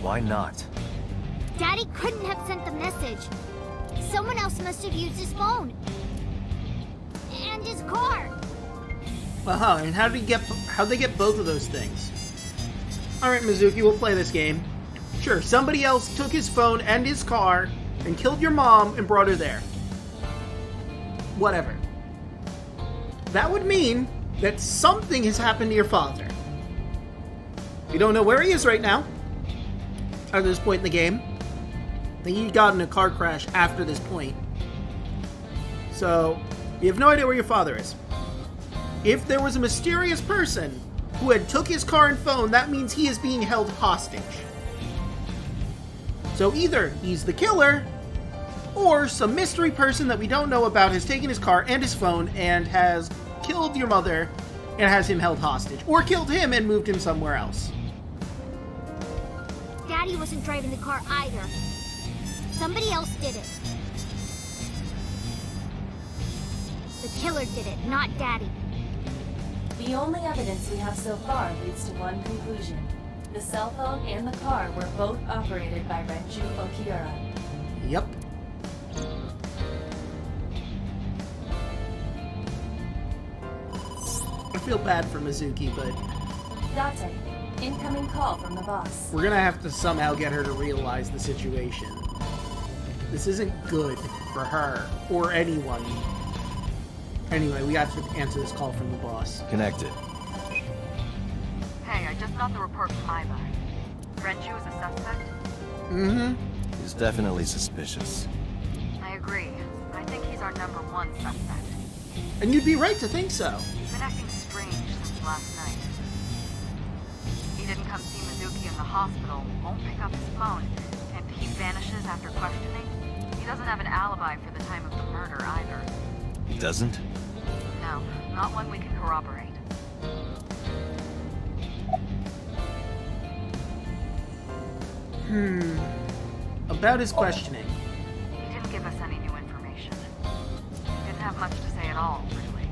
Why not? Daddy couldn't have sent the message. Someone else must have used his phone. And his car. And how'd they get both of those things? Alright, Mizuki, we'll play this game. Sure, somebody else took his phone and his car and killed your mom and brought her there. Whatever. That would mean that something has happened to your father. We don't know where he is right now. At this point in the game. I think he got in a car crash after this point. So, you have no idea where your father is. If there was a mysterious person who had took his car and phone, that means he is being held hostage. So either he's the killer, or some mystery person that we don't know about has taken his car and his phone and has killed your mother and has him held hostage. Or killed him and moved him somewhere else. Daddy wasn't driving the car either. Somebody else did it. The killer did it, not Daddy. The only evidence we have so far leads to one conclusion. The cell phone and the car were both operated by Renju Okiura. Yep. I feel bad for Mizuki, but Date, incoming call from the boss. we're gonna have to somehow get her to realize the situation. This isn't good for her or anyone. Anyway, we have to answer this call from the boss. Connected. Hey, I just got the report from Iva. Renju is a suspect? Mm-hmm. He's definitely suspicious. I agree. I think he's our #1 suspect. And you'd be right to think so. He's been acting strange since last night. He didn't come see Mizuki in the hospital, won't pick up his phone, and he vanishes after questioning. He doesn't have an alibi for the time of the murder either. He doesn't? No, not one we can corroborate. About his questioning. He didn't give us any new information. He didn't have much to say at all, really.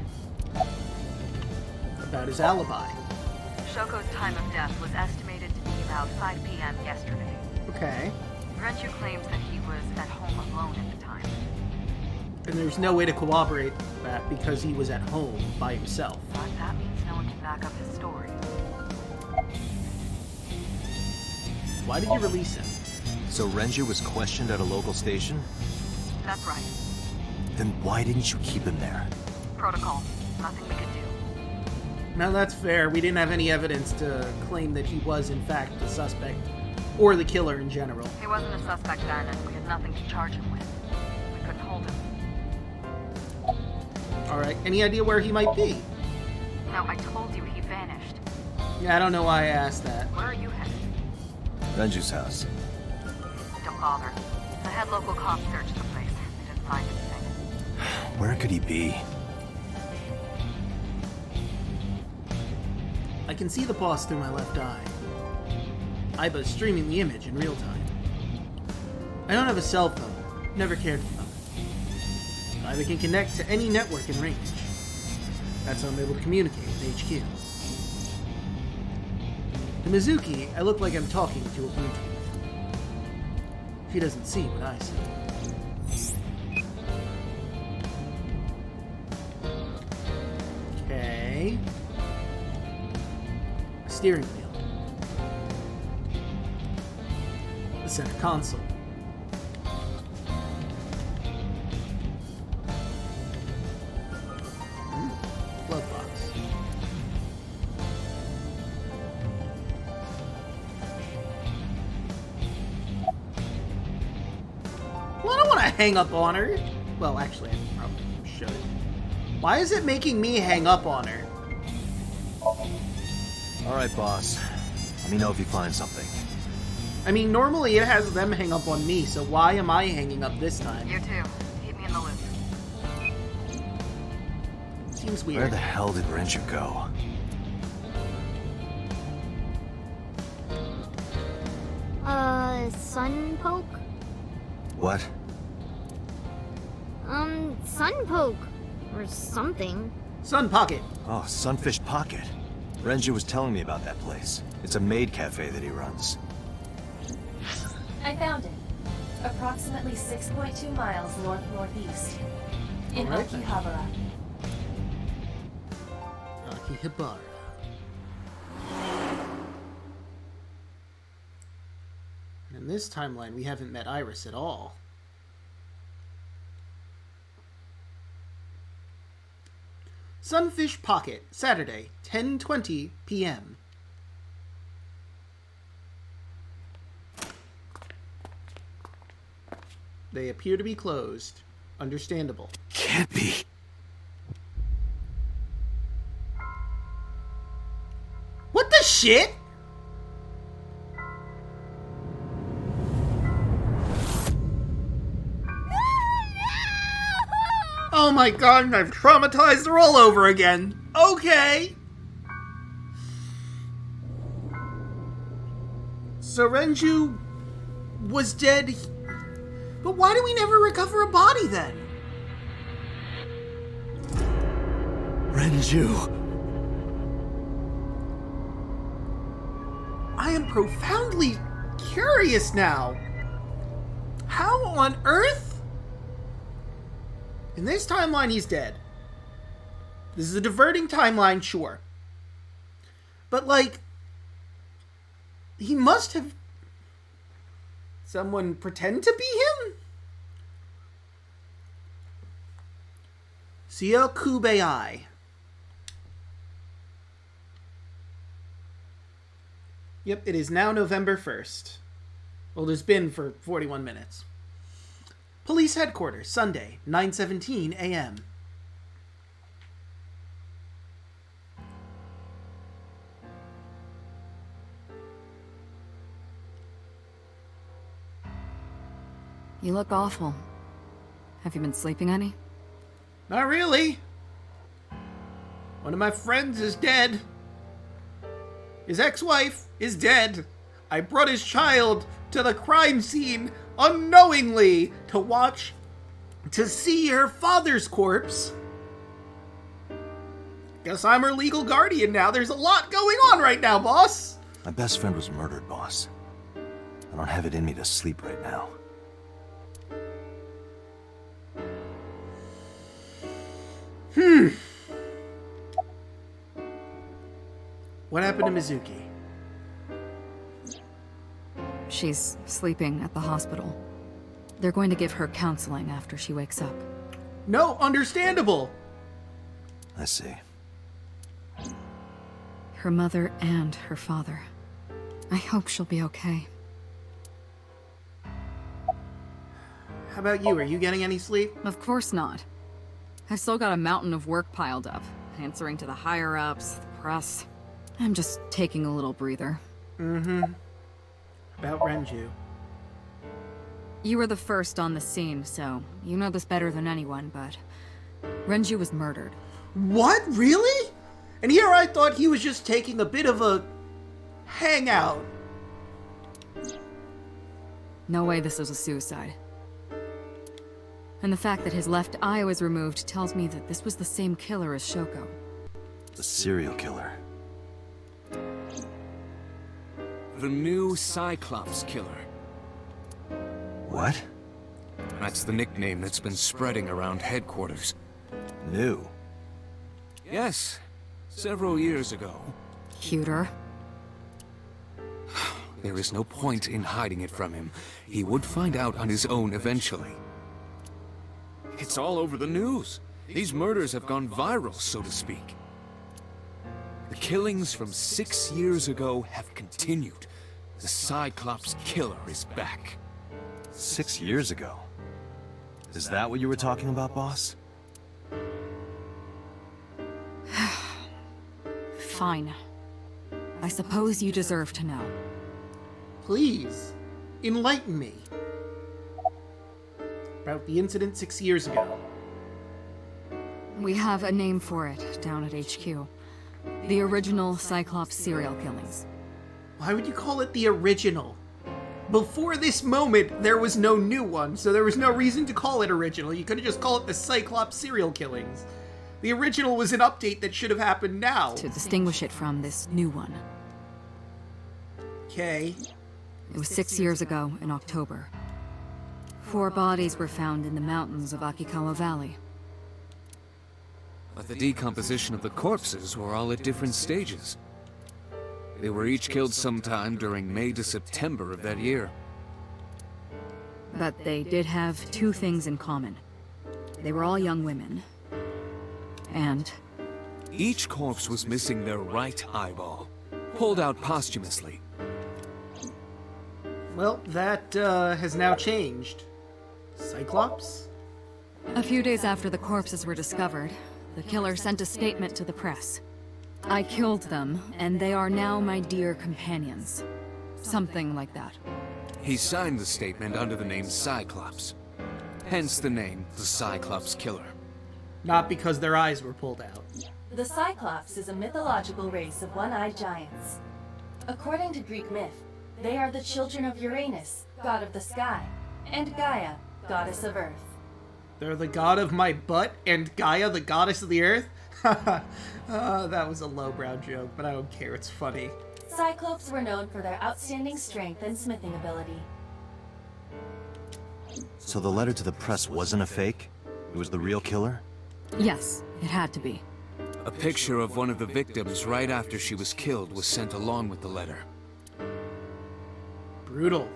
About his alibi. Shoko's time of death was estimated to be about 5 p.m. yesterday. Okay. Renju claims that he was at home alone at the time. And there's no way to corroborate that because he was at home by himself. But that means no one can back up his story. Why did you release him? So Renju was questioned at a local station? That's right. Then why didn't you keep him there? Protocol. Nothing we could do. Now that's fair. We didn't have any evidence to claim that he was in fact the suspect or the killer in general. He wasn't a suspect then, and we had nothing to charge him with. We couldn't hold him. Alright, any idea where he might be? No, I told you he vanished. Yeah, I don't know why I asked that. Where are you headed? Renju's house. Don't bother. The head local cop searched the place. They didn't find anything. Where could he be? I can see the pause through my left eye. Aiba's streaming the image in real time. I don't have a cell phone. Never cared for them. Aiba can connect to any network in range. That's how I'm able to communicate with HQ. To Mizuki, I look like I'm talking to a Bluetooth. She doesn't see what I see. Okay. A steering wheel. The center console. Glove box. Well, I don't want to hang up on her. Well, actually, I probably should. Why is it making me hang up on her? Alright, boss. Let me know if you find something. I mean, normally it has them hang up on me, so why am I hanging up this time? You too. Keep me in the loop. Seems weird. Where the hell did Renju go? Sun poke? What? Sun poke. Or something. Sun Pocket. Oh, Sunfish Pocket. Renju was telling me about that place. It's a maid cafe that he runs. I found it. Approximately 6.2 miles north-northeast. In Alright then. Akihabara. Akihabara. In this timeline, we haven't met Iris at all. Sunfish Pocket, Saturday, 10:20 p.m. They appear to be closed. Understandable. Can't be. What the shit? Oh my god, and I've traumatized her all over again. Okay. So Renju was dead. But why do we never recover a body then? Renju. I am profoundly curious now. How on earth? In this timeline, he's dead. This is a diverting timeline, sure. But, like, he must have... Someone pretend to be him? Sio Kubei. Yep, it is now November 1st. Well, it's been for 41 minutes. Police Headquarters, Sunday, 9:17 a.m. You look awful. Have you been sleeping any? Not really. One of my friends is dead. His ex-wife is dead. I brought his child to the crime scene unknowingly to see her father's corpse. Guess I'm her legal guardian now. There's a lot going on right now, boss. My best friend was murdered, boss. I don't have it in me to sleep right now. What happened to Mizuki? She's sleeping at the hospital. They're going to give her counseling after she wakes up. No, understandable. I see. Her mother and her father. I hope she'll be okay. How about you? Are you getting any sleep? Of course not. I've still got a mountain of work piled up, answering to the higher-ups, the press. I'm just taking a little breather. About Renju. You were the first on the scene, so you know this better than anyone, but Renju was murdered. What? Really? And here I thought he was just taking a bit of a hangout. No way this was a suicide. And the fact that his left eye was removed tells me that this was the same killer as Shoko. The serial killer. The new Cyclops killer. What? That's the nickname that's been spreading around headquarters. New? Yes, several years ago. Pewter. There is no point in hiding it from him. He would find out on his own eventually. It's all over the news. These murders have gone viral, so to speak. The killings from 6 years ago have continued. The Cyclops killer is back. 6 years ago? Is that what you were talking about, boss? Fine. I suppose you deserve to know. Please, enlighten me. About the incident 6 years ago. We have a name for it down at HQ. The original Cyclops serial killings. Why would you call it the original? Before this moment, there was no new one, so there was no reason to call it original. You could have just called it the Cyclops serial killings. The original was an update that should have happened now. To distinguish it from this new one. Okay. It was 6 years ago in October. 4 bodies were found in the mountains of Akikawa Valley. But the decomposition of the corpses were all at different stages. They were each killed sometime during May to September of that year. But they did have 2 things in common. They were all young women. And Each corpse was missing their right eyeball, pulled out posthumously. Well, that has now changed. Cyclops? a few days after the corpses were discovered, the killer sent a statement to the press. I killed them, and they are now my dear companions. Something like that. He signed the statement under the name Cyclops. Hence the name, the Cyclops Killer. Not because their eyes were pulled out. The Cyclops is a mythological race of one-eyed giants. According to Greek myth, they are the children of Uranus, god of the sky, and Gaia, goddess of earth. They're the god of my butt and Gaia, the goddess of the earth? That was a lowbrow joke, but I don't care, it's funny. Cyclopes were known for their outstanding strength and smithing ability. So the letter to the press wasn't a fake? It was the real killer? Yes, it had to be. A picture of one of the victims right after she was killed was sent along with the letter. Brutal.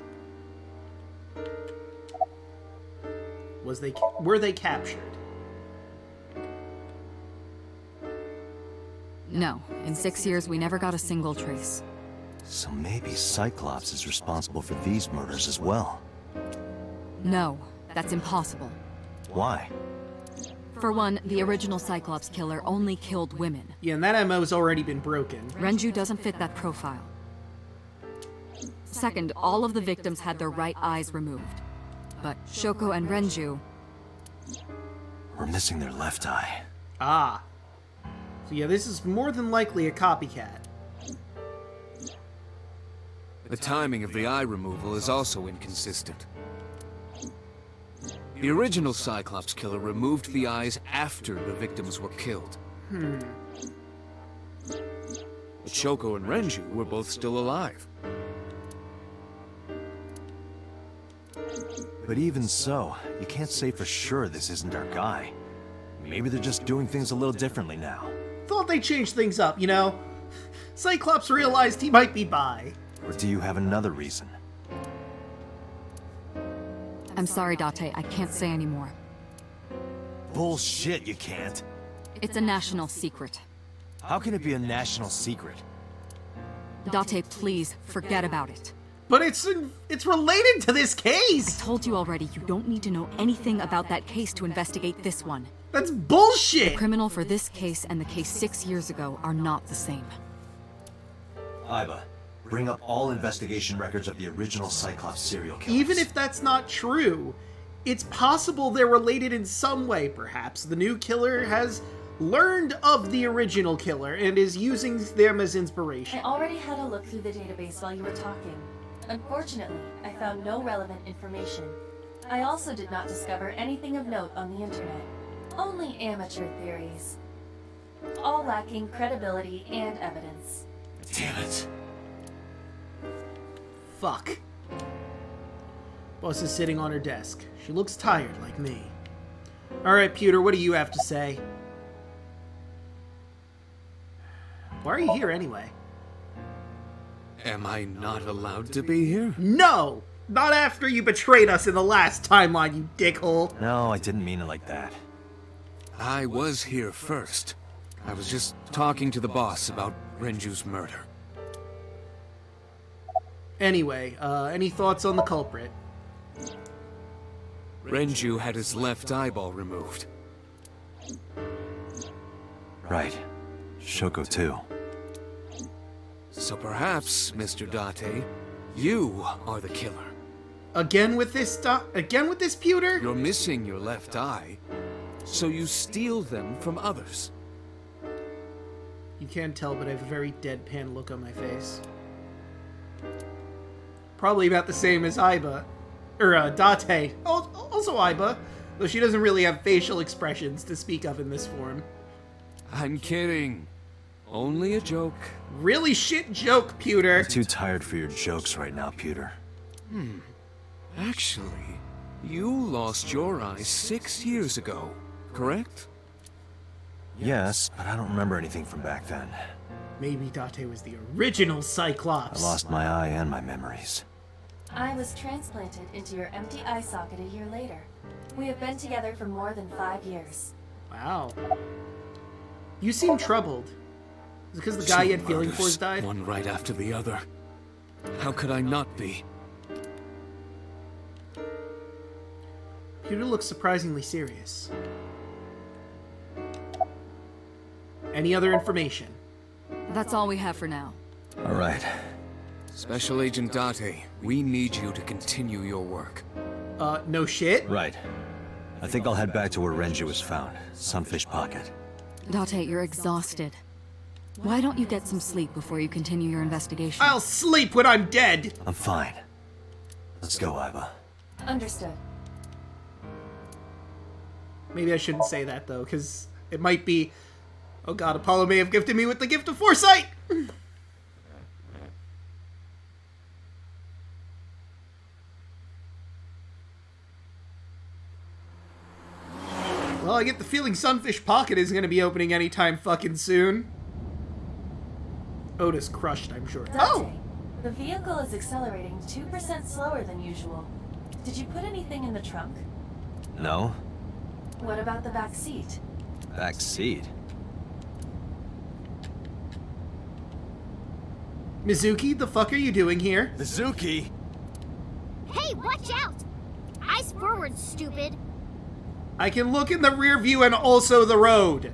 Were they captured? No, in 6 years we never got a single trace. So maybe Cyclops is responsible for these murders as well. No, that's impossible. Why? For one, the original Cyclops killer only killed women. Yeah, and that MO's already been broken. Renju doesn't fit that profile. Second, all of the victims had their right eyes removed. But Shoko and Renju... We're missing their left eye. Ah. So yeah, this is more than likely a copycat. The timing of the eye removal is also inconsistent. The original Cyclops killer removed the eyes after the victims were killed. But Shoko and Renju were both still alive. But even so, you can't say for sure this isn't our guy. Maybe they're just doing things a little differently now. Thought they changed things up, you know? Cyclops realized he might be bi. Or do you have another reason? I'm sorry, Date. I can't say anymore. Bullshit, you can't. It's a national secret. How can it be a national secret? Date, please, forget about it. But it's related to this case! I told you already, you don't need to know anything about that case to investigate this one. That's bullshit! The criminal for this case and the case 6 years ago are not the same. Iba, bring up all investigation records of the original Cyclops serial killers. Even if that's not true, it's possible they're related in some way, perhaps. The new killer has learned of the original killer and is using them as inspiration. I already had a look through the database while you were talking. Unfortunately, I found no relevant information. I also did not discover anything of note on the internet. Only amateur theories. All lacking credibility and evidence. Damn it. Fuck. Boss is sitting on her desk. She looks tired, like me. Alright, Pewter, what do you have to say? Why are you here anyway? Am I not allowed to be here? No! Not after you betrayed us in the last timeline, you dickhole! No, I didn't mean it like that. I was here first. I was just talking to the boss about Renju's murder. Anyway, any thoughts on the culprit? Renju had his left eyeball removed. Right. Shoko too. So perhaps, Mr. Date, you are the killer. Again with this Pewter? You're missing your left eye, so you steal them from others. You can't tell, but I have a very deadpan look on my face. Probably about the same as Iba. Or, Date. Also Iba, though she doesn't really have facial expressions to speak of in this form. I'm kidding. Only a joke. Really shit joke, Pewter. I'm too tired for your jokes right now, Pewter. Actually, you lost your eye 6 years ago, correct? Yes, but I don't remember anything from back then. Maybe Date was the original Cyclops. I lost my eye and my memories. I was transplanted into your empty eye socket a year later. We have been together for more than 5 years. Wow. You seem troubled. Is it because the guy you had feeling for has died? One right after the other. How could I not be? Pewter looks surprisingly serious. Any other information? That's all we have for now. All right. Special Agent Date, we need you to continue your work. No shit? Right. I think I'll head back to where Renju was found. Sunfish Pocket. Date, you're exhausted. Why don't you get some sleep before you continue your investigation? I'll sleep when I'm dead! I'm fine. Let's go, Iba. Understood. Maybe I shouldn't say that, though, because it might be... Oh god, Apollo may have gifted me with the gift of foresight! Well, I get the feeling Sunfish Pocket is gonna be opening anytime fucking soon. Otis crushed, I'm sure. Date, Oh! the vehicle is accelerating 2% slower than usual. Did you put anything in the trunk? No? What about the back seat? Back seat? Mizuki, the fuck are you doing here? Mizuki! Hey, watch out! Eyes forward, stupid. I can look in the rear view and also the road.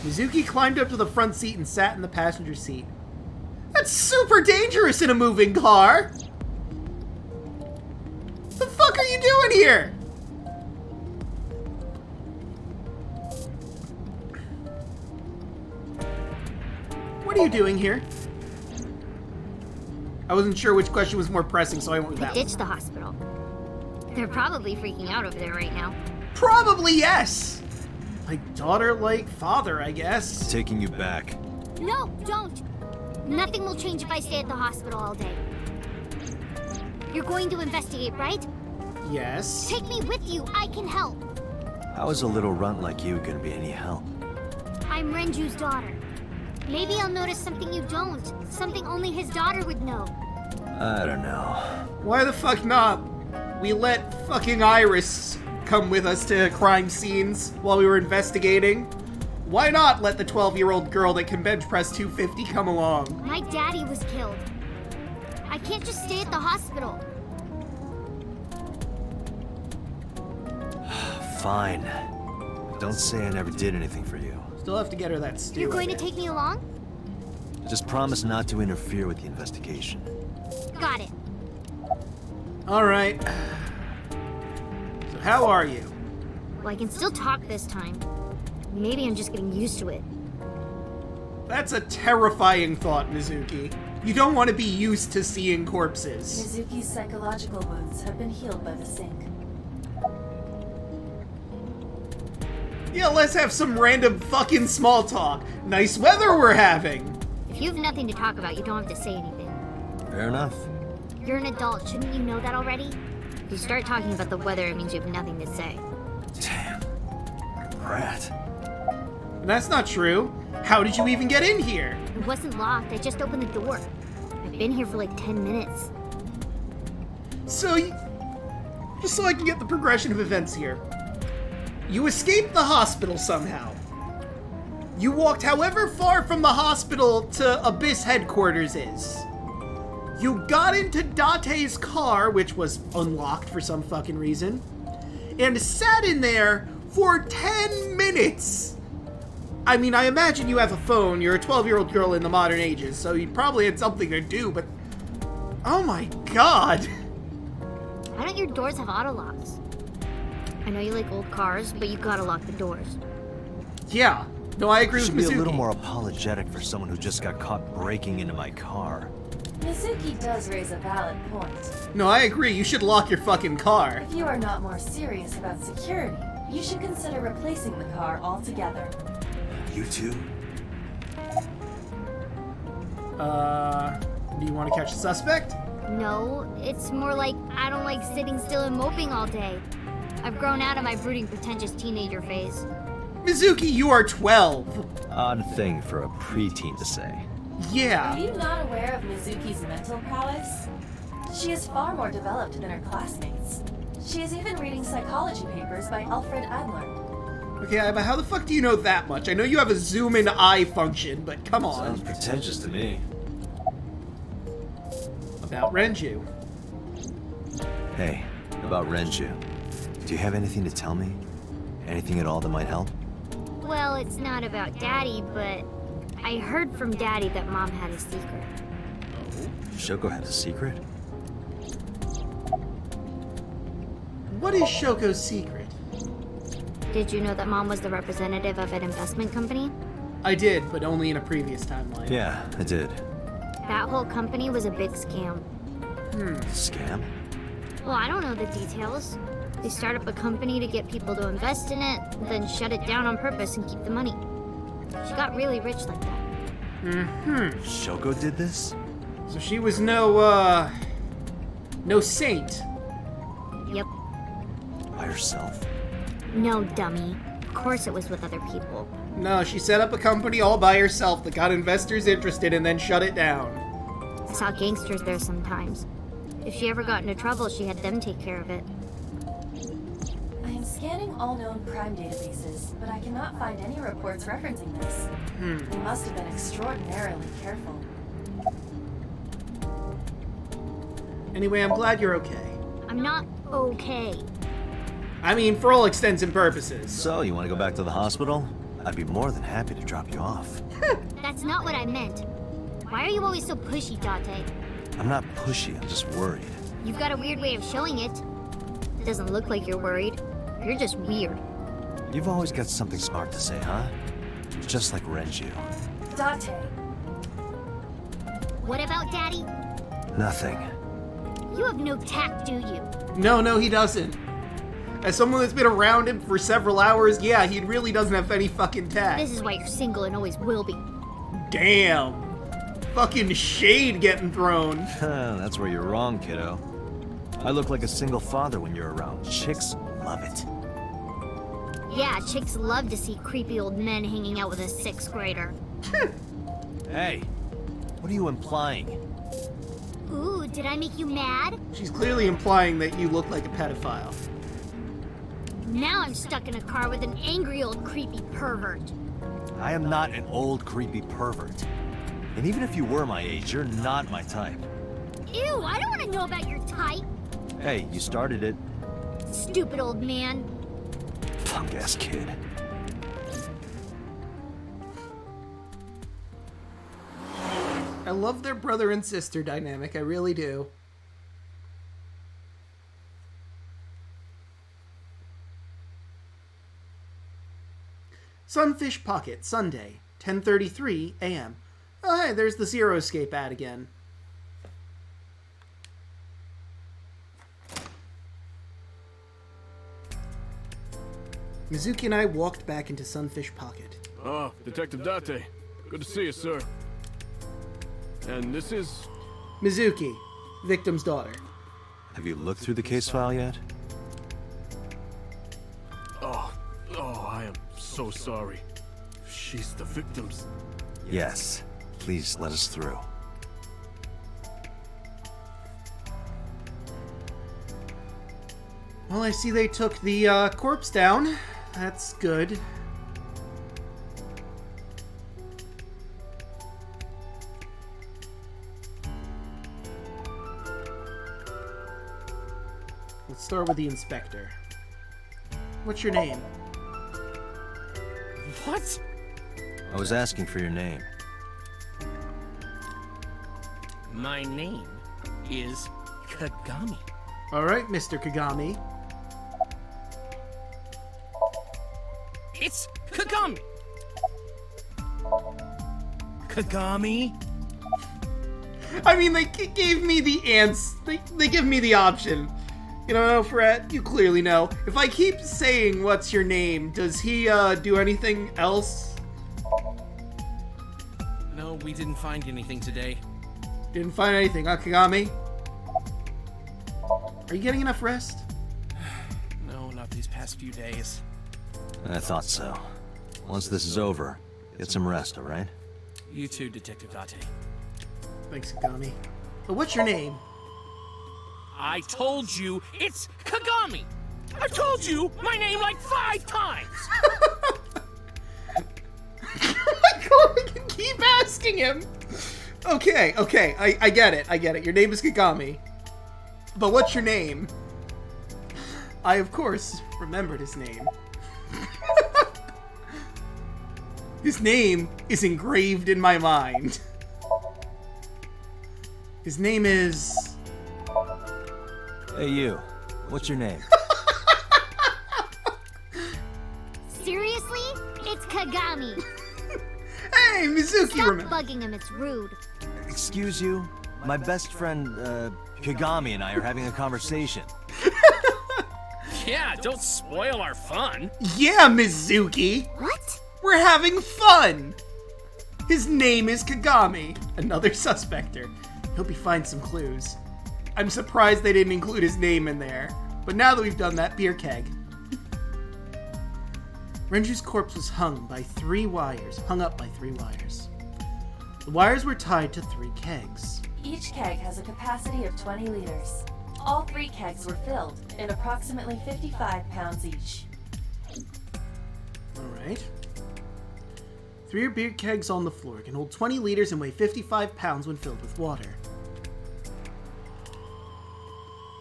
Mizuki climbed up to the front seat and sat in the passenger seat. That's super dangerous in a moving car! The fuck are you doing here? you doing here? I wasn't sure which question was more pressing, so I went with I that ditched the hospital. They're probably freaking out over there right now. Probably yes! Like daughter, like father, I guess. Taking you back. No, don't! Nothing will change if I stay at the hospital all day. You're going to investigate, right? Yes. Take me with you, I can help. How is a little runt like you gonna be any help? I'm Renju's daughter. Maybe I'll notice something you don't. Something only his daughter would know. I don't know. Why the fuck not? We let fucking Iris come with us to crime scenes while we were investigating. Why not let the 12-year-old girl that can bench press 250 come along? My daddy was killed. I can't just stay at the hospital. Fine. Don't say I never did anything for you. Still have to get her that stew. You're going to I guess. take me along? Just promise not to interfere with the investigation. Got it. Alright. So how are you? Well, I can still talk this time. Maybe I'm just getting used to it. That's a terrifying thought, Mizuki. You don't want to be used to seeing corpses. Mizuki's psychological wounds have been healed by the sink. Yeah, let's have some random fucking small talk. Nice weather we're having. If you have nothing to talk about, you don't have to say anything. Fair enough. You're an adult, shouldn't you know that already? If you start talking about the weather, it means you have nothing to say. Damn. Brat. That's not true. How did you even get in here? It wasn't locked, I just opened the door. I've been here for like 10 minutes. So, just so I can get the progression of events here. You escaped the hospital somehow. You walked however far from the hospital to Abyss headquarters is. You got into Date's car, which was unlocked for some fucking reason, and sat in there for 10 minutes. I mean, I imagine you have a phone. You're a 12-year-old girl in the modern ages, so you probably had something to do, but... Oh my god! Why don't your doors have auto locks? I know you like old cars, but you gotta lock the doors. Yeah. No, I agree You with should be Mizuki. a little more apologetic for someone who just got caught breaking into my car. Mizuki does raise a valid point. No, I agree. You should lock your fucking car. If you are not more serious about security, you should consider replacing the car altogether. You too? Do you want to catch the suspect? No, it's more like I don't like sitting still and moping all day. I've grown out of my brooding, pretentious teenager phase. Mizuki, you are 12. Odd thing for a preteen to say. Are Yeah. you not aware of Mizuki's mental prowess? She is far more developed than her classmates. She is even reading psychology papers by Alfred Adler. Okay, but how the fuck do you know that much? I know you have a zoom in eye function, but come on. Sounds pretentious to me. About Renju. Hey, about Renju. Do you have anything to tell me? Anything at all that might help? Well, it's not about Daddy, but I heard from Daddy that Mom had a secret. Shoko had a secret? What is Shoko's secret? Did you know that Mom was the representative of an investment company? I did, but only in a previous timeline. Yeah, I did. That whole company was a big scam. Scam? Well, I don't know the details. They start up a company to get people to invest in it, then shut it down on purpose and keep the money. She got really rich like that. Shoko did this? So she was no saint. Yep. By herself? No, dummy. Of course it was with other people. No, she set up a company all by herself that got investors interested and then shut it down. I saw gangsters there sometimes. If she ever got into trouble, she had them take care of it. I am scanning all known crime databases, but I cannot find any reports referencing this. They must have been extraordinarily careful. Anyway, I'm glad you're okay. I'm not okay. I mean, for all extents and purposes. So, you want to go back to the hospital? I'd be more than happy to drop you off. That's not what I meant. Why are you always so pushy, Date? I'm not pushy, I'm just worried. You've got a weird way of showing it. It doesn't look like you're worried. You're just weird. You've always got something smart to say, huh? Just like Renju. Date, What about Daddy? Nothing. You have no tact, do you? No, he doesn't. As someone that's been around him for several hours, yeah, he really doesn't have any fucking tact. This is why you're single and always will be. Damn. Fucking shade getting thrown. That's where you're wrong, kiddo. I look like a single father when you're around. Chicks love it. Yeah, chicks love to see creepy old men hanging out with a 6th grader. Hey, what are you implying? Ooh, did I make you mad? She's clearly implying that you look like a pedophile. Now I'm stuck in a car with an angry old creepy pervert. I am not an old creepy pervert. And even if you were my age, you're not my type. Ew, I don't want to know about your type. Hey, you started it. Stupid old man. Punk-ass kid. I love their brother and sister dynamic, I really do. Sunfish Pocket, Sunday, 10:33 a.m. Oh, hey, there's the Zero Escape ad again. Mizuki and I walked back into Sunfish Pocket. Oh, Detective Date. Good to see you, sir. And this is... Mizuki, victim's daughter. Have you looked through the case file yet? Oh, I am so sorry. She's the victim's... Yes. Please let us through. Well, I see they took the corpse down. That's good. Let's start with the inspector. What's your name? What? I was asking for your name. My name is Kagami. All right, Mr. Kagami. It's Kagami! Kagami? I mean, they gave me the ants. They give me the option. You know, Fred, you clearly know. If I keep saying what's your name, does he do anything else? No, we didn't find anything today. Didn't find anything, huh, Kagami? Are you getting enough rest? No, not these past few days. I thought so. Once this is over, get some rest, all right? You too, Detective Date. Thanks, Kagami. But what's your name? I told you it's Kagami! I've told you my name like 5 times! I can keep asking him! Okay, I get it. Your name is Kagami. But what's your name? I, of course, remembered his name. His name is engraved in my mind. His name is... Hey, you. What's your name? Seriously? It's Kagami. Hey, Mizuki, Stop bugging him, it's rude. Excuse you? My best friend, Kagami and I are having a conversation. Yeah, don't spoil our fun. Yeah, Mizuki. What? We're having fun. His name is Kagami. Another suspector. Hope he finds some clues. I'm surprised they didn't include his name in there. But now that we've done that, beer keg. Renju's corpse was hung up by 3 wires. The wires were tied to 3 kegs. Each keg has a capacity of 20 liters. All 3 kegs were filled, in approximately 55 pounds each. Alright. 3 beer kegs on the floor can hold 20 liters and weigh 55 pounds when filled with water.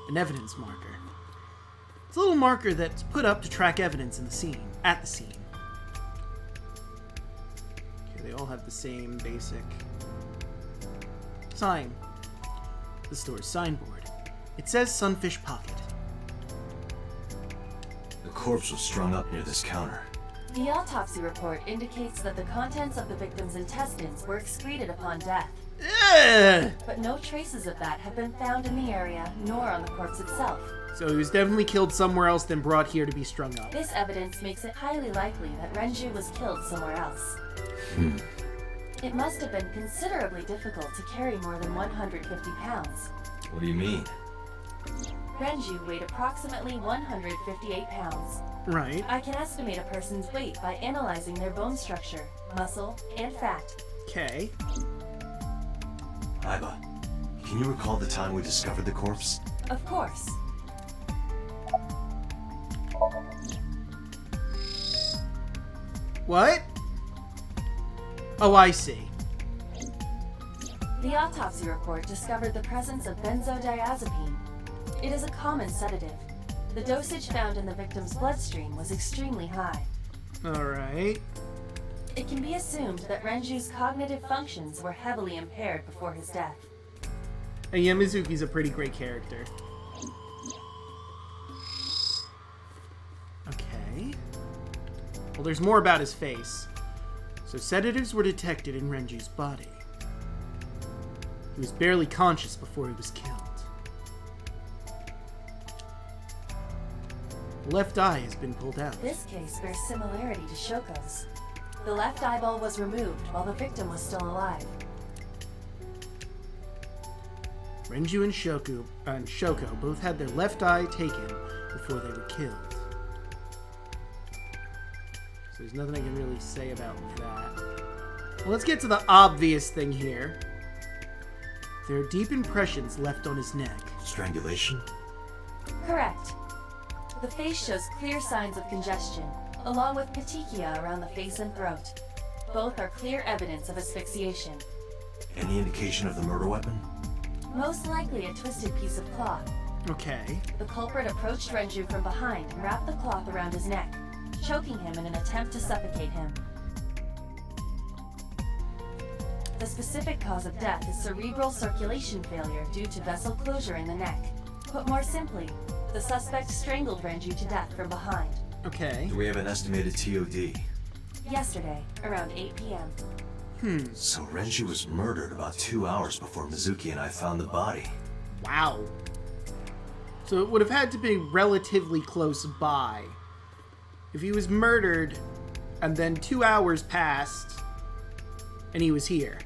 An evidence marker. It's a little marker that's put up to track evidence at the scene. Okay, they all have the same basic sign. The store's signboard. It says Sunfish Pocket. The corpse was strung up near this counter. The autopsy report indicates that the contents of the victim's intestines were excreted upon death. But no traces of that have been found in the area, nor on the corpse itself. So he was definitely killed somewhere else than brought here to be strung up. This evidence makes it highly likely that Renju was killed somewhere else. It must have been considerably difficult to carry more than 150 pounds. What do you mean? Renju weighed approximately 158 pounds. Right. I can estimate a person's weight by analyzing their bone structure, muscle, and fat. Okay. Aiba, can you recall the time we discovered the corpse? Of course. What? Oh, I see. The autopsy report discovered the presence of benzodiazepine. It is a common sedative. The dosage found in the victim's bloodstream was extremely high. Alright. It can be assumed that Renju's cognitive functions were heavily impaired before his death. And yeah, Mizuki's a pretty great character. Okay. Well, there's more about his face. So sedatives were detected in Renju's body. He was barely conscious before he was killed. The left eye has been pulled out. This case bears similarity to Shoko's. The left eyeball was removed while the victim was still alive. Renju and Shoko both had their left eye taken before they were killed. So there's nothing I can really say about that. Well, let's get to the obvious thing here. There are deep impressions left on his neck. Strangulation? Correct. The face shows clear signs of congestion, along with petechia around the face and throat. Both are clear evidence of asphyxiation. Any indication of the murder weapon? Most likely a twisted piece of cloth. Okay. The culprit approached Renju from behind and wrapped the cloth around his neck, choking him in an attempt to suffocate him. The specific cause of death is cerebral circulation failure due to vessel closure in the neck. Put more simply, the suspect strangled Renju to death from behind. Okay. Do we have an estimated TOD? Yesterday, around 8 p.m. So Renju was murdered about 2 hours before Mizuki and I found the body. Wow. So it would have had to be relatively close by. If he was murdered, and then 2 hours passed, and he was here.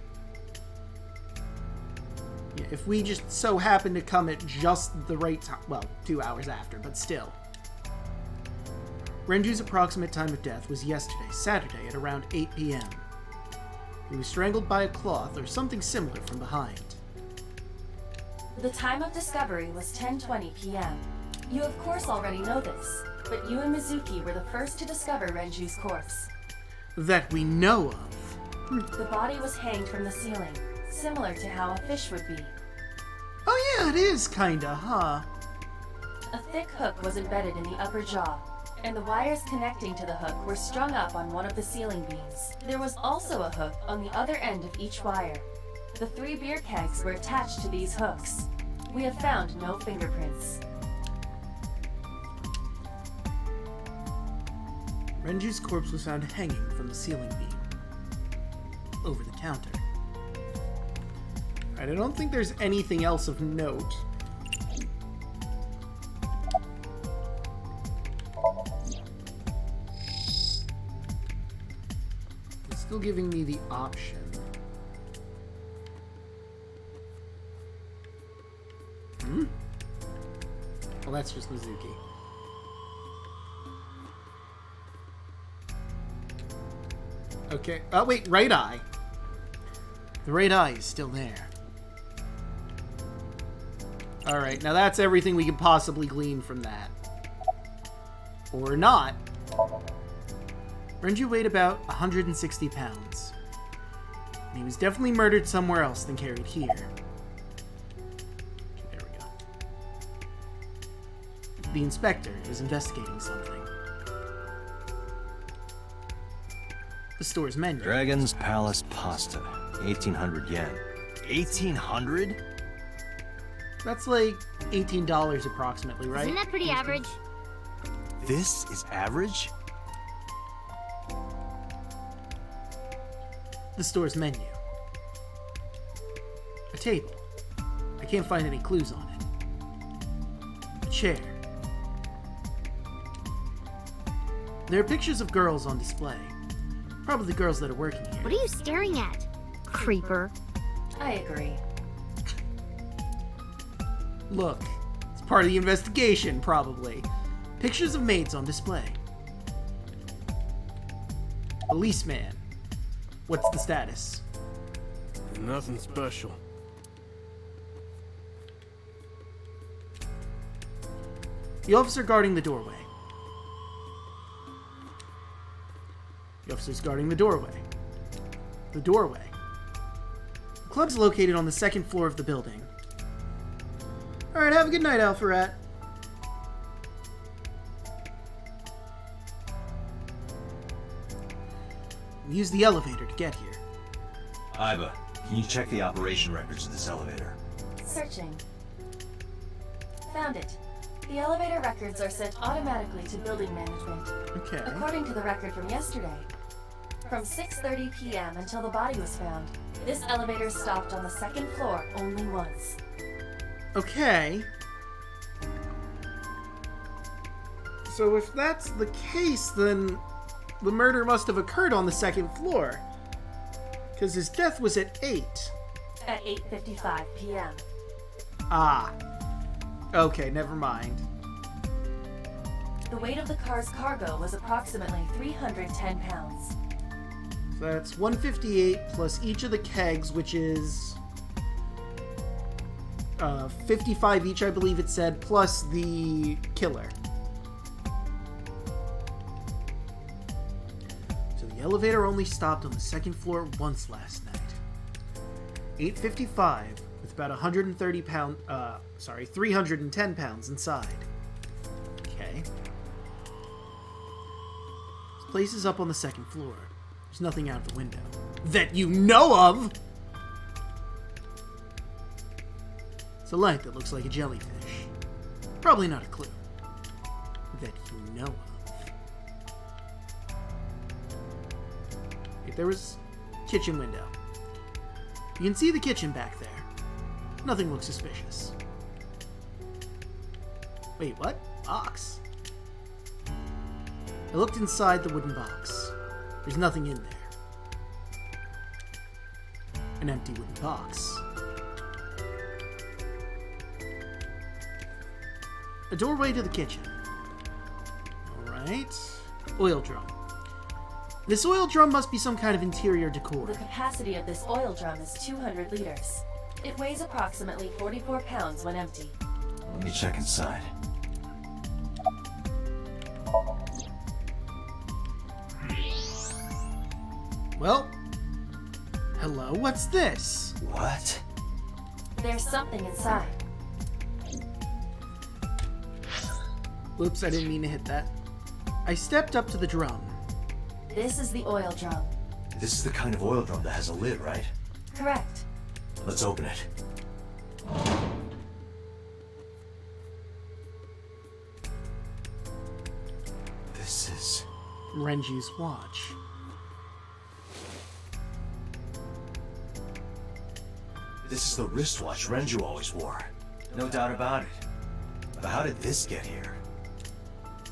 Yeah, if we just so happened to come at just the right time, well, 2 hours after, but still. Renju's approximate time of death was yesterday, Saturday, at around 8 p.m. He was strangled by a cloth or something similar from behind. The time of discovery was 10:20 p.m. You of course already know this, but you and Mizuki were the first to discover Renju's corpse. That we know of. The body was hanged from the ceiling, similar to how a fish would be. Oh yeah, it is kinda, huh? A thick hook was embedded in the upper jaw, and the wires connecting to the hook were strung up on one of the ceiling beams. There was also a hook on the other end of each wire. The 3 beer kegs were attached to these hooks. We have found no fingerprints. Renju's corpse was found hanging from the ceiling beam. Over the counter. Alright, I don't think there's anything else of note. It's still giving me the option. Well, that's just Mizuki. Okay. Oh, wait. Right eye. The right eye is still there. Alright, now that's everything we could possibly glean from that. Or not. Renju weighed about 160 pounds. And he was definitely murdered somewhere else than carried here. There we go. The inspector is investigating something. The store's menu. Dragon's Palace Pasta. 1,800 yen. 1,800? That's like $18 approximately, right? Isn't that pretty average? This is average? The store's menu. A table. I can't find any clues on it. A chair. There are pictures of girls on display. Probably the girls that are working here. What are you staring at, creeper? I agree. Look, it's part of the investigation, probably. Pictures of maids on display. Policeman. What's the status? Nothing special. The officer guarding the doorway. The officer's guarding the doorway. The doorway. The club's located on the second floor of the building. Alright, have a good night, Alpha Rat. Use the elevator to get here. Iba, can you check the operation records of this elevator? Searching. Found it. The elevator records are sent automatically to building management. Okay. According to the record from yesterday, from 6:30 p.m. until the body was found, this elevator stopped on the second floor only once. Okay. So if that's the case, then the murder must have occurred on the second floor. Because his death was at 8. At 8:55 p.m. Ah. Okay, never mind. The weight of the car's cargo was approximately 310 pounds. So that's 158 plus each of the kegs, which is 55 each, I believe it said, plus the killer. So the elevator only stopped on the second floor once last night. 8:55 with about 310 pounds inside. Okay. This place is up on the second floor. There's nothing out the window. That you know of! It's a light that looks like a jellyfish. Probably not a clue. That you know of. If there was a kitchen window. You can see the kitchen back there. Nothing looks suspicious. Wait, what? Box? I looked inside the wooden box. There's nothing in there. An empty wooden box. A doorway to the kitchen. Alright. Oil drum. This oil drum must be some kind of interior decor. The capacity of this oil drum is 200 liters. It weighs approximately 44 pounds when empty. Let me check inside. Well, hello, what's this? What? There's something inside. Whoops, I didn't mean to hit that. I stepped up to the drum. This is the oil drum. This is the kind of oil drum that has a lid, right? Correct. Let's open it. This is... Renju's watch. This is the wristwatch Renju always wore. No doubt about it. But how did this get here?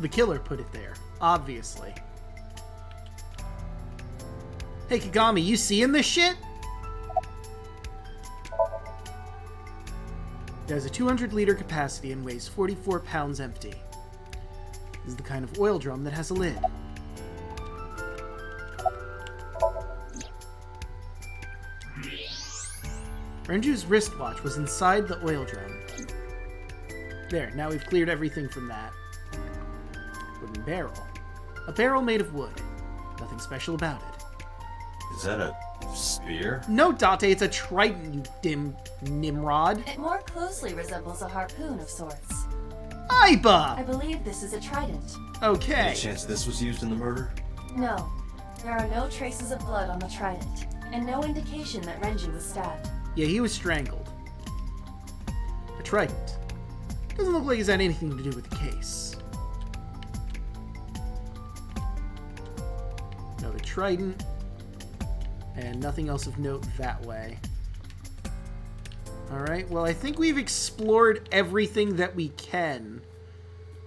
The killer put it there, obviously. Hey Kagami, you seeing this shit? It has a 200-liter capacity and weighs 44 pounds empty. This is the kind of oil drum that has a lid. Renju's wristwatch was inside the oil drum. There, now we've cleared everything from that. Wooden barrel. A barrel made of wood. Nothing special about it. Is that a spear? No, Date, it's a trident, you dim Nimrod. It more closely resembles a harpoon of sorts. Iba! I believe this is a trident. Okay. Any chance this was used in the murder? No. There are no traces of blood on the trident, and no indication that Renju was stabbed. Yeah, he was strangled. A trident. Doesn't look like it's had anything to do with the case. Another trident. And nothing else of note that way. Alright, well, I think we've explored everything that we can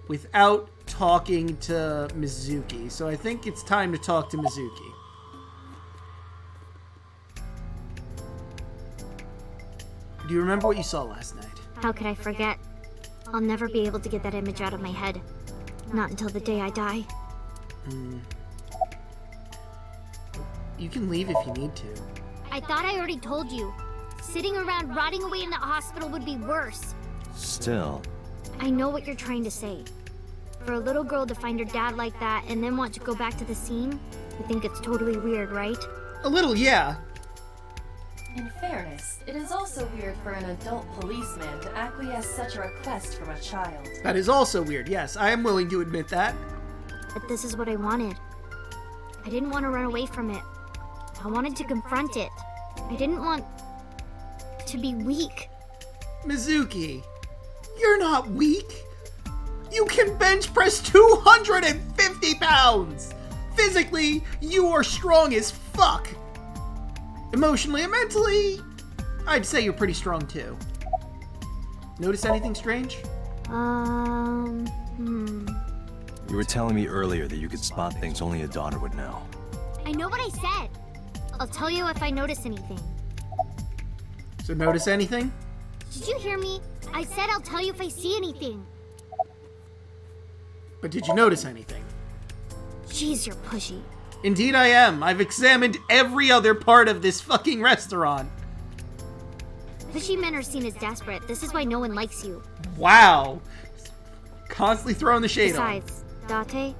without talking to Mizuki. So I think it's time to talk to Mizuki. Do you remember what you saw last night? How could I forget? I'll never be able to get that image out of my head. Not until the day I die. You can leave if you need to. I thought I already told you. Sitting around rotting away in the hospital would be worse. Still. I know what you're trying to say. For a little girl to find her dad like that and then want to go back to the scene, I think it's totally weird, right? A little, yeah. In fairness, it is also weird for an adult policeman to acquiesce such a request from a child. That is also weird, yes. I am willing to admit that. But this is what I wanted. I didn't want to run away from it. I wanted to confront it. I didn't want to be weak. Mizuki, you're not weak. You can bench press 250 pounds. Physically, you are strong as fuck. Emotionally and mentally, I'd say you're pretty strong too. Notice anything strange? You were telling me earlier that you could spot things only a daughter would know. I know what I said. I'll tell you if I notice anything. So notice anything? Did you hear me? I said I'll tell you if I see anything. But did you notice anything? Jeez, you're pushy. Indeed I am. I've examined every other part of this fucking restaurant. Pushy men are seen as desperate. This is why no one likes you. Wow. Constantly throwing the shade on. Besides, Date?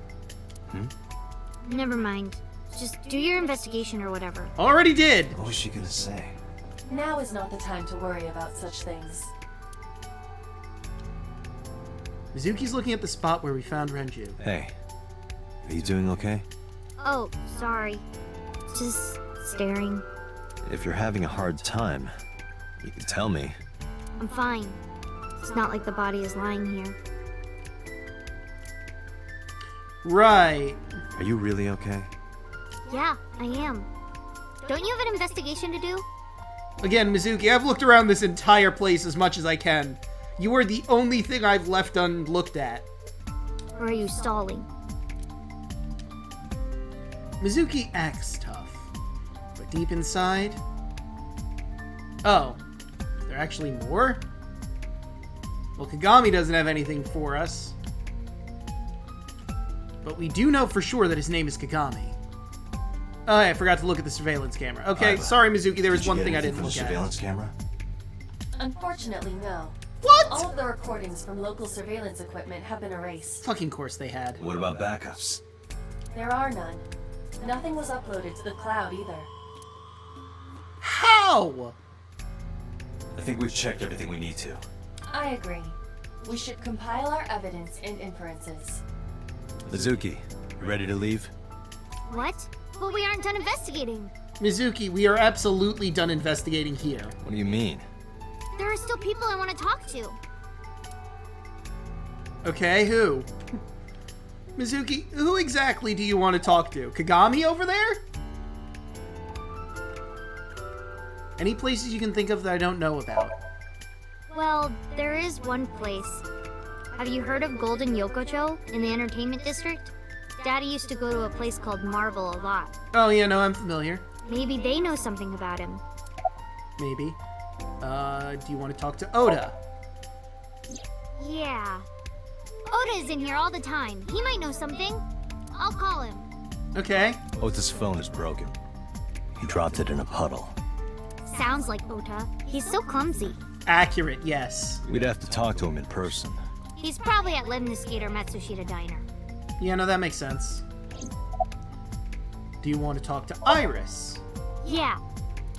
Never mind. Just do your investigation or whatever. Already did. What was she gonna say? Now is not the time to worry about such things. Mizuki's looking at the spot where we found Renju. Hey, are you doing okay? Oh, sorry. Just staring. If you're having a hard time, you can tell me. I'm fine. It's not like the body is lying here. Right. Are you really okay? Yeah, I am. Don't you have an investigation to do? Again, Mizuki, I've looked around this entire place as much as I can. You are the only thing I've left unlooked at. Or are you stalling? Mizuki acts tough, but deep inside... Oh, is there actually more? Well, Kagami doesn't have anything for us. But we do know for sure that his name is Kagami. Oh, I forgot to look at the surveillance camera. Okay, sorry, Mizuki, there was one thing I didn't look at. Surveillance camera? Unfortunately, no. What? All of the recordings from local surveillance equipment have been erased. Fucking course they had. What about backups? There are none. Nothing was uploaded to the cloud either. How? I think we've checked everything we need to. I agree. We should compile our evidence and inferences. Mizuki, you ready to leave? What? But we aren't done investigating. Mizuki, we are absolutely done investigating here. What do you mean? There are still people I want to talk to. Okay, who? Mizuki, who exactly do you want to talk to? Kagami over there? Any places you can think of that I don't know about? Well, there is one place. Have you heard of Golden Yokocho in the entertainment district? Daddy used to go to a place called Marvel a lot. Oh yeah, no, I'm familiar. Maybe they know something about him. Maybe. Do you want to talk to Oda? Yeah. Oda is in here all the time. He might know something. I'll call him. Okay. Ota's phone is broken. He dropped it in a puddle. Sounds like Ota. He's so clumsy. Accurate, yes. We'd have to talk to him in person. He's probably at Lemniscate or Matsushita Diner. Yeah, no, that makes sense. Do you want to talk to Iris? Yeah.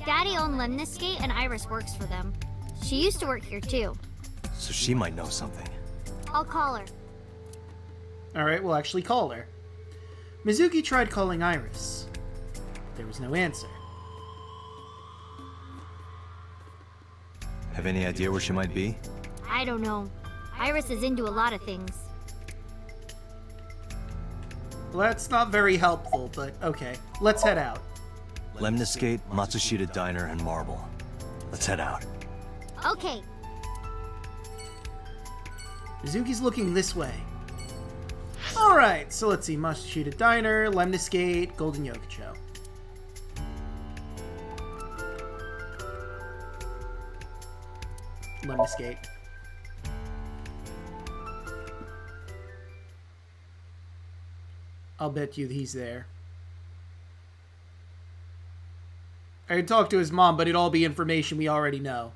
Daddy owned Lemniscate and Iris works for them. She used to work here too. So she might know something. I'll call her. Alright, we'll actually call her. Mizuki tried calling Iris. There was no answer. Have any idea where she might be? I don't know. Iris is into a lot of things. Well, that's not very helpful, but okay. Let's head out. Lemniscate, Matsushita Diner, and Marble. Let's head out. Okay. Mizuki's looking this way. Alright, so let's see. Mashita Diner, Lemnis Gate, Golden Yokocho. Lemnis Gate. I'll bet you he's there. I could talk to his mom, but it'd all be information we already know.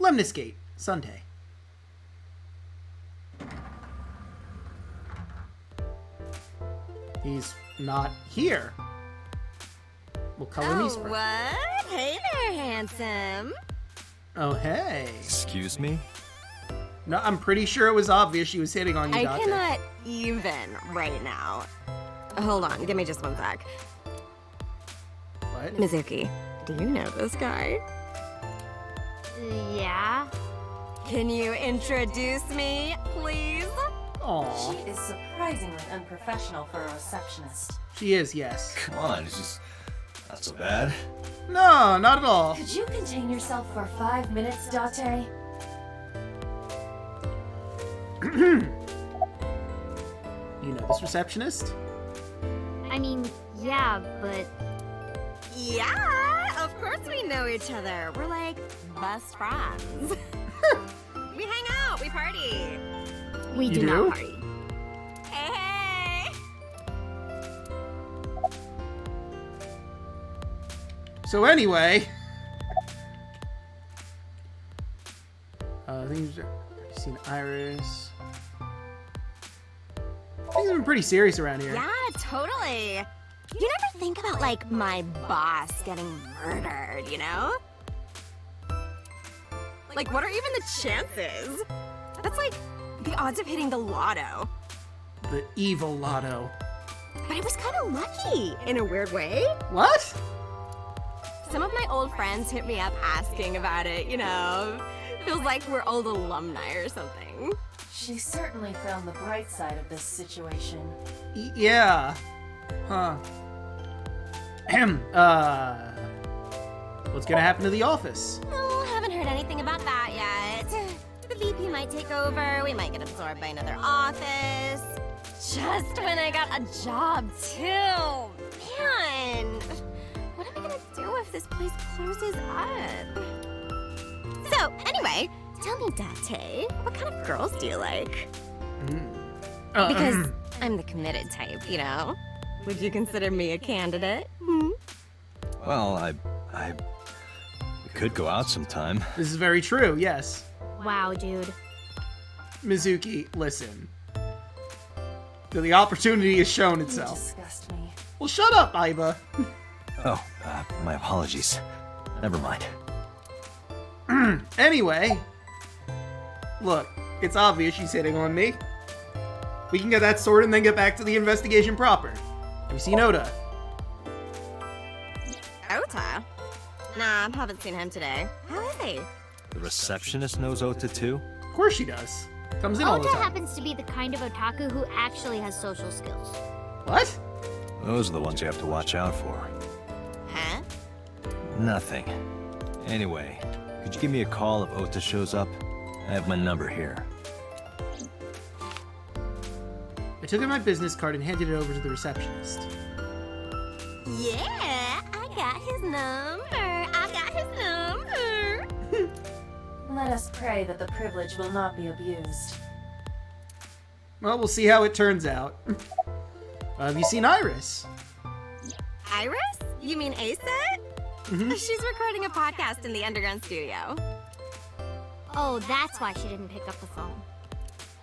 Lemnis Gate, Sunday. He's not here. We'll color me spray. What? Hey there, handsome. Oh, hey. Excuse me? No, I'm pretty sure it was obvious she was hitting on you, I Doctor. cannot even right now. Hold on, give me just one sec. What? Mizuki, do you know this guy? Yeah. Can you introduce me, please? Aww. She is surprisingly unprofessional for a receptionist. She is, yes. Come on, it's just not so bad. No, not at all. Could you contain yourself for 5 minutes, Date? You know this receptionist? I mean, yeah, but... Yeah, of course we know each other. We're like best friends. We hang out, we party. We You do do? not party. Hey, hey. So anyway... things are... I've seen Iris... Things have been pretty serious around here. Yeah, totally. You never think about, like, my boss getting murdered, you know? Like, what are even the chances? That's like the odds of hitting the lotto. The evil lotto. But it was kind of lucky, in a weird way. What? Some of my old friends hit me up asking about it, you know? Feels like we're old alumni or something. She certainly found the bright side of this situation. Yeah. Huh. What's gonna happen to the office? Oh, haven't heard anything about that yet. The VP might take over, we might get absorbed by another office. Just when I got a job, too. Man, what am I gonna do if this place closes up? So, anyway, tell me, Date, what kind of girls do you like? Because I'm the committed type, you know? Would you consider me a candidate? Well, I we could go out sometime. This is very true, yes. Wow, dude. Mizuki, listen. The opportunity has shown You itself. disgust me. Well, shut up, Aiba. Oh, my apologies. Never mind. Anyway. Look, it's obvious she's hitting on me. We can get that sorted and then get back to the investigation proper. Have you seen Oda? Ota? Nah, haven't seen him today. How is he? The receptionist knows Ota too? Of course she does. Comes in all the Ota time. happens to be the kind of otaku who actually has social skills. What? Those are the ones you have to watch out for. Huh? Nothing. Anyway, could you give me a call if Ota shows up? I have my number here. I took out my business card and handed it over to the receptionist. Yeah, I got his number. I got his number. Let us pray that the privilege will not be abused. Well, we'll see how it turns out. Have you seen Iris? Iris? You mean Aset? She's recording a podcast in the underground studio. Oh, that's why she didn't pick up the phone.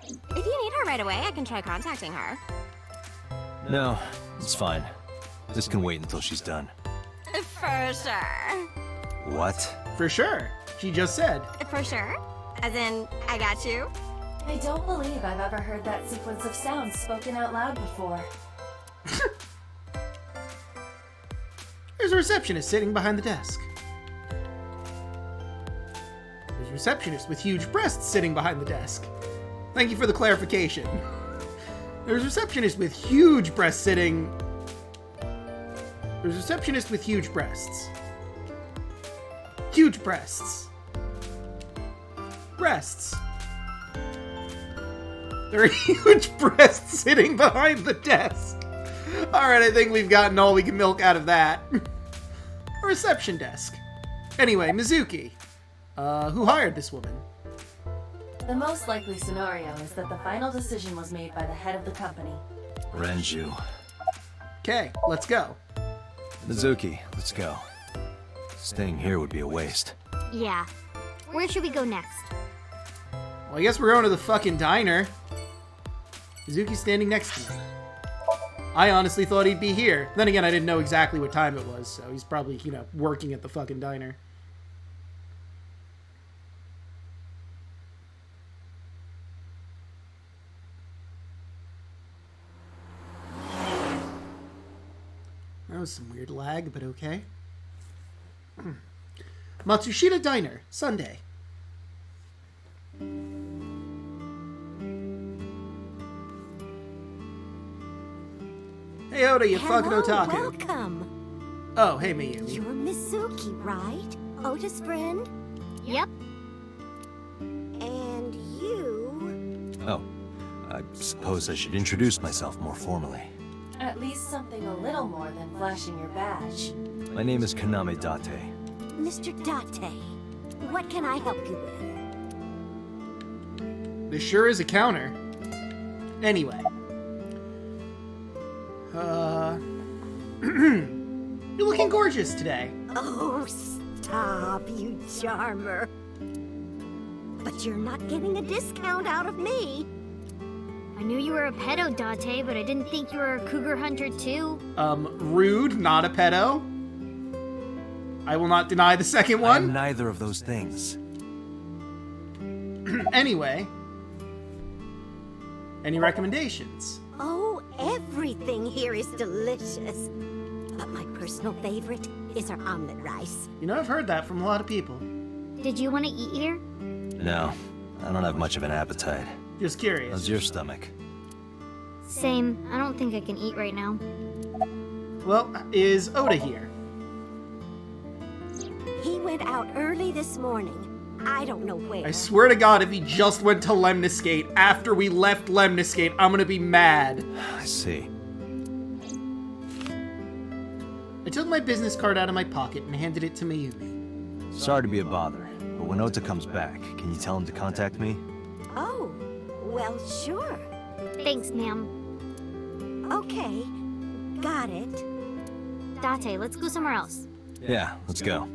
If you need her right away, I can try contacting her. No, it's fine. This can wait until she's done. For sure. What? For sure. She just said. For sure? As in, I got you? I don't believe I've ever heard that sequence of sounds spoken out loud before. There's a receptionist sitting behind the desk. There's a receptionist with huge breasts sitting behind the desk. Thank you for the clarification. There's a receptionist with huge breasts sitting There's a receptionist with huge breasts. Huge breasts. Breasts. There are huge breasts sitting behind the desk. Alright, I think we've gotten all we can milk out of that. A reception desk. Anyway, Mizuki. Who hired this woman? The most likely scenario is that the final decision was made by the head of the company. Renju. Okay, let's go. Mizuki, let's go. Staying here would be a waste. Yeah. Where should we go next? Well, I guess we're going to the fucking diner. Mizuki's standing next to me. I honestly thought he'd be here. Then again, I didn't know exactly what time it was, so he's probably, you know, working at the fucking diner. That was some weird lag, but okay. Matsushita Diner, Sunday. Hey Oda, you fucking otaku. Welcome. Oh, hey Mayumi. You're Mizuki, right? Oda's friend? Yep. And you... Oh, I suppose I should introduce myself more formally. At least something a little more than flashing your badge. My name is Kaname Date. Mr. Date, what can I help you with? This sure is a counter. Anyway. You're looking gorgeous today. Oh, stop, you charmer. But you're not getting a discount out of me. I knew you were a pedo, Date, but I didn't think you were a cougar hunter too. Rude, not a pedo. I will not deny the second one. I'm neither of those things. Anyway. Any recommendations? Oh, everything here is delicious. But my personal favorite is our omelet rice. You know, I've heard that from a lot of people. Did you want to eat here? No, I don't have much of an appetite. Just curious. How's your stomach? Same. I don't think I can eat right now. Well, is Oda here? He went out early this morning. I don't know where. I swear to God, if he just went to Lemniscate after we left Lemniscate, I'm gonna be mad. I see. I took my business card out of my pocket and handed it to Mayumi. Sorry to be a bother, but when Ota comes back, can you tell him to contact me? Oh, well, sure. Thanks, ma'am. Okay, got it. Date, let's go somewhere else. Yeah, let's go.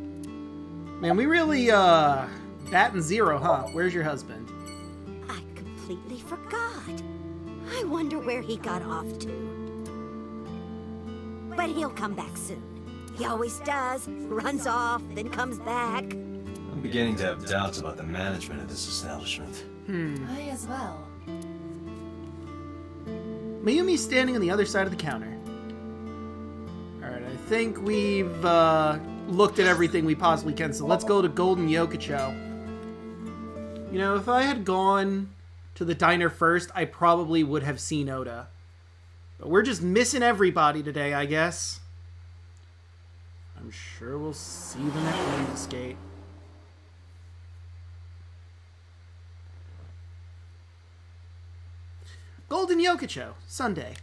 Man, we really, batting zero, huh? Where's your husband? I completely forgot. I wonder where he got off to. But he'll come back soon. He always does. Runs off, then comes back. I'm beginning to have doubts about the management of this establishment. I as well. Mayumi's standing on the other side of the counter. Alright, I think we've, looked at everything we possibly can, so let's go to Golden Yokocho. You know, if I had gone to the diner first, I probably would have seen Oda. But we're just missing everybody today, I guess. I'm sure we'll see them at Lemniscate. Golden Yokocho, Sunday.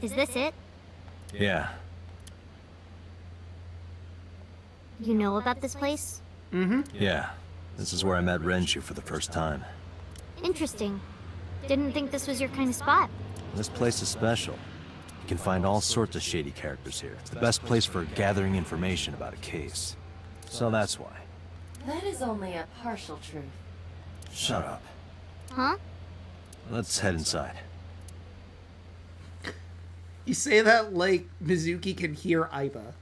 Is this it? Yeah. You know about this place? Mm-hmm. Yeah. This is where I met Renju for the first time. Interesting. Didn't think this was your kind of spot. This place is special. You can find all sorts of shady characters here. It's the best place for gathering information about a case. So that's why. That is only a partial truth. Shut up. Huh? Let's head inside. You say that like Mizuki can hear Aiba.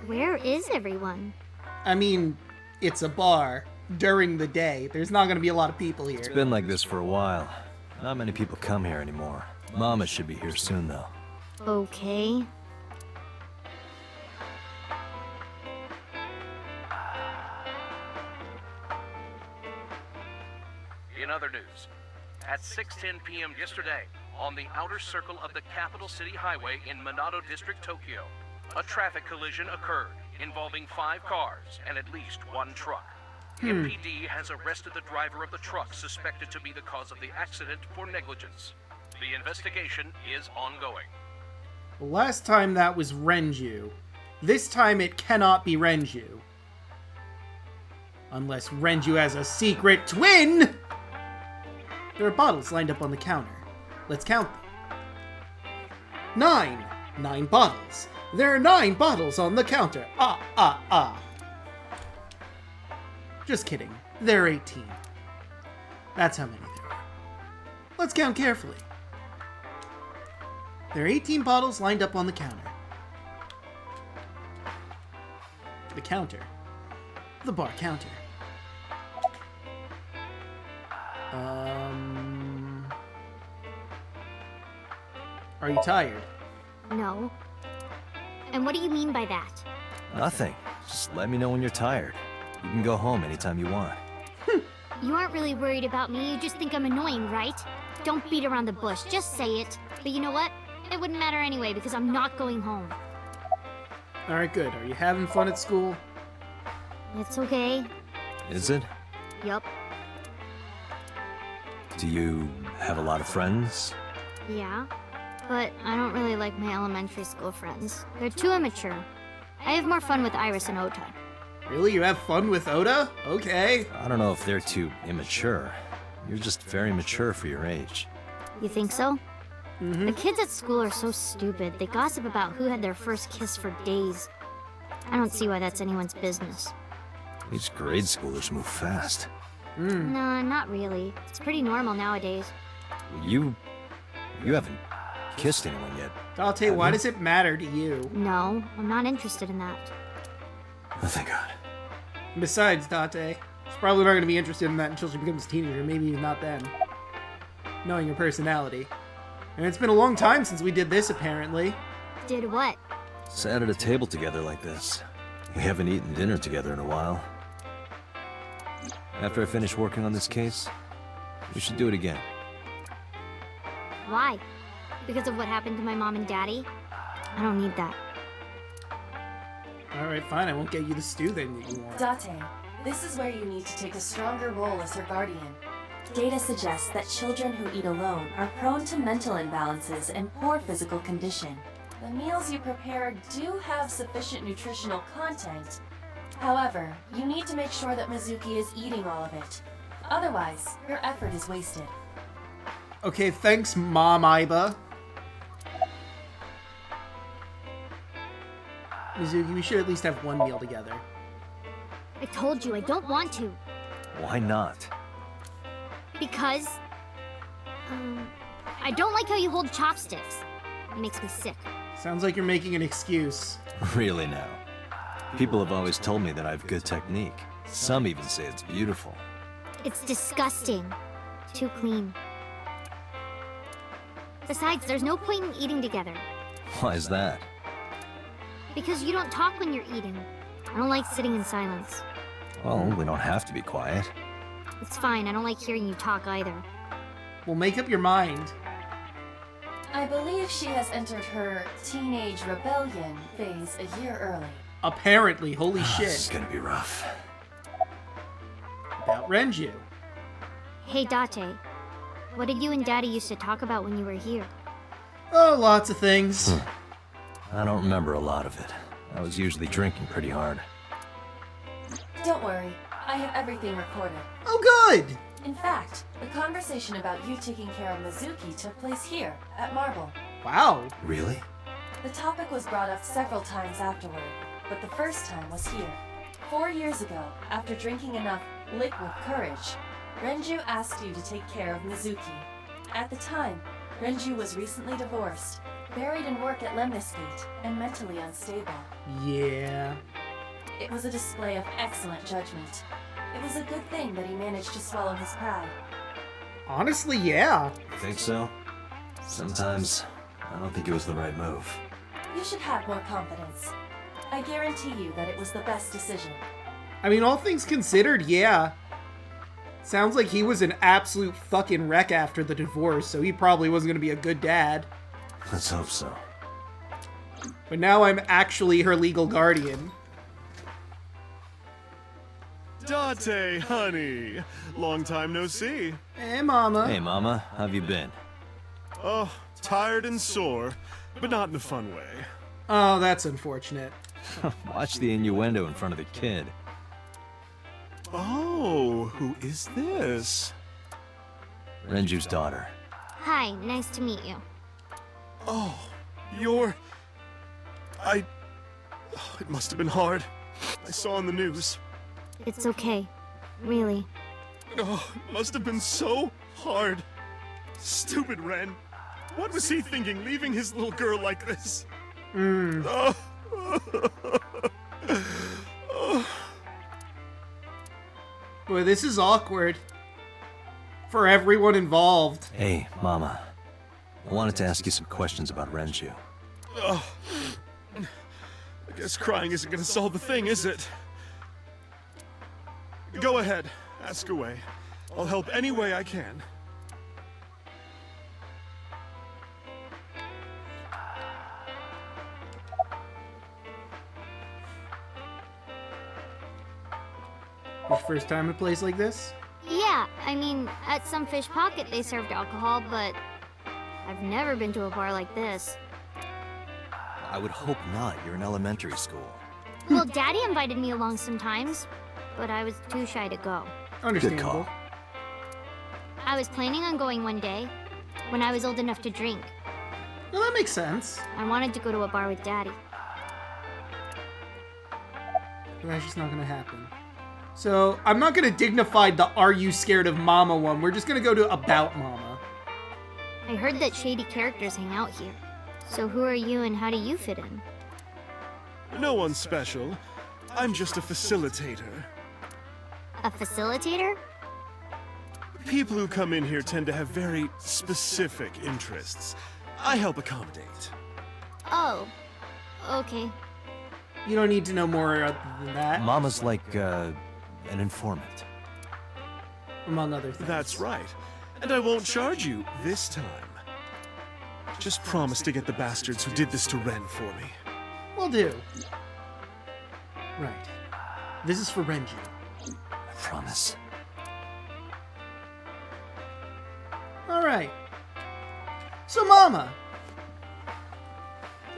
Where is everyone? I mean, it's a bar during the day. There's not going to be a lot of people here. It's been like this for a while. Not many people come here anymore. Mama should be here soon, though. Okay. In other news, at 6:10 p.m. yesterday, on the outer circle of the Capital City Highway in Minato District, Tokyo, a traffic collision occurred involving 5 cars and at least 1 truck. MPD has arrested the driver of the truck suspected to be the cause of the accident for negligence. The investigation is ongoing. Last time that was Renju. This time it cannot be Renju. Unless Renju has a secret twin! There are bottles lined up on the counter. Let's count them. 9! 9 bottles. There are 9 bottles on the counter. Just kidding. There are 18. That's how many there are. Let's count carefully. There are 18 bottles lined up on the counter. The counter. The bar counter. Are you tired? No. And what do you mean by that? Nothing. Just let me know when you're tired. You can go home anytime you want. You aren't really worried about me, you just think I'm annoying, right? Don't beat around the bush, just say it. But you know what? It wouldn't matter anyway, because I'm not going home. Alright, good. Are you having fun at school? It's okay. Is it? Yup. Do you have a lot of friends? Yeah. But I don't really like my elementary school friends. They're too immature. I have more fun with Iris and Ota. Really? You have fun with Ota? Okay. I don't know if they're too immature. You're just very mature for your age. You think so? The kids at school are so stupid. They gossip about who had their first kiss for days. I don't see why that's anyone's business. These grade schoolers move fast. Nah, not really. It's pretty normal nowadays. You haven't kissed anyone yet. Date, why does it matter to you? No, I'm not interested in that. Oh, thank God. Besides, Date, she's probably not going to be interested in that until she becomes a teenager, maybe even not then. Knowing her personality. And it's been a long time since we did this, apparently. Did what? Sat at a table together like this. We haven't eaten dinner together in a while. After I finish working on this case, we should do it again. Why? Because of what happened to my mom and daddy? I don't need that. Alright, fine. I won't get you the stew then that you want. Date, this is where you need to take a stronger role as her guardian. Data suggests that children who eat alone are prone to mental imbalances and poor physical condition. The meals you prepare do have sufficient nutritional content. However, you need to make sure that Mizuki is eating all of it. Otherwise, your effort is wasted. Okay, thanks, Mom Iba. Mizuki, we should at least have one meal together. I told you I don't want to. Why not? Because... I don't like how you hold chopsticks. It makes me sick. Sounds like you're making an excuse. Really now. People have always told me that I have good technique. Some even say it's beautiful. It's disgusting. Too clean. Besides, there's no point in eating together. Why is that? Because you don't talk when you're eating. I don't like sitting in silence. Well, we don't have to be quiet. It's fine, I don't like hearing you talk either. Well, make up your mind. I believe she has entered her teenage rebellion phase a year early. Apparently, holy shit. This is gonna be rough. About Renju. Hey, Date. What did you and Daddy used to talk about when you were here? Oh, lots of things. I don't remember a lot of it. I was usually drinking pretty hard. Don't worry, I have everything recorded. Oh, good! In fact, the conversation about you taking care of Mizuki took place here, at Marble. Wow. Really? The topic was brought up several times afterward, but the first time was here. 4 years ago, after drinking enough liquid courage, Renju asked you to take care of Mizuki. At the time, Renju was recently divorced, buried in work at Lemnisgate, and mentally unstable. Yeah. It was a display of excellent judgment. It was a good thing that he managed to swallow his pride. Honestly, yeah. You think so? Sometimes, I don't think it was the right move. You should have more confidence. I guarantee you that it was the best decision. I mean, all things considered, yeah. Sounds like he was an absolute fucking wreck after the divorce, so he probably wasn't going to be a good dad. Let's hope so. But now I'm actually her legal guardian. Date, honey. Long time no see. Hey, Mama. Hey, Mama. How've you been? Oh, tired and sore, but not in a fun way. Oh, that's unfortunate. Watch the innuendo in front of the kid. Oh, who is this? Renju's daughter. Hi, nice to meet you. Oh, you're... Oh, it must have been hard. I saw on the news. It's okay. Really. Oh, it must have been so hard. Stupid Ren. What was he thinking, leaving his little girl like this? Oh. Boy, this is awkward. For everyone involved. Hey, Mama. I wanted to ask you some questions about Renju. Oh. I guess crying isn't gonna solve the thing, is it? Go ahead, ask away. I'll help any way I can. Your first time at a place like this? Yeah, I mean, at some fish pocket they served alcohol, but I've never been to a bar like this. I would hope not. You're in elementary school. Well, Daddy invited me along sometimes, but I was too shy to go. Understandable. Good call. I was planning on going one day, when I was old enough to drink. Well, that makes sense. I wanted to go to a bar with Daddy. But that's just not gonna happen. So, I'm not gonna dignify the "Are you scared of Mama" one. We're just gonna go to About Mama. I heard that shady characters hang out here. So who are you and how do you fit in? No one special. I'm just a facilitator. A facilitator? People who come in here tend to have very specific interests. I help accommodate. Oh, okay. You don't need to know more than that. Mama's like, an informant. Among other things. That's right. And I won't charge you this time. Just promise to get the bastards who did this to Ren for me. Will do. Right. This is for Renju. I promise. Alright. So, Mama.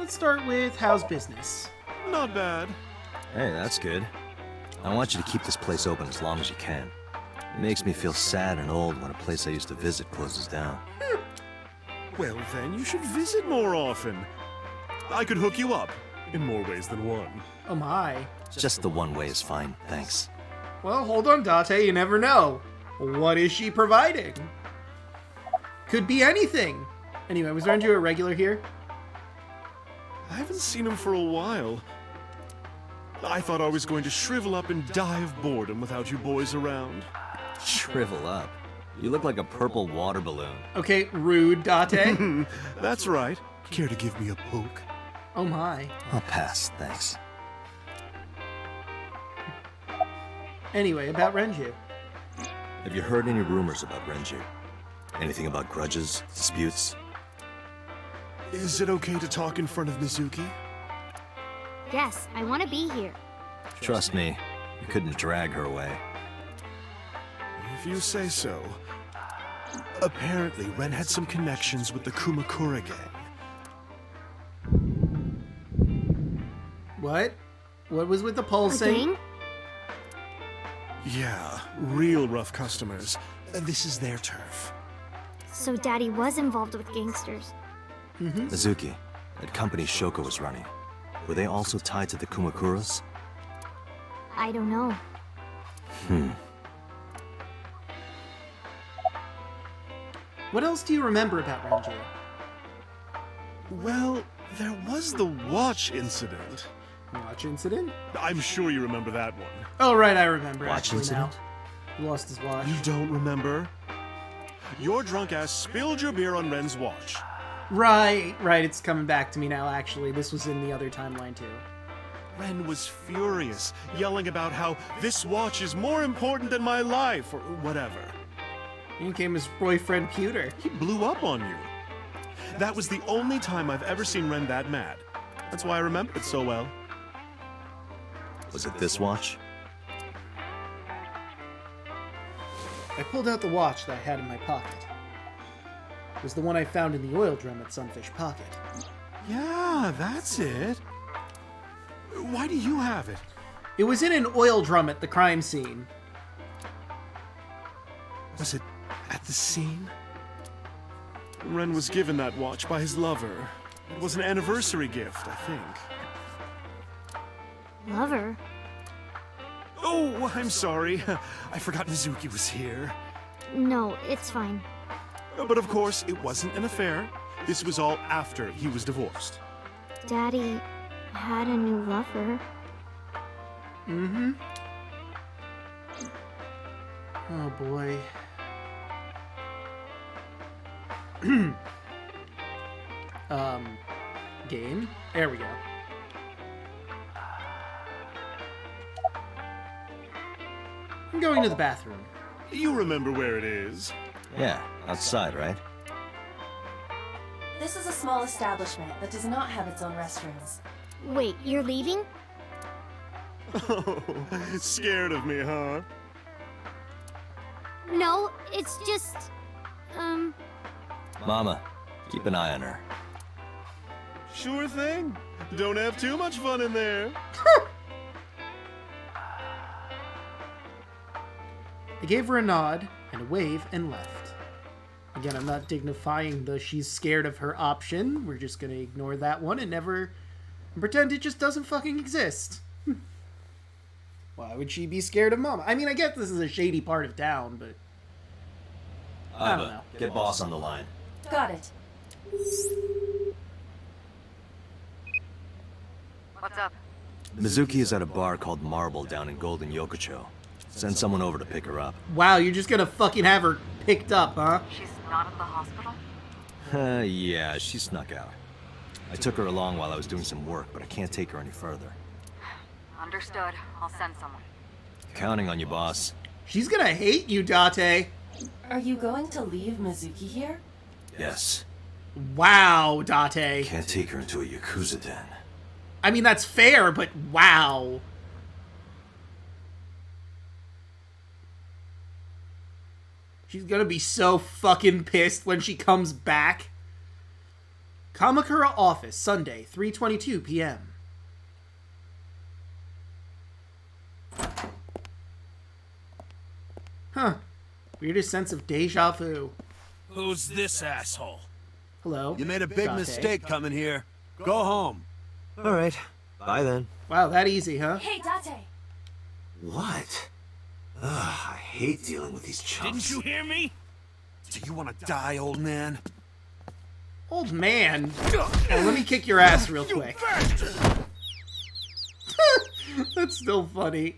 Let's start with how's business? Not bad. Hey, that's good. I want you to keep this place open as long as you can. It makes me feel sad and old when a place I used to visit closes down. Well, then you should visit more often. I could hook you up, in more ways than one. Oh my. Just the one way is fine, thanks. Well, hold on, Date, you never know. What is she providing? Could be anything. Anyway, was Renju a regular here? I haven't seen him for a while. I thought I was going to shrivel up and die of boredom without you boys around. Shrivel up? You look like a purple water balloon. Okay, rude, Date. That's right. Care to give me a poke? Oh my. I'll pass, thanks. Anyway, about Renju. Have you heard any rumors about Renju? Anything about grudges, disputes? Is it okay to talk in front of Mizuki? Yes, I want to be here. Trust me, you couldn't drag her away. If you say so. Apparently, Ren had some connections with the Kumakura gang. What? What was with the pulsing? Gang? Yeah, real rough customers. This is their turf. So Daddy was involved with gangsters. Mizuki, that company Shoko was running, were they also tied to the Kumakuras? I don't know. What else do you remember about Renju? Well, there was the watch incident. Watch incident? I'm sure you remember that one. Oh, right, I remember. Watch actually incident? Now. He lost his watch. You don't remember? Your drunk ass spilled your beer on Ren's watch. Right, it's coming back to me now, actually. This was in the other timeline, too. Ren was furious, yelling about how this watch is more important than my life, or whatever. In came his boyfriend, Pewter. He blew up on you. That was the only time I've ever seen Ren that mad. That's why I remember it so well. Was it this watch? I pulled out the watch that I had in my pocket. It was the one I found in the oil drum at Sunfish Pocket. Yeah, that's it. Why do you have it? It was in an oil drum at the crime scene. Was it at the scene? Ren was given that watch by his lover. It was an anniversary gift, I think. Lover? Oh, I'm sorry. I forgot Mizuki was here. No, it's fine. But of course, it wasn't an affair. This was all after he was divorced. Daddy had a new lover. Mm-hmm. Oh, boy. Game? There we go. I'm going to the bathroom. You remember where it is? Yeah, outside, right? This is a small establishment that does not have its own restrooms. Wait, you're leaving? Oh, scared of me, huh? No, it's just... Mama, keep an eye on her. Sure thing. Don't have too much fun in there. I gave her a nod and a wave and left. Again, I'm not dignifying the she's scared of her option. We're just gonna ignore that one and never pretend it just doesn't fucking exist. Why would she be scared of Mama? I mean, I get this is a shady part of town, but I don't know. Get boss on the line. Got it. What's up? Mizuki is at a bar called Marble down in Golden Yokocho. Send someone over to pick her up. Wow, you're just gonna fucking have her picked up, huh? She's not at the hospital? Yeah, she snuck out. I took her along while I was doing some work, but I can't take her any further. Understood. I'll send someone. Counting on you, boss. She's gonna hate you, Date. Are you going to leave Mizuki here? Yes. Wow, Date. Can't take her into a Yakuza den. I mean, that's fair, but wow. She's gonna be so fucking pissed when she comes back. Kamakura office, Sunday, 3:22 p.m. Huh. Weirdest sense of deja vu. Who's this asshole? Hello. You made a big Date. mistake coming here. Go home. All right. Bye then. Wow, that easy, huh? Hey, Date! What? Ugh, I hate dealing with these chumps. Didn't you hear me? Do you want to die, old man? Old man? Oh, let me kick your ass real quick. That's still funny.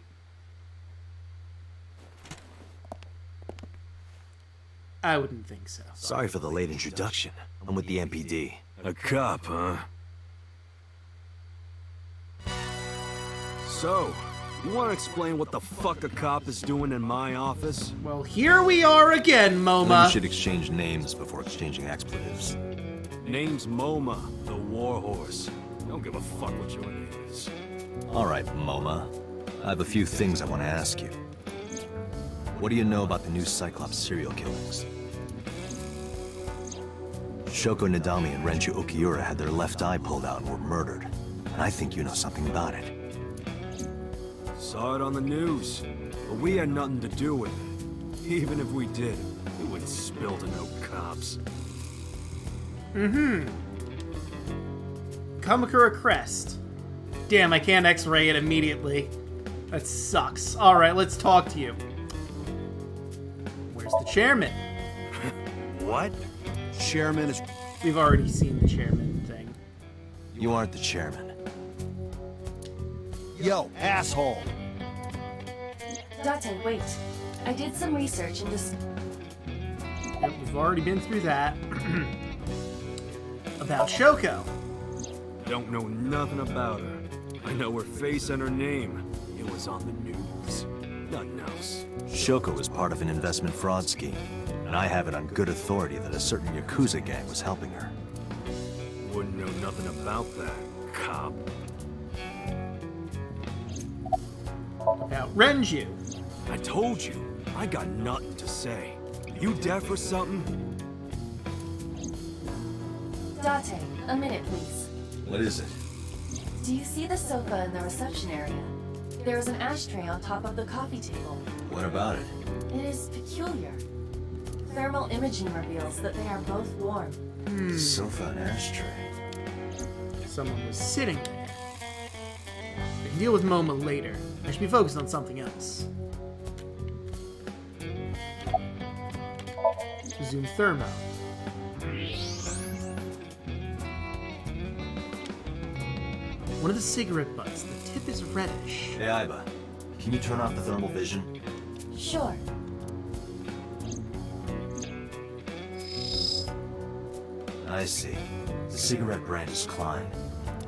I wouldn't think so. Sorry for the late introduction. I'm with the MPD. A cop, huh? So, you want to explain what the fuck a cop is doing in my office? Well, here we are again, MoMA. We should exchange names before exchanging expletives. Name's MoMA, the warhorse. Don't give a fuck what your name is. All right, MoMA. I have a few things I want to ask you. What do you know about the new Cyclops serial killings? Shoko Nadami and Renju Okiura had their left eye pulled out and were murdered. And I think you know something about it. Saw it on the news, but we had nothing to do with it. Even if we did, we wouldn't spill to no cops. Kamakura Crest. Damn, I can't x-ray it immediately. That sucks. Alright, let's talk to you. Where's the chairman? What? Chairman is... We've already seen the chairman thing. You aren't the chairman. Yo, asshole! Date, wait. I did some research and just... Yep, we've already been through that. About Shoko. Don't know nothing about her. I know her face and her name. It was on the news. Nothing else. Shoko was part of an investment fraud scheme, and I have it on good authority that a certain Yakuza gang was helping her. Wouldn't know nothing about that, cop. About Renju. I told you, I got nothing to say. You deaf or something? Date, a minute, please. What is it? Do you see the sofa in the reception area? There is an ashtray on top of the coffee table. What about it? It is peculiar. Thermal imaging reveals that they are both warm. Sofa and ashtray. Someone was sitting there. I can deal with Moma later. I should be focused on something else. Zoom thermo. One of the cigarette butts. The tip is reddish. Hey, Aiba. Can you turn off the thermal vision? Sure. I see. The cigarette brand is Klein.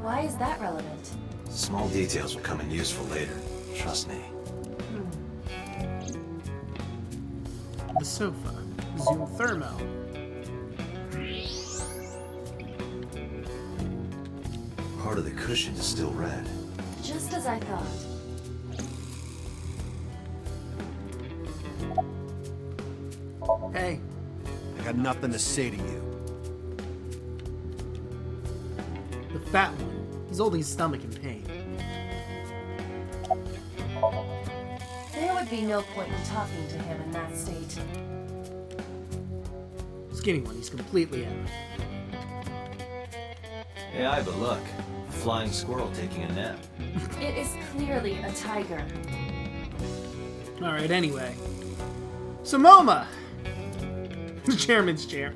Why is that relevant? Small details will come in useful later. Trust me. The sofa. Zoom thermo. Part of the cushion is still red. Just as I thought. Hey. I got nothing to say to you. The fat one. He's holding his stomach in pain. There would be no point in talking to him in that state. Skinny one. He's completely out. Hey, Aiba, look. A flying squirrel taking a nap. It is clearly a tiger. Alright, anyway. So, Moma! The chairman's chair.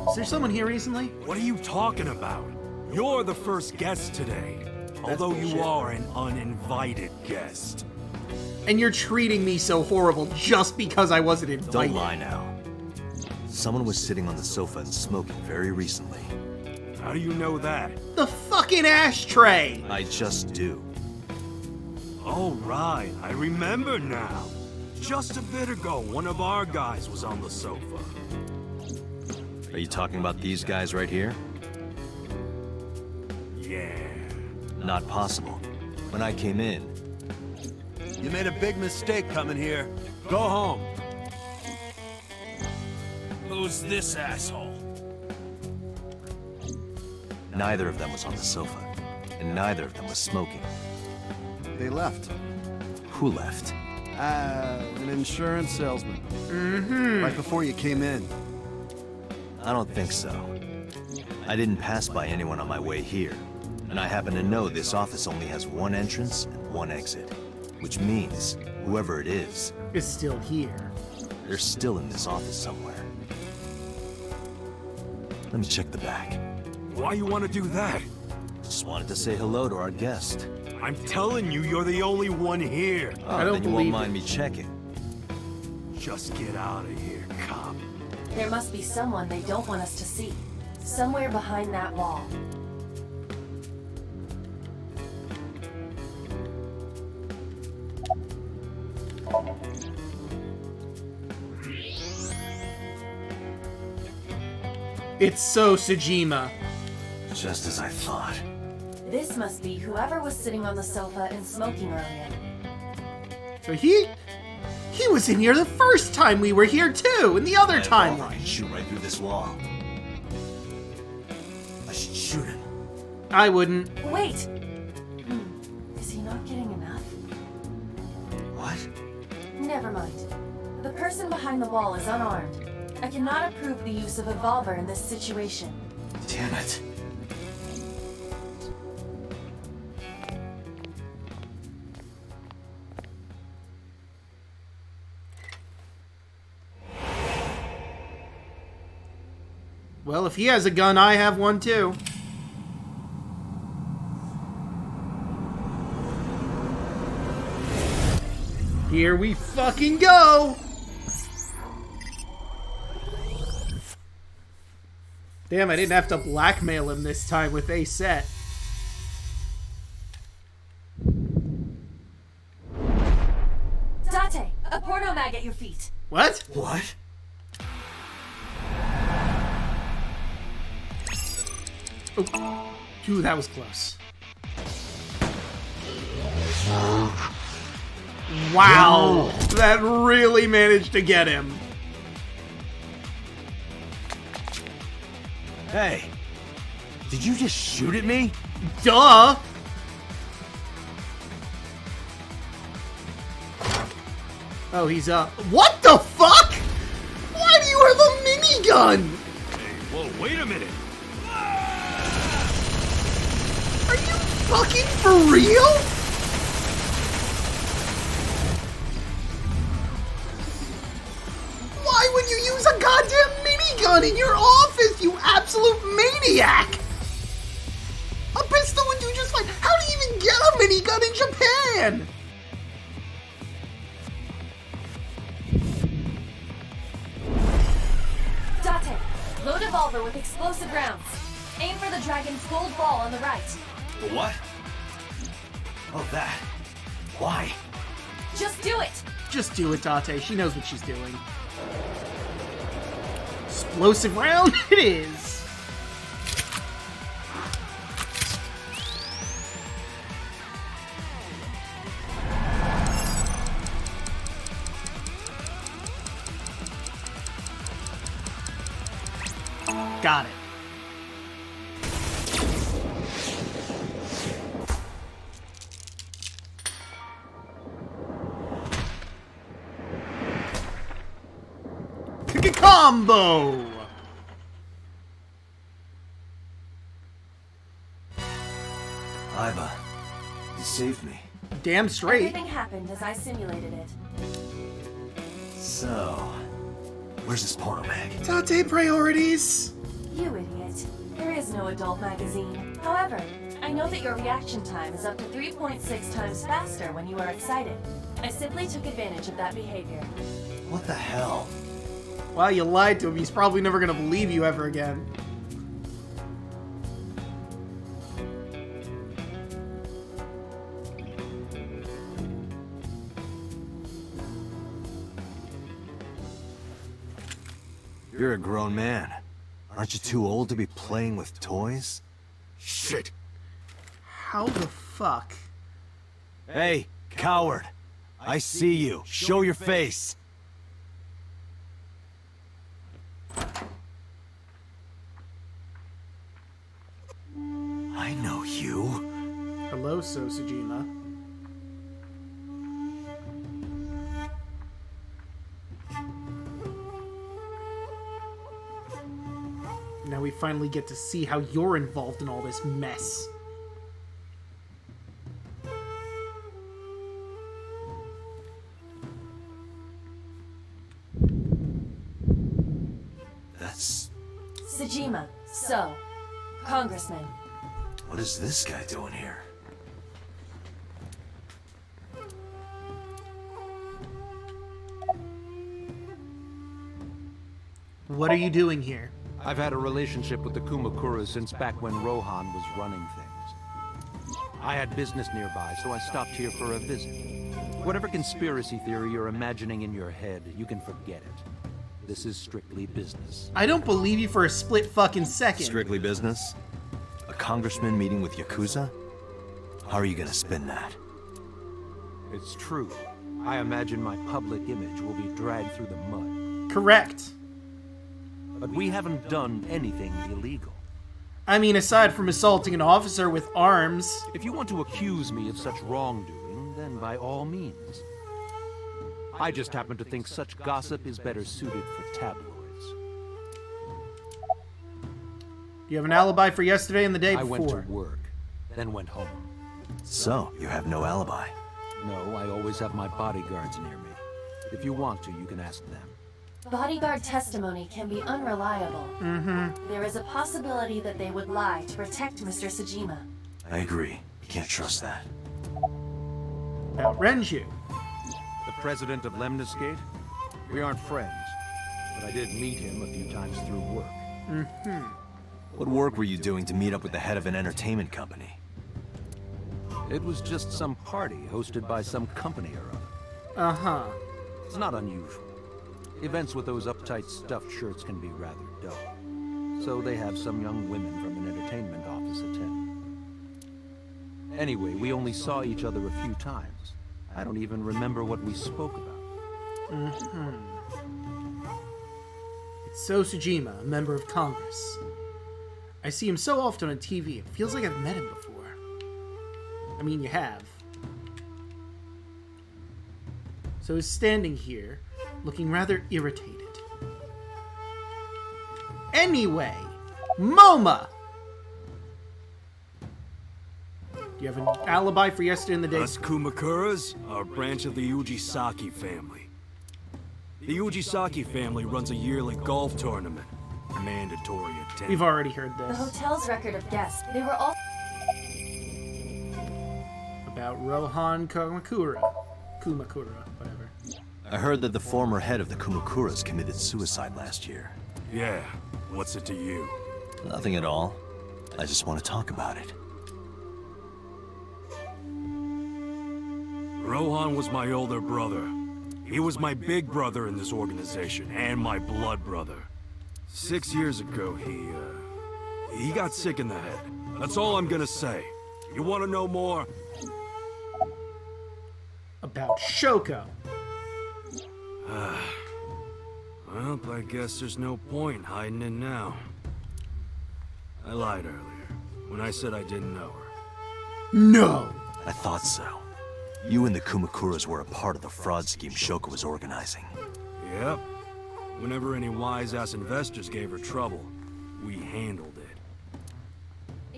Is there someone here recently? What are you talking about? You're the first guest today. Although you are an uninvited guest. And you're treating me so horrible just because I wasn't invited. Don't lie now. Someone was sitting on the sofa and smoking very recently. How do you know that? The fucking ashtray! I just do. Oh, right. I remember now. Just a bit ago, one of our guys was on the sofa. Are you talking about these guys right here? Yeah. Not possible. When I came in... You made a big mistake coming here. Go home. Who's this asshole? Neither of them was on the sofa. And neither of them was smoking. They left. Who left? An insurance salesman. Mm-hmm. Right before you came in. I don't think so. I didn't pass by anyone on my way here. And I happen to know this office only has one entrance and one exit. Which means, whoever it is still here. They're still in this office somewhere. Let me check the back. Why you want to do that? Just wanted to say hello to our guest. I'm telling you, you're the only one here. Oh, I don't then you won't mind me checking. Just get out of here, cop. There must be someone they don't want us to see. Somewhere behind that wall. It's so Tsujima. Just as I thought. This must be whoever was sitting on the sofa and smoking earlier. So he was in here the first time we were here too, in the other timeline. I can shoot right through this wall. I should shoot him. I wouldn't. Wait! Is he not getting enough? What? Never mind. The person behind the wall is unarmed. I cannot approve the use of a revolver in this situation. Damn it. Well, if he has a gun, I have one too. Here we fucking go! Damn, I didn't have to blackmail him this time with a set. Date, a porno mag at your feet. What? What? Oh. Ooh, that was close. Wow, that really managed to get him. Hey, did you just shoot at me? Duh! Oh, he's up. What the fuck? Why do you have a minigun? Hey, whoa, wait a minute. Are you fucking for real? Why would you use a goddamn minigun in your office, you absolute maniac? A pistol would do just fine. How do you even get a minigun in Japan? Date, load revolver with explosive rounds. Aim for the dragon's gold ball on the right. The what? Oh, that. Why? Just do it! Just do it, Date. She knows what she's doing. Explosive round it is! Got it. Combo! Iva, you saved me. Damn straight. Everything happened as I simulated it. So, where's this porno mag? Date priorities. You idiot. There is no adult magazine. However, I know that your reaction time is up to 3.6 times faster when you are excited. I simply took advantage of that behavior. What the hell? Wow, you lied to him. He's probably never gonna believe you ever again. You're a grown man. Aren't you too old to be playing with toys? Shit. How the fuck? Hey, coward. I see you. Show your face. I know you. Hello, Sosajima. Now we finally get to see how you're involved in all this mess. That's... Sejima, so, Congressman. What is this guy doing here? What are you doing here? I've had a relationship with the Kumakura since back when Rohan was running things. I had business nearby, so I stopped here for a visit. Whatever conspiracy theory you're imagining in your head, you can forget it. This is strictly business. I don't believe you for a split fucking second. Strictly business? A congressman meeting with Yakuza? How are you gonna spin that? It's true. I imagine my public image will be dragged through the mud. Correct. But we haven't done anything illegal. I mean, aside from assaulting an officer with arms. If you want to accuse me of such wrongdoing, then by all means. I just happen to think such gossip is better suited for tabloids. Do you have an alibi for yesterday and the day before? I went to work, then went home. So, you have no alibi? No, I always have my bodyguards near me. If you want to, you can ask them. Bodyguard testimony can be unreliable. There is a possibility that they would lie to protect Mr. Sejima. I agree. You can't trust that. Now, Renju. The president of Lemniscate? We aren't friends, but I did meet him a few times through work. What work were you doing to meet up with the head of an entertainment company? It was just some party hosted by some company or other. Uh-huh. It's not unusual. Events with those uptight stuffed shirts can be rather dull. So they have some young women from an entertainment office attend. Anyway, we only saw each other a few times. I don't even remember what we spoke about. It's So Tsujima, a member of Congress. I see him so often on TV, it feels like I've met him before. I mean, you have. So he's standing here, looking rather irritated. Anyway, MoMA! Do you have an alibi for yesterday in the day? Us Kumakuras are a branch of the Ujisaki family. The Ujisaki family runs a yearly golf tournament. Mandatory attendance. We've already heard The this. hotel's record of guests, they were all... About Rohan Kumakura, whatever. I heard that the former head of the Kumakuras committed suicide last year. Yeah, what's it to you? Nothing at all. I just want to talk about it. Rohan was my older brother. He was my big brother in this organization, and my blood brother. 6 years ago, he got sick in the head. That's all I'm gonna say. You wanna know more? About Shoko. Well, I guess there's no point hiding it now. I lied earlier, when I said I didn't know her. No! I thought so. You and the Kumakuras were a part of the fraud scheme Shoko was organizing. Yep. Whenever any wise-ass investors gave her trouble, we handled it.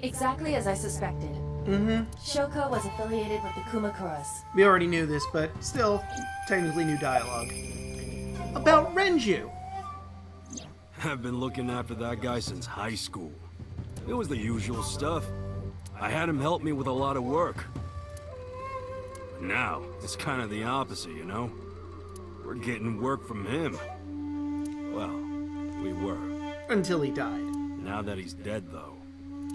Exactly as I suspected. Shoko was affiliated with the Kumakuras. We already knew this, but still, technically new dialogue. About Renju! I've been looking after that guy since high school. It was the usual stuff. I had him help me with a lot of work. But now, it's kind of the opposite, you know? We're getting work from him. Well, we were. Until he died. Now that he's dead, though.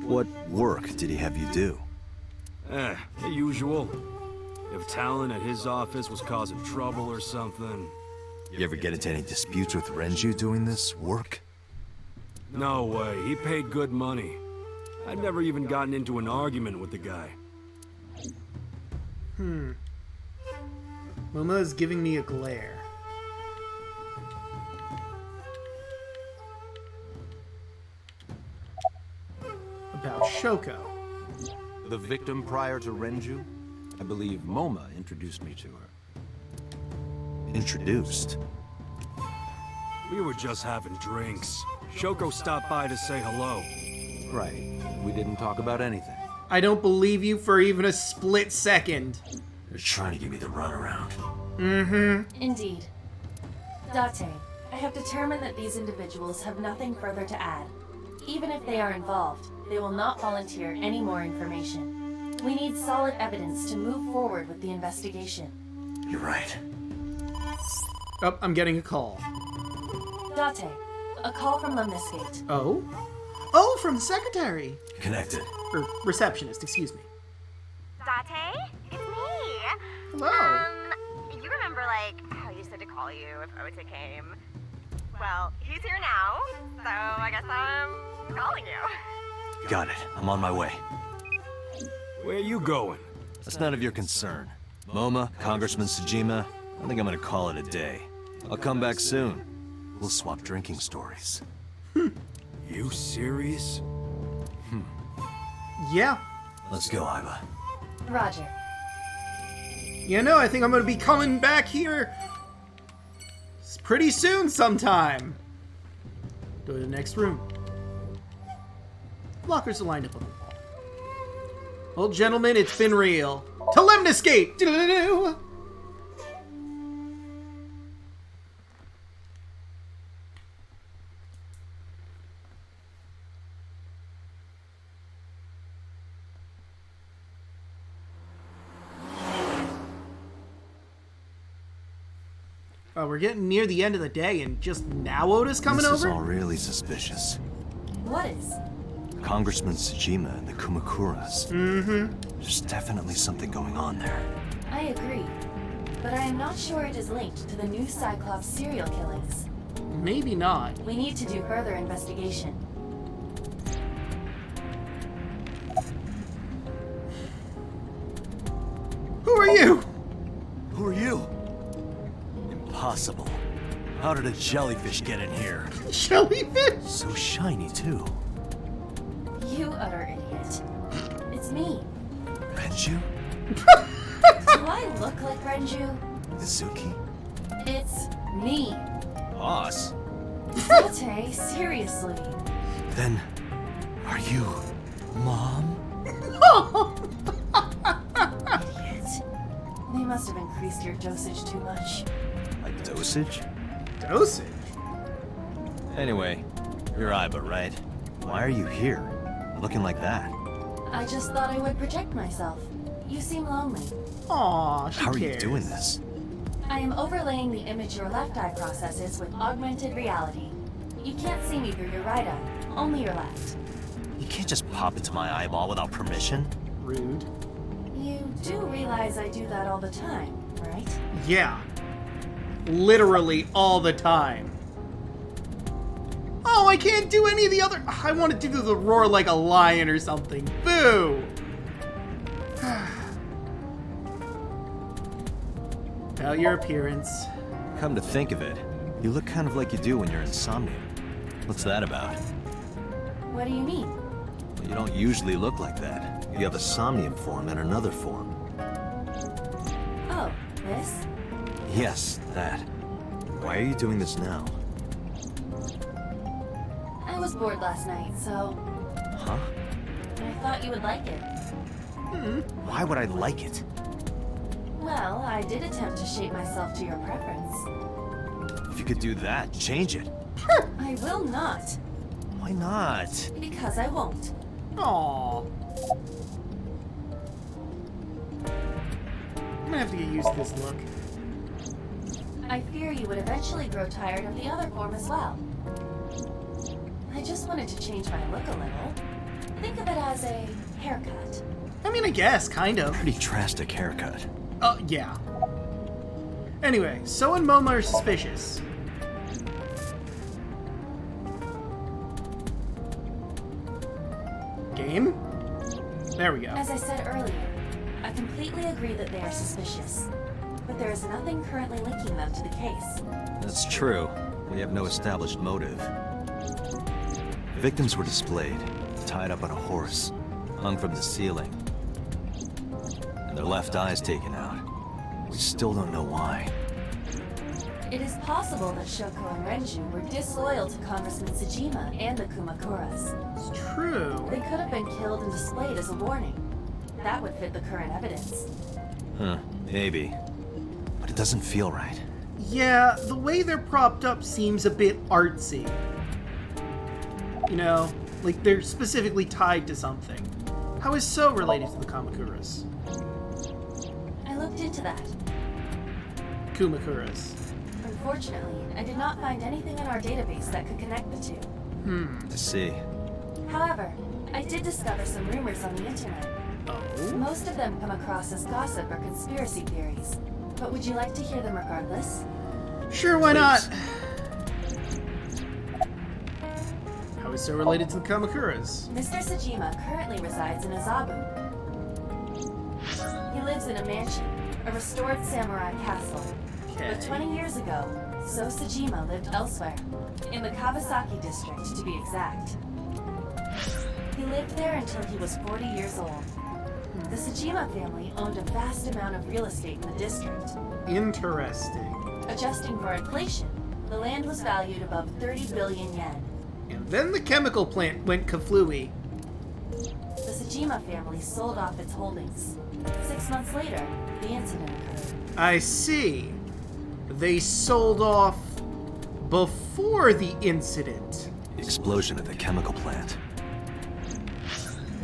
What work did he have you do? The usual. If talent at his office was causing trouble or something. You ever get into any disputes with Renju doing this work? No way, he paid good money. I'd never even gotten into an argument with the guy. Mama is giving me a glare. About Shoko. The victim prior to Renju? I believe MoMA introduced me to her. Introduced? We were just having drinks. Shoko stopped by to say hello. Right. We didn't talk about anything. I don't believe you for even a split second. You're trying to give me the runaround. Indeed. Date, I have determined that these individuals have nothing further to add. Even if they are involved, they will not volunteer any more information. We need solid evidence to move forward with the investigation. You're right. Oh, I'm getting a call. Date, a call from Lemniscate. Oh? Oh, from the secretary! Connected. Or receptionist, excuse me. Date? It's me! Hello! You remember, like, how you said to call you if Ote came? Well, he's here now, so I guess I'm calling you. Got it. I'm on my way. Where are you going? That's none of your concern. MoMA, Congressman Tsujima, I think I'm gonna call it a day. I'll come back soon. We'll swap drinking stories. You serious? Yeah. Let's go, Iva. Roger. You know, I think I'm gonna be coming back here pretty soon sometime. Go to the next room. Lockers are lined up on the wall. Well, gentlemen, it's been real. To Lemniscate! Diddle-doo-doo! We're getting near the end of the day, and just now Oda's coming over? This is all really suspicious. What is? Congressman Tsujima and the Kumakuras. There's definitely something going on there. I agree. But I am not sure it is linked to the new Cyclops serial killings. Maybe not. We need to do further investigation. Who are you? Who are you? Impossible. How did a jellyfish get in here? Jellyfish? So shiny, too. You utter idiot. It's me. Renju? Do I look like Renju? Mizuki? It's me. Boss? Date, seriously. Then, are you Mom? Idiot. They must have increased your dosage too much. My dosage? Dosage? Anyway, you're Aiba, right? Why are you here? Looking like that? I just thought I would project myself. You seem lonely. Aw, she How are cares. you doing this? I am overlaying the image your left eye processes with augmented reality. You can't see me through your right eye, only your left. You can't just pop into my eyeball without permission. Rude. You do realize I do that all the time, right? Yeah. Literally all the time. Oh, I can't do any of the other... I wanted to do the roar like a lion or something. Boo! About your appearance. Come to think of it, you look kind of like you do when you're in Somnium. What's that about? What do you mean? Well, you don't usually look like that. You have a Somnium form and another form. Oh, this? Yes, that. Why are you doing this now? I was bored last night, so... Huh? I thought you would like it. Why would I like it? Well, I did attempt to shape myself to your preference. If you could do that, change it. I will not. Why not? Because I won't. Aww. I'm gonna have to get used to this look. I fear you would eventually grow tired of the other form as well. I just wanted to change my look a little. Think of it as a haircut. I mean, I guess, kind of. Pretty drastic haircut. Yeah. Anyway, So and Momo are suspicious. Game? There we go. As I said earlier, I completely agree that they are suspicious. But there is nothing currently linking them to the case. That's true. We have no established motive. Victims were displayed, tied up on a horse, hung from the ceiling, and their left eyes taken out. We still don't know why. It is possible that Shoko and Renju were disloyal to Congressman Tsujima and the Kumakuras. It's true. They could have been killed and displayed as a warning. That would fit the current evidence. Huh, maybe. But it doesn't feel right. Yeah, the way they're propped up seems a bit artsy. You know, like they're specifically tied to something. How is So related to the Kamakuras? I looked into that. Kumakuras. Unfortunately, I did not find anything in our database that could connect the two. I see. However, I did discover some rumors on the internet. Oh? Most of them come across as gossip or conspiracy theories. But would you like to hear them regardless? Sure, why not? How is So related to the Kamakuras? Mr. Tsujima currently resides in Azabu. He lives in a mansion, a restored samurai castle. But 20 years ago, So Tsujima lived elsewhere, in the Kawasaki district to be exact. He lived there until he was 40 years old. The Tsujima family owned a vast amount of real estate in the district. Interesting. Adjusting for inflation, the land was valued above 30 billion yen. And then the chemical plant went kaflooey. The Tsujima family sold off its holdings. 6 months later, the incident occurred. I see. They sold off before the incident. The explosion at the chemical plant.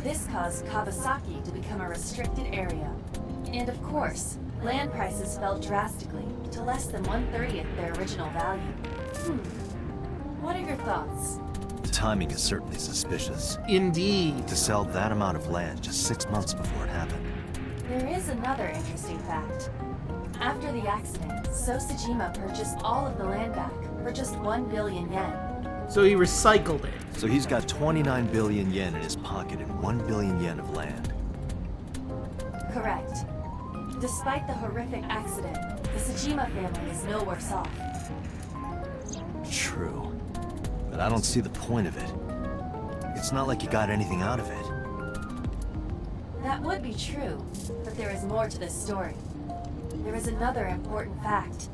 This caused Kawasaki to become a restricted area. And of course, land prices fell drastically to less than 1/30 their original value. What are your thoughts? timing is certainly suspicious. Indeed. To sell that amount of land just 6 months before it happened. There is another interesting fact. After the accident, Sosajima purchased all of the land back for just 1 billion yen. So he recycled it. So he's got 29 billion yen in his pocket and 1 billion yen of land. Correct. Despite the horrific accident, the Sajima family is no worse off. True. But I don't see the point of it. It's not like you got anything out of it. That would be true, but there is more to this story. There is another important fact.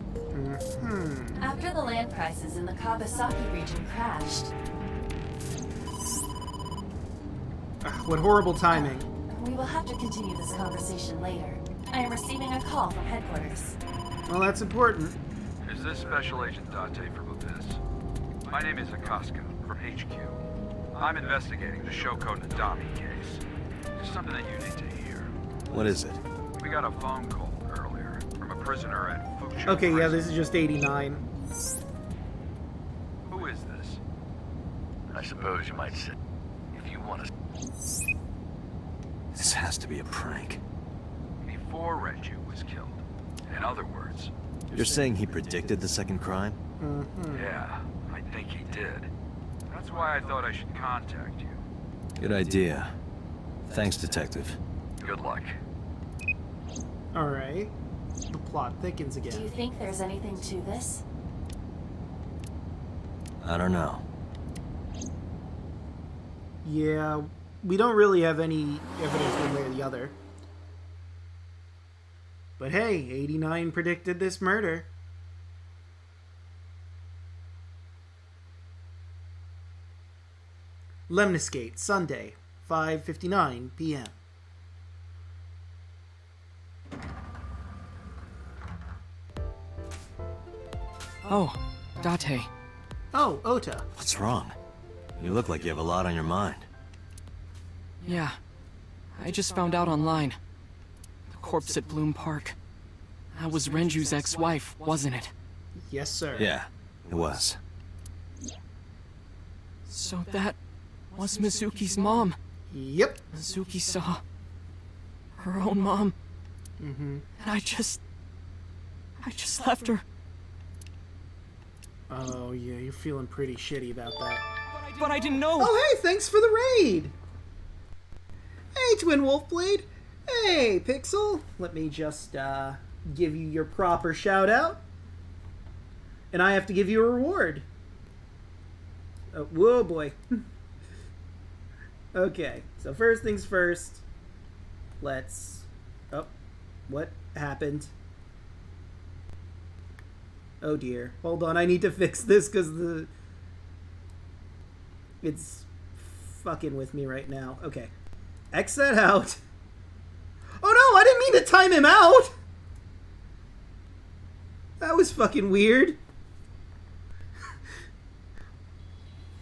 After the land prices in the Kawasaki region crashed... What horrible timing. We will have to continue this conversation later. I am receiving a call from headquarters. Well, that's important. Is this Special Agent Date from Abyss? My name is Akaska, from HQ. I'm investigating the Shoko Nadami case. There's something that you need to hear. What is it? We got a phone call earlier from a prisoner at Fukushima. Okay, yeah, prison. this is just 89. Who is this? I suppose you might say, if you want to... This has to be a prank. Before Renju was killed. In other words... You're saying he predicted the second crime? Yeah, I think he did. That's why I thought I should contact you. Good idea. Thanks, Detective. Good luck. Alright. The plot thickens again. Do you think there's anything to this? I don't know. Yeah, we don't really have any evidence one way or the other. But hey, 89 predicted this murder. Lemniscate, Sunday, 5:59 p.m. Oh, Date. Oh, Ota. What's wrong? You look like you have a lot on your mind. Yeah. I just found out online. The corpse at Bloom Park. That was Renju's ex-wife, wasn't it? Yes, sir. Yeah, it was. So that was Mizuki's mom. Yep. Mizuki saw her own mom. And I just left her. Oh, yeah, you're feeling pretty shitty about that. But I didn't know. Oh, hey, thanks for the raid. Hey, Twin Wolfblade. Hey, Pixel. Let me just give you your proper shout out. And I have to give you a reward. Oh, whoa, boy. Okay, so first things first. Let's... Oh, what happened? Oh dear. Hold on, I need to fix this because the... It's fucking with me right now. Okay. X that out. Oh no, I didn't mean to time him out! That was fucking weird.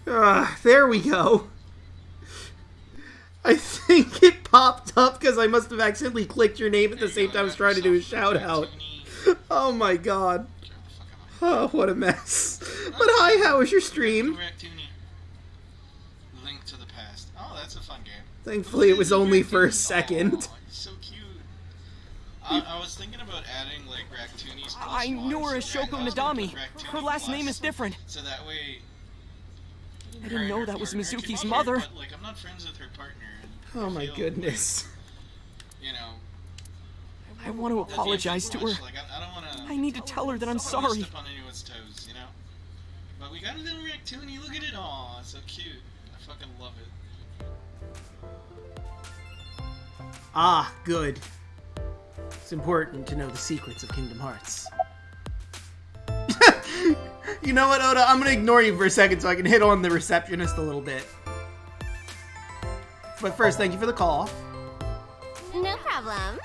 There we go. I think it popped up because I must have accidentally clicked your name at the same time I was trying to do a shout out. Oh my god. Oh, what a mess. But hi, how was your stream? Link to the past. Oh, that's a fun game. Thankfully, it was only for a second. Oh, so cute. I was thinking about adding like Ractoonies. I knew her as Shoko Nadami. Her last name is different. So that way. I didn't know that was Mizuki's mother. But, like, I'm not friends with her partner. And oh my goodness. Like, you know. I want to apologize to her. Like, I don't want to. I need to tell her that I'm sorry. Step on anyone's toes, you know. But we got a little Ractoonie. Look at it. Aw, it's so cute. I fucking love it. Ah, good. It's important to know the secrets of Kingdom Hearts. You know what, Oda? I'm gonna ignore you for a second so I can hit on the receptionist a little bit. But first, thank you for the call. No problem.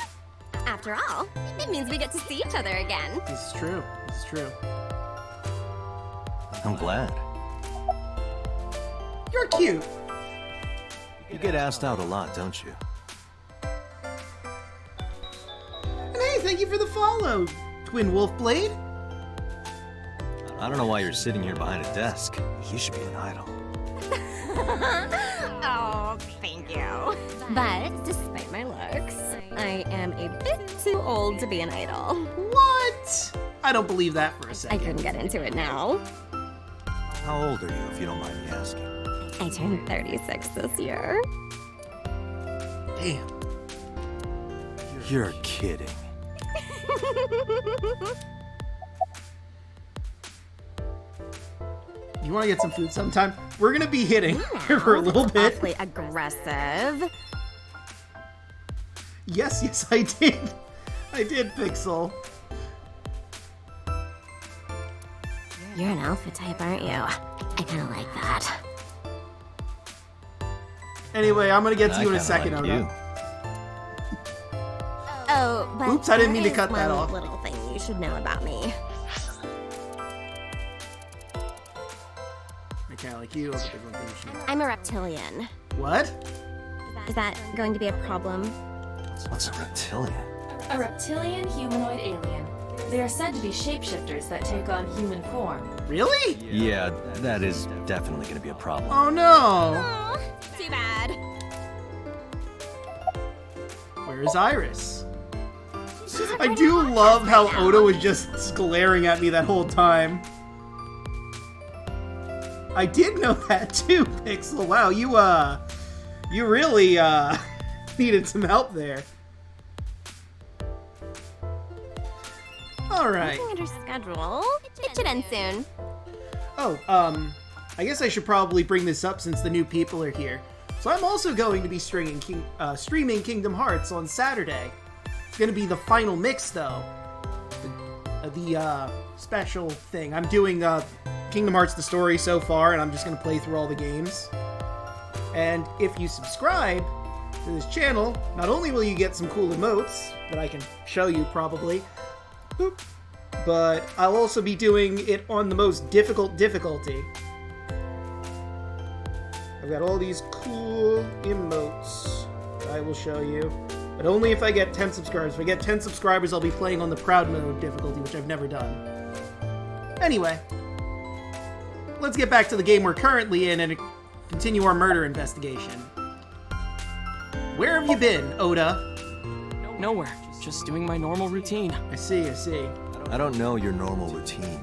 After all, it means we get to see each other again. This is true. This is true. I'm glad. You're cute. You get asked out a lot, don't you? And hey, thank you for the follow, Twin Wolfblade. I don't know why you're sitting here behind a desk. You should be an idol. Oh, thank you. But despite my looks, I am a bit too old to be an idol. What? I don't believe that for a I second. couldn't get into it now. How old are you, if you don't mind me asking? I turned 36 this year. Damn. You're kidding. You want to get some food sometime? We're gonna be hitting here for a little bit. Awfully aggressive. Yes, I did. I did, Pixel. You're an alpha type, aren't you? I kind of like that. Anyway, I'm gonna get to you in a kinda second, like Oda. you. Oh, but Oops, I didn't mean to there cut is that one off. little thing you should know about me. I kinda like you. There's one thing you should know. I'm a reptilian. What? Is that going to be a problem? What's a reptilian? A reptilian humanoid alien. They are said to be shapeshifters that take on human form. Really? Yeah, that is definitely gonna be a problem. Oh no! Aw, too bad. Where is Iris? I do love how Oda was just glaring at me that whole time. I did know that too, Pixel. Wow, you really, needed some help there. Alright. Looking at her schedule, it should end soon. Oh, I guess I should probably bring this up since the new people are here. So I'm also going to be streaming Kingdom Hearts on Saturday. It's going to be the final mix, though. The special thing. I'm doing Kingdom Hearts the story so far, and I'm just going to play through all the games. And if you subscribe to this channel, not only will you get some cool emotes that I can show you probably, boop, but I'll also be doing it on the most difficult difficulty. I've got all these cool emotes that I will show you, but only if I get 10 subscribers. If I get 10 subscribers, I'll be playing on the Proud Mode difficulty, which I've never done. Anyway, let's get back to the game we're currently in and continue our murder investigation. Where have you been, Oda? Nowhere. Just doing my normal routine. I see. I don't know your normal routine.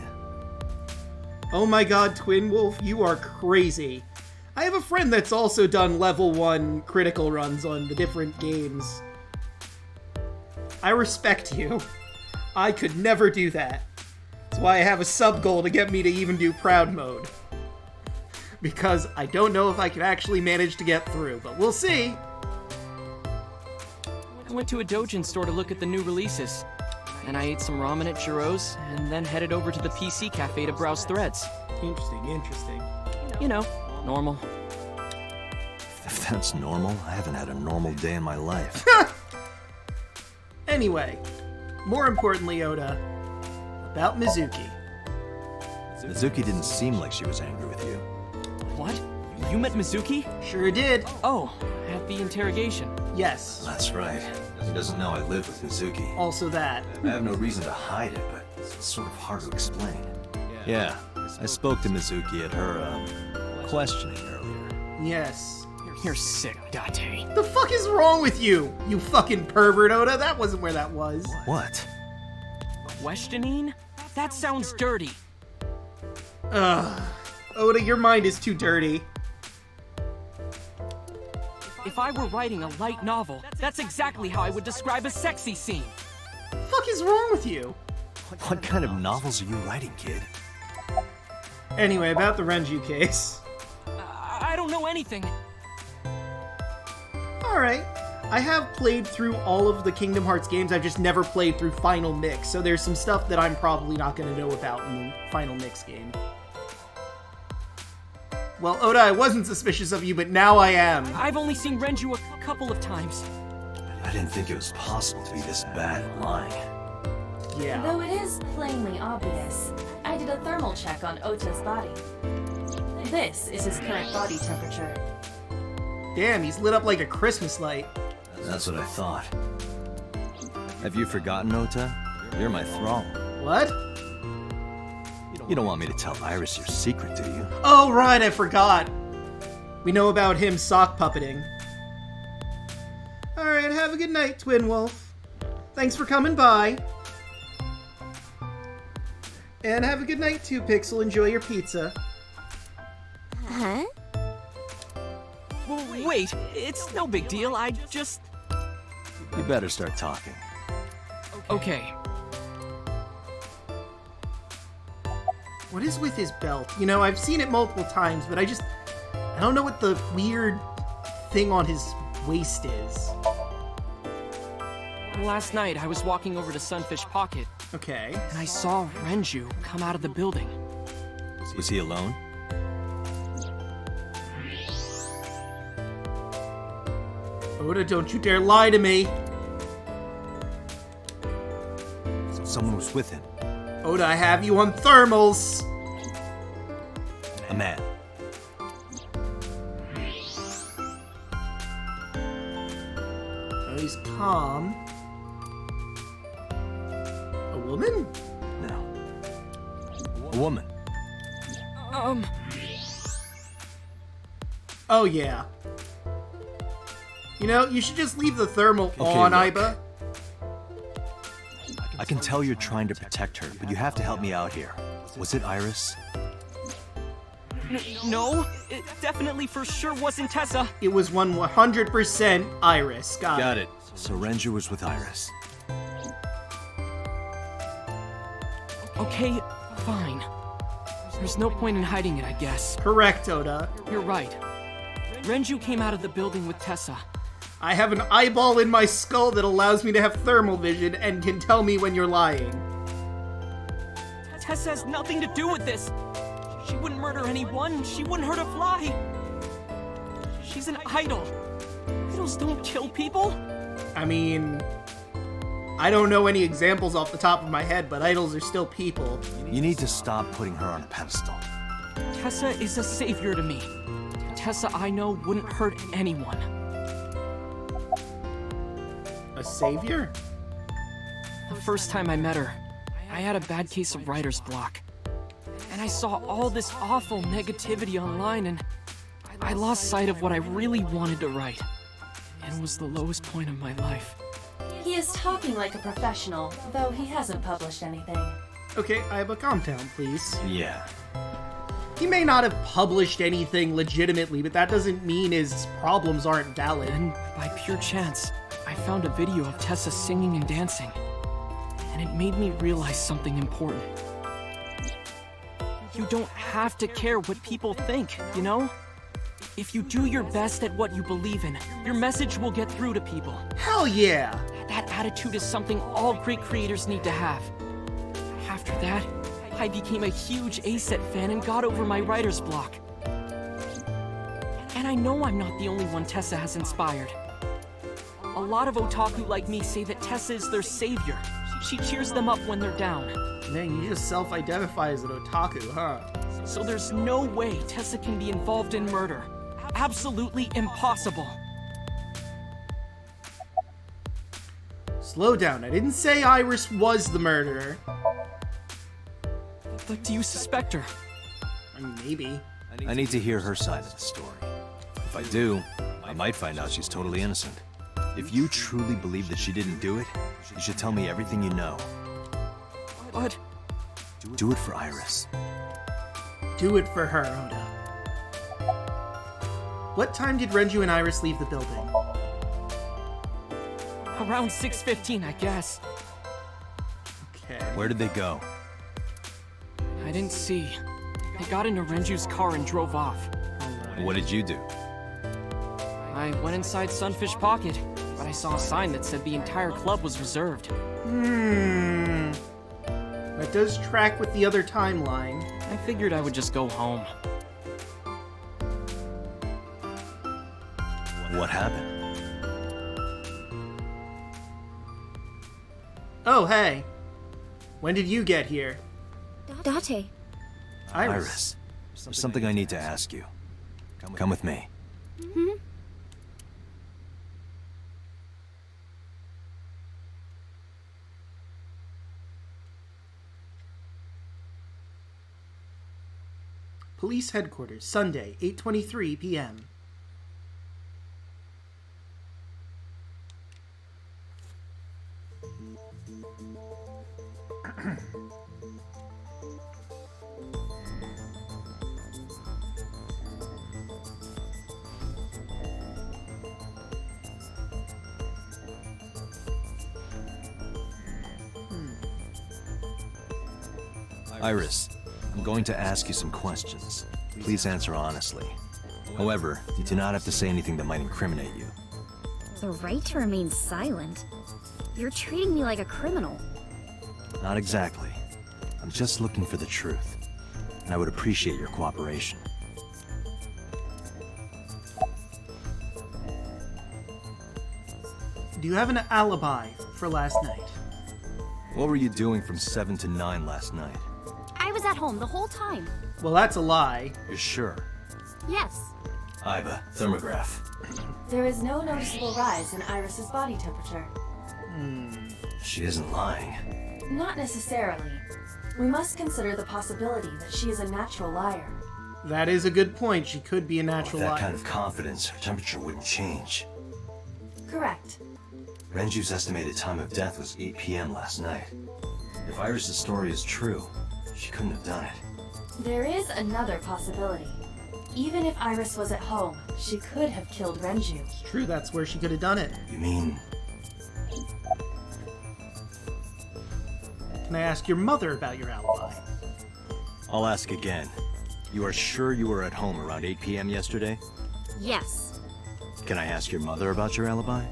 Oh my god, Twin Wolf, you are crazy. I have a friend that's also done level 1 critical runs on the different games. I respect you. I could never do that. That's why I have a sub-goal to get me to even do Proud Mode. Because I don't know if I can actually manage to get through, but we'll see. I went to a Dojin store to look at the new releases. And I ate some ramen at Jiro's, and then headed over to the PC cafe to browse threads. Interesting. You know, normal. If that's normal, I haven't had a normal day in my life. Anyway, more importantly, Oda, about Mizuki. Mizuki didn't seem like she was angry with you. What? You met Mizuki? Sure did. Oh, at the interrogation. Yes. That's right. He doesn't know I live with Mizuki. Also that. I have no reason to hide it, but it's sort of hard to explain. Yeah, I spoke to Mizuki at her, questioning earlier. Yes. You're sick, Date. The fuck is wrong with you? You fucking pervert, Oda. That wasn't where that was. What? Questioning? That sounds dirty. Ugh. Oda, your mind is too dirty. If I were writing a light novel, that's exactly how I would describe a sexy scene. The fuck is wrong with you? What kind of novels are you writing, kid? Anyway, about the Renju case. I don't know anything. Alright. I have played through all of the Kingdom Hearts games, I've just never played through Final Mix, so there's some stuff that I'm probably not going to know about in the Final Mix game. Well, Oda, I wasn't suspicious of you, but now I am. I've only seen Renju a couple of times. I didn't think it was possible to be this bad at lying. Yeah. Though it is plainly obvious, I did a thermal check on Ota's body. This is his current body temperature. Damn, he's lit up like a Christmas light. That's what I thought. Have you forgotten, Ota? You're my thrall. What? You don't want me to tell Iris your secret, do you? Oh, right, I forgot. We know about him sock puppeting. Alright, have a good night, Twin Wolf. Thanks for coming by. And have a good night too, Pixel. Enjoy your pizza. Huh? Well, wait, it's no big deal. I just... You better start talking. Okay. What is with his belt? You know, I've seen it multiple times, but I don't know what the weird thing on his waist is. Last night, I was walking over to Sunfish Pocket. Okay. And I saw Renju come out of the building. Was he alone? Oda, don't you dare lie to me! Someone was with him. Oda, I have you on thermals! A man. Oh, he's calm. A woman? No. A woman. Oh, yeah. You know, you should just leave the thermal on, look. Aiba. I can tell you're trying to protect her, but you have to help me out here. Was it Iris? No, it definitely for sure wasn't Tessa. It was 100% Iris. Got it. So Renju was with Iris. Okay, fine. There's no point in hiding it, I guess. Correct, Oda. You're right. Renju came out of the building with Tessa. I have an eyeball in my skull that allows me to have thermal vision and can tell me when you're lying. Tessa has nothing to do with this. She wouldn't murder anyone. She wouldn't hurt a fly. She's an idol. Idols don't kill people. I mean, I don't know any examples off the top of my head, but idols are still people. You need to stop putting her on a pedestal. Tessa is a savior to me. Tessa I know wouldn't hurt anyone. A savior? The first time I met her, I had a bad case of writer's block. And I saw all this awful negativity online, and I lost sight of what I really wanted to write. And it was the lowest point of my life. He is talking like a professional, though he hasn't published anything. Okay, Aiba, calm down, please. Yeah. He may not have published anything legitimately, but that doesn't mean his problems aren't valid. And by pure chance, I found a video of Tessa singing and dancing. And it made me realize something important. You don't have to care what people think, you know? If you do your best at what you believe in, your message will get through to people. Hell yeah! That attitude is something all great creators need to have. After that, I became a huge ACET fan and got over my writer's block. And I know I'm not the only one Tessa has inspired. A lot of otaku like me say that Tessa is their savior. She cheers them up when they're down. Man, you just self-identify as an otaku, huh? So there's no way Tessa can be involved in murder. Absolutely impossible. Slow down, I didn't say Iris was the murderer. But do you suspect her? I mean, maybe. I need to hear her side of the story. If I do, I might find out she's totally innocent. If you truly believe that she didn't do it, you should tell me everything you know. But... Do it for Iris. Do it for her, Oda. What time did Renju and Iris leave the building? Around 6:15, I guess. Okay. Where did they go? I didn't see. They got into Renju's car and drove off. What did you do? I went inside Sunfish Pocket, but I saw a sign that said the entire club was reserved. That does track with the other timeline. I figured I would just go home. What happened? Oh, hey. When did you get here? Date. Iris. There's something I need to ask you. Come with me. Police headquarters, Sunday, 8:23 p.m. Iris, I'm going to ask you some questions. Please answer honestly. However, you do not have to say anything that might incriminate you. The right to remain silent? You're treating me like a criminal. Not exactly. I'm just looking for the truth. And I would appreciate your cooperation. Do you have an alibi for last night? What were you doing from 7 to 9 last night? I was at home the whole time. Well, that's a lie. You're sure? Yes. Iva, thermograph. There is no noticeable rise in Iris's body temperature. She isn't lying. Not necessarily. We must consider the possibility that she is a natural liar. That is a good point. She could be a natural With that liar. kind of confidence, her temperature wouldn't change. Correct. Renju's estimated time of death was 8 p.m. last night. If Iris' story is true, she couldn't have done it. There is another possibility. Even if Iris was at home, she could have killed Renju. It's true, that's where she could have done it. You mean... Can I ask your mother about your alibi? I'll ask again. You are sure you were at home around 8 p.m. yesterday? Yes. Can I ask your mother about your alibi?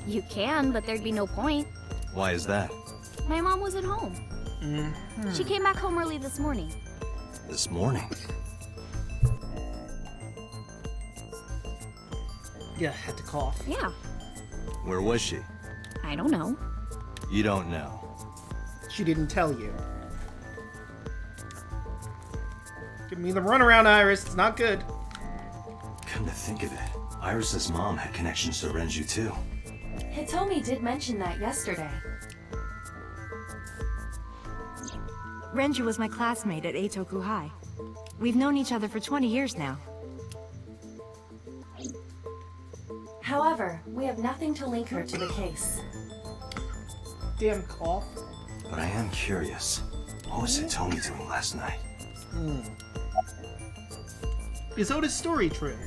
You can, but there'd be no point. Why is that? My mom wasn't home. She came back home early this morning. This morning? Yeah, had to cough. Yeah. Where was she? I don't know. You don't know. She didn't tell you. Give me the runaround, Iris. It's not good. Come to think of it, Iris' mom had connections to Renju too. Hitomi did mention that yesterday. Renju was my classmate at Eitoku High. We've known each other for 20 years now. However, we have nothing to link her to the case. Damn cough. But I am curious. What was Hitomi doing last night? Is Oda's story true?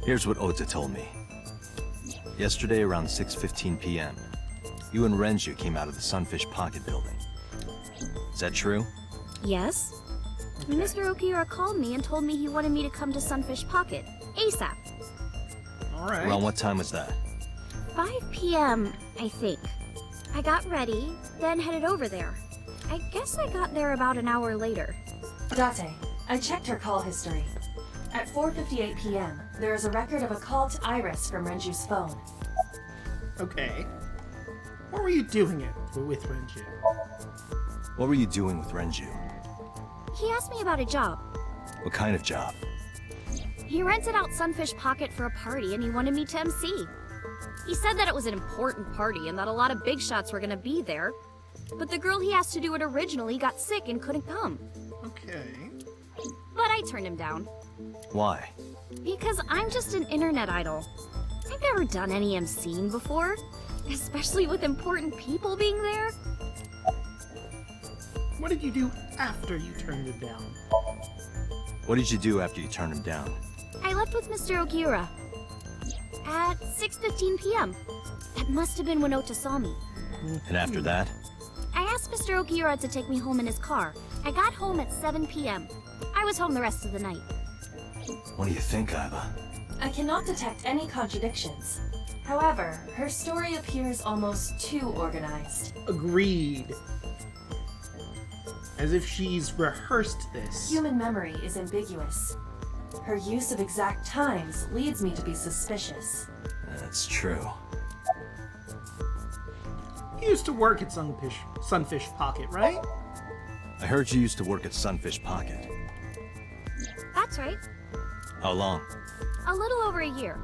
Here's what Ota told me. Yesterday around 6:15 p.m., you and Renju came out of the Sunfish Pocket building. Is that true? Yes. Mr. Okiura called me and told me he wanted me to come to Sunfish Pocket, ASAP. Alright. Around what time was that? 5 p.m., I think. I got ready, then headed over there. I guess I got there about an hour later. Date, I checked her call history. At 4:58 p.m., there is a record of a call to Iris from Renju's phone. Okay. What were you doing it with Renju? What were you doing with Renju? He asked me about a job. What kind of job? He rented out Sunfish Pocket for a party and he wanted me to MC. He said that it was an important party and that a lot of big shots were gonna be there. But the girl he asked to do it originally got sick and couldn't come. Okay. But I turned him down. Why? Because I'm just an internet idol. I've never done any MCing before, especially with important people being there. What did you do after you turned him down? What did you do after you turned him down? I left with Mr. Okiura at 6:15 p.m. That must have been when Ota saw me. And after that? I asked Mr. Okiura to take me home in his car. I got home at 7 p.m. I was home the rest of the night. What do you think, Iva? I cannot detect any contradictions. However, her story appears almost too organized. Agreed. As if she's rehearsed this. Human memory is ambiguous. Her use of exact times leads me to be suspicious. That's true. You used to work at Sunfish Pocket, right? I heard you used to work at Sunfish Pocket. That's right. How long? A little over a year.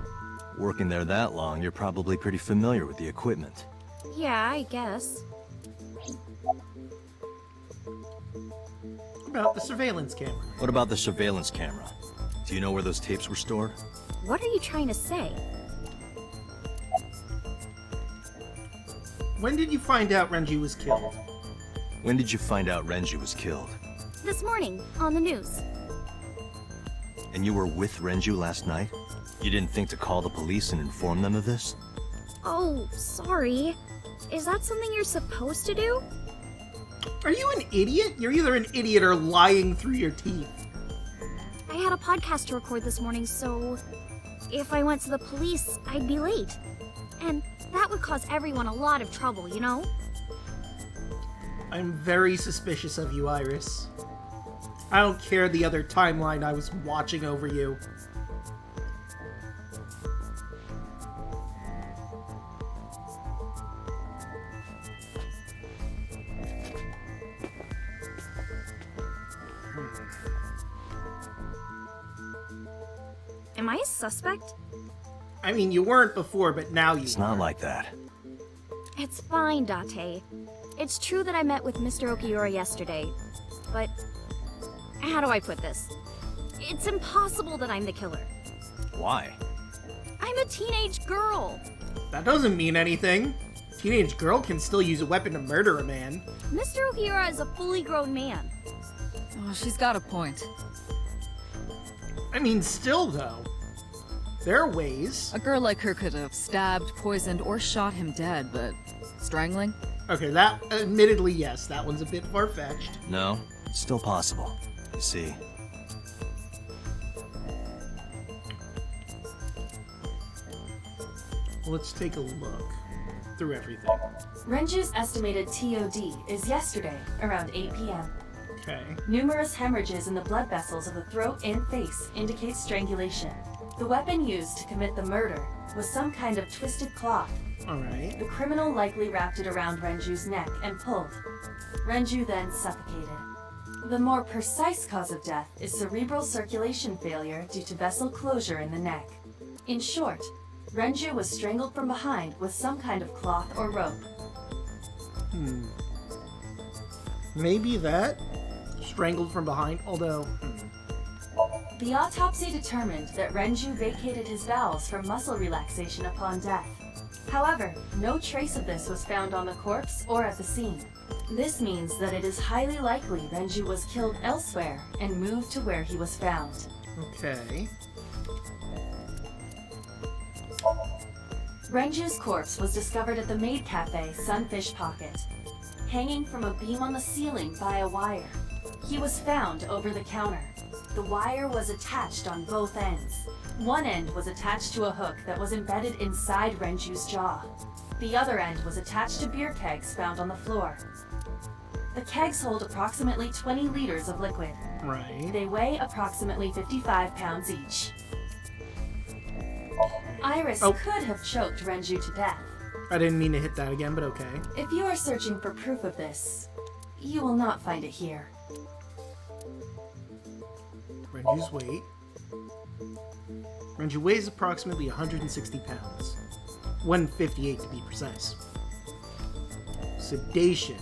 Working there that long, you're probably pretty familiar with the equipment. Yeah, I guess. About the surveillance camera. What about the surveillance camera? Do you know where those tapes were stored? What are you trying to say? When did you find out Renju was killed? When did you find out Renju was killed? This morning, on the news. And you were with Renju last night? You didn't think to call the police and inform them of this? Oh, sorry. Is that something you're supposed to do? Are you an idiot? You're either an idiot or lying through your teeth. I had a podcast to record this morning, so if I went to the police, I'd be late. And that would cause everyone a lot of trouble, you know? I'm very suspicious of you, Iris. I don't care the other timeline I was watching over you. Am I a suspect? I mean, you weren't before, but now you It's not like that. It's fine, Date. It's true that I met with Mr. Okiura yesterday, but how do I put this? It's impossible that I'm the killer. Why? I'm a teenage girl. That doesn't mean anything. Teenage girl can still use a weapon to murder a man. Mr. Okiura is a fully grown man. Oh, she's got a point. I mean, still though. There are ways. A girl like her could have stabbed, poisoned, or shot him dead, but strangling? Okay, that, admittedly, yes, that one's a bit far-fetched. No, it's still possible. You see. Let's take a look through everything. Renju's estimated TOD is yesterday, around 8 p.m. Okay. Numerous hemorrhages in the blood vessels of the throat and face indicate strangulation. The weapon used to commit the murder was some kind of twisted cloth. Alright. The criminal likely wrapped it around Renju's neck and pulled. Renju then suffocated. The more precise cause of death is cerebral circulation failure due to vessel closure in the neck. In short, Renju was strangled from behind with some kind of cloth or rope. Maybe that? Strangled from behind, although... The autopsy determined that Renju vacated his bowels for muscle relaxation upon death. However, no trace of this was found on the corpse or at the scene. This means that it is highly likely Renju was killed elsewhere and moved to where he was found. Okay. Renju's corpse was discovered at the maid cafe Sunfish Pocket, hanging from a beam on the ceiling by a wire. He was found over the counter. The wire was attached on both ends. One end was attached to a hook that was embedded inside Renju's jaw. The other end was attached to beer kegs found on the floor. The kegs hold approximately 20 liters of liquid. Right. They weigh approximately 55 pounds each. Iris could have choked Renju to death. I didn't mean to hit that again, but okay. If you are searching for proof of this, you will not find it here. Renju's weight. Renju weighs approximately 160 pounds. 158 to be precise. Sedation.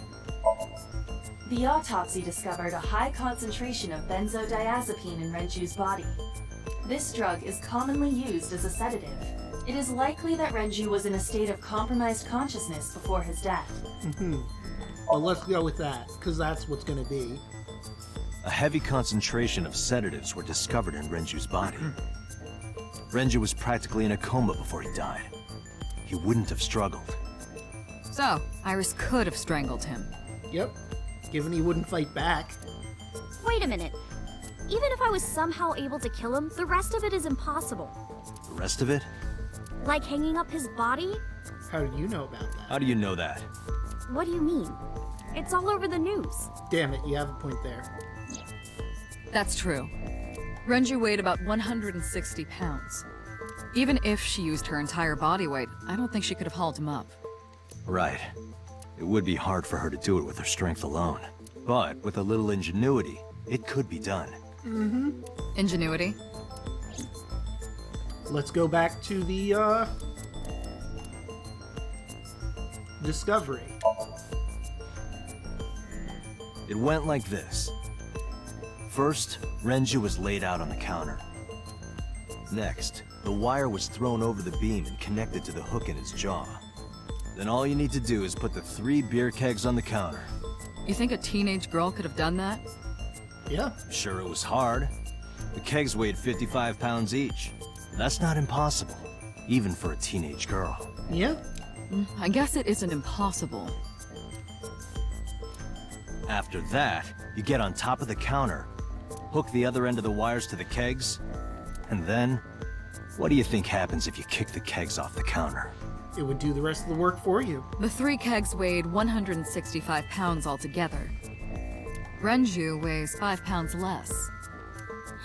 The autopsy discovered a high concentration of benzodiazepine in Renju's body. This drug is commonly used as a sedative. It is likely that Renju was in a state of compromised consciousness before his death. Well, let's go with that, because that's what's going to be. A heavy concentration of sedatives were discovered in Renju's body. Renju was practically in a coma before he died. He wouldn't have struggled. So, Iris could have strangled him. Yep, given he wouldn't fight back. Wait a minute. Even if I was somehow able to kill him, the rest of it is impossible. The rest of it? Like hanging up his body? How did you know about that? How do you know that? What do you mean? It's all over the news. Damn it, you have a point there. That's true. Renju weighed about 160 pounds. Even if she used her entire body weight, I don't think she could have hauled him up. Right. It would be hard for her to do it with her strength alone. But with a little ingenuity, it could be done. Ingenuity? Let's go back to the, discovery. It went like this. First, Renju was laid out on the counter. Next, the wire was thrown over the beam and connected to the hook in his jaw. Then all you need to do is put the 3 beer kegs on the counter. You think a teenage girl could have done that? Yeah. Sure, it was hard. The kegs weighed 55 pounds each. That's not impossible, even for a teenage girl. Yeah. I guess it isn't impossible. After that, you get on top of the counter, hook the other end of the wires to the kegs, and then, what do you think happens if you kick the kegs off the counter? It would do the rest of the work for you. The 3 kegs weighed 165 pounds altogether. Renju weighs 5 pounds less.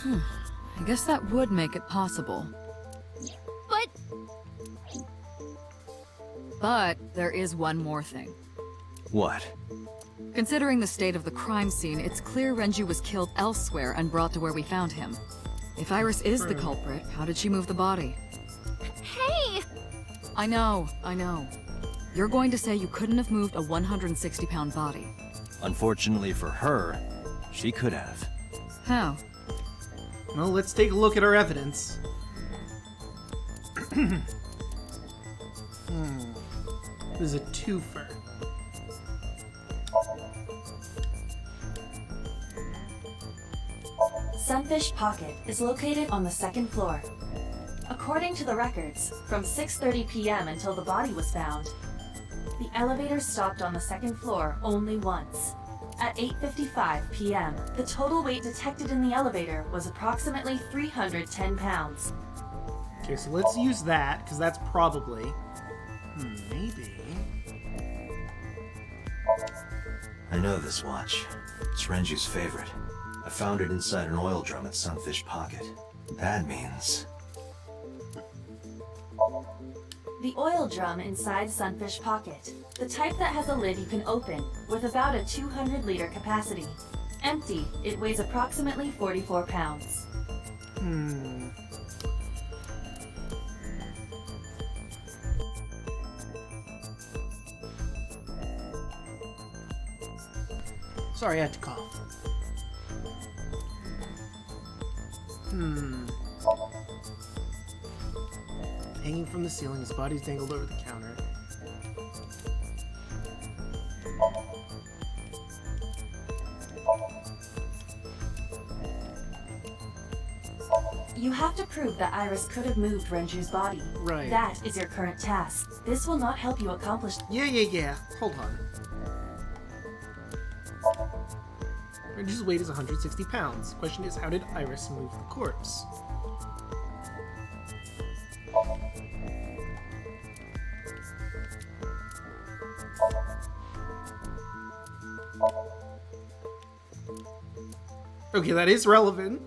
I guess that would make it possible. But there is one more thing. What? Considering the state of the crime scene, it's clear Renju was killed elsewhere and brought to where we found him. If Iris is the culprit, how did she move the body? Hey! I know. You're going to say you couldn't have moved a 160-pound body. Unfortunately for her, she could have. How? Well, let's take a look at our evidence. This is a twofer. Sunfish Pocket is located on the 2nd floor. According to the records, from 6:30 p.m. until the body was found, the elevator stopped on the 2nd floor only once. At 8:55 p.m., the total weight detected in the elevator was approximately 310 pounds. Okay, so let's use that, because that's probably... maybe... I know this watch. It's Renju's favorite. I found it inside an oil drum at Sunfish Pocket. That means... The oil drum inside Sunfish Pocket, the type that has a lid you can open, with about a 200-liter capacity. Empty, it weighs approximately 44 pounds. Sorry, I had to cough. Hanging from the ceiling, his body's dangled over the counter. You have to prove that Iris could have moved Renju's body. Right. That is your current task. This will not help you accomplish... Yeah. Hold on. Renju's weight is 160 pounds. Question is, how did Iris move the corpse? Okay, that is relevant.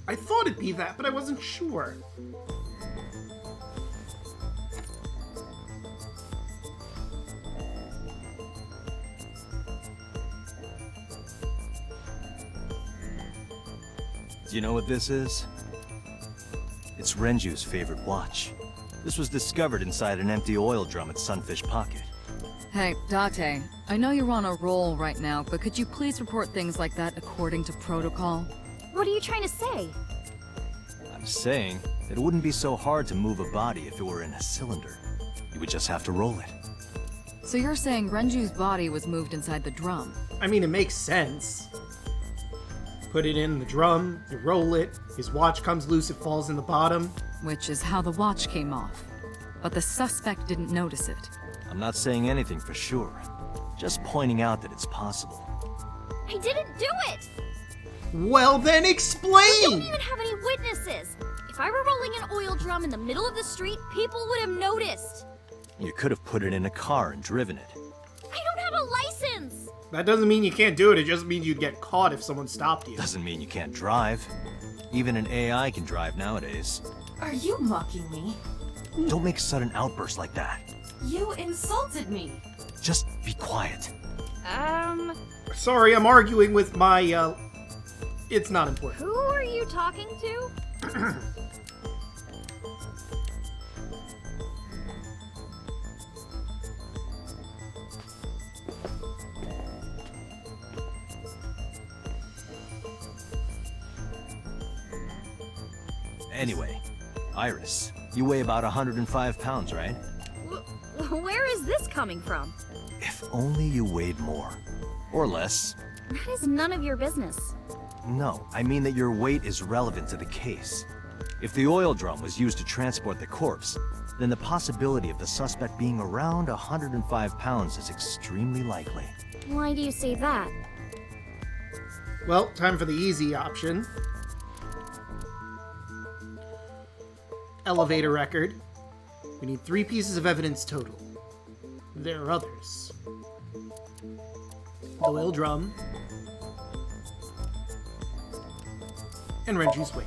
I thought it'd be that, but I wasn't sure. Do you know what this is? It's Renju's favorite watch. This was discovered inside an empty oil drum at Sunfish Pocket. Hey, Date, I know you're on a roll right now, but could you please report things like that according to protocol? What are you trying to say? I'm saying that it wouldn't be so hard to move a body if it were in a cylinder. You would just have to roll it. So you're saying Renju's body was moved inside the drum? I mean, it makes sense. Put it in the drum, you roll it, his watch comes loose, it falls in the bottom. Which is how the watch came off. But the suspect didn't notice it. I'm not saying anything for sure. Just pointing out that it's possible. I didn't do it! Well, then explain! We don't even have any witnesses! If I were rolling an oil drum in the middle of the street, people would have noticed! You could have put it in a car and driven it. I don't have a license! That doesn't mean you can't do it, it just means you'd get caught if someone stopped you. Doesn't mean you can't drive. Even an AI can drive nowadays. Are you mocking me? Don't make sudden outbursts like that. You insulted me! Just be quiet. Sorry, I'm arguing with my, It's not important. Who are you talking to? Anyway, Iris, You weigh about 105 pounds, right? Where is this coming from? If only you weighed more. Or less. That is none of your business. No, I mean that your weight is relevant to the case. If the oil drum was used to transport the corpse, then the possibility of the suspect being around 105 pounds is extremely likely. Why do you say that? Well, time for the easy option. Elevator record. We need 3 pieces of evidence total. There are others. The oil drum. And Renju's weight.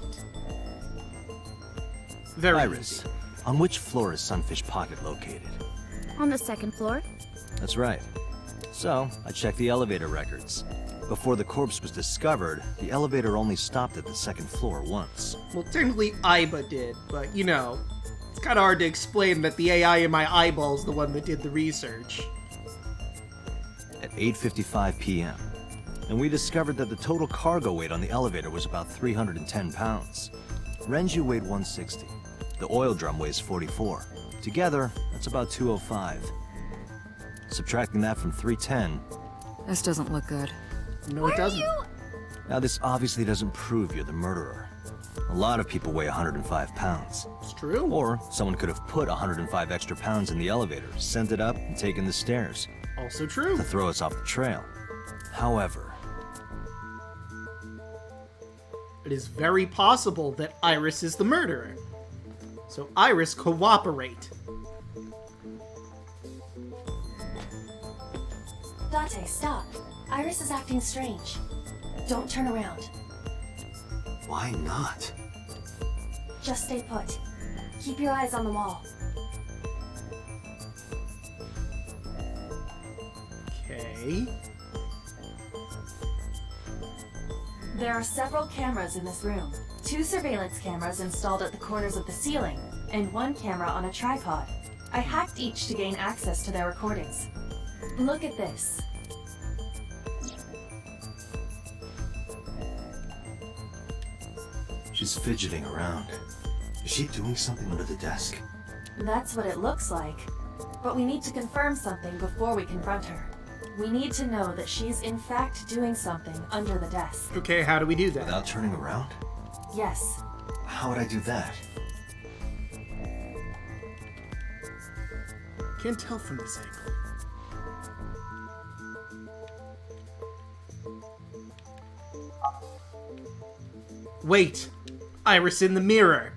Very Iris, easy. on which floor is Sunfish Pocket located? On the 2nd floor. That's right. So, I checked the elevator records. Before the corpse was discovered, the elevator only stopped at the 2nd floor once. Well, technically Iba did, but you know, it's kind of hard to explain that the AI in my eyeball's the one that did the research. At 8:55 p.m. And we discovered that the total cargo weight on the elevator was about 310 pounds. Renju weighed 160. The oil drum weighs 44. Together, that's about 205. Subtracting that from 310... This doesn't look good. No, it doesn't. Now, this obviously doesn't prove you're the murderer. A lot of people weigh 105 pounds. It's true. Or someone could have put 105 extra pounds in the elevator, sent it up, and taken the stairs. Also true. To throw us off the trail. However, it is very possible that Iris is the murderer. So Iris, cooperate. Date, stop. Iris is acting strange. Don't turn around. why not? Just stay put. Keep your eyes on the wall. Okay. There are several cameras in this room. 2 surveillance cameras installed at the corners of the ceiling, and 1 camera on a tripod. I hacked each to gain access to their recordings. Look at this. She's fidgeting around. Is she doing something under the desk? That's what it looks like. But we need to confirm something before we confront her. We need to know that she's in fact doing something under the desk. Okay, how do we do that? Without turning around? Yes. How would I do that? Can't tell from this angle. Wait! Iris in the mirror!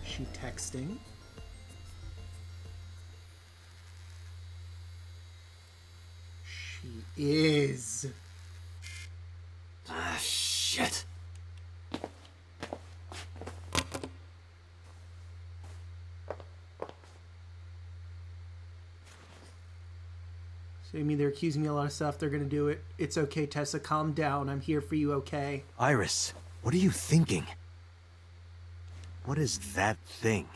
She texting? She is. Ah, shit. So you mean they're accusing me of a lot of stuff, they're gonna do it. It's okay, Tessa, calm down. I'm here for you, okay? Iris, what are you thinking? What is that thing?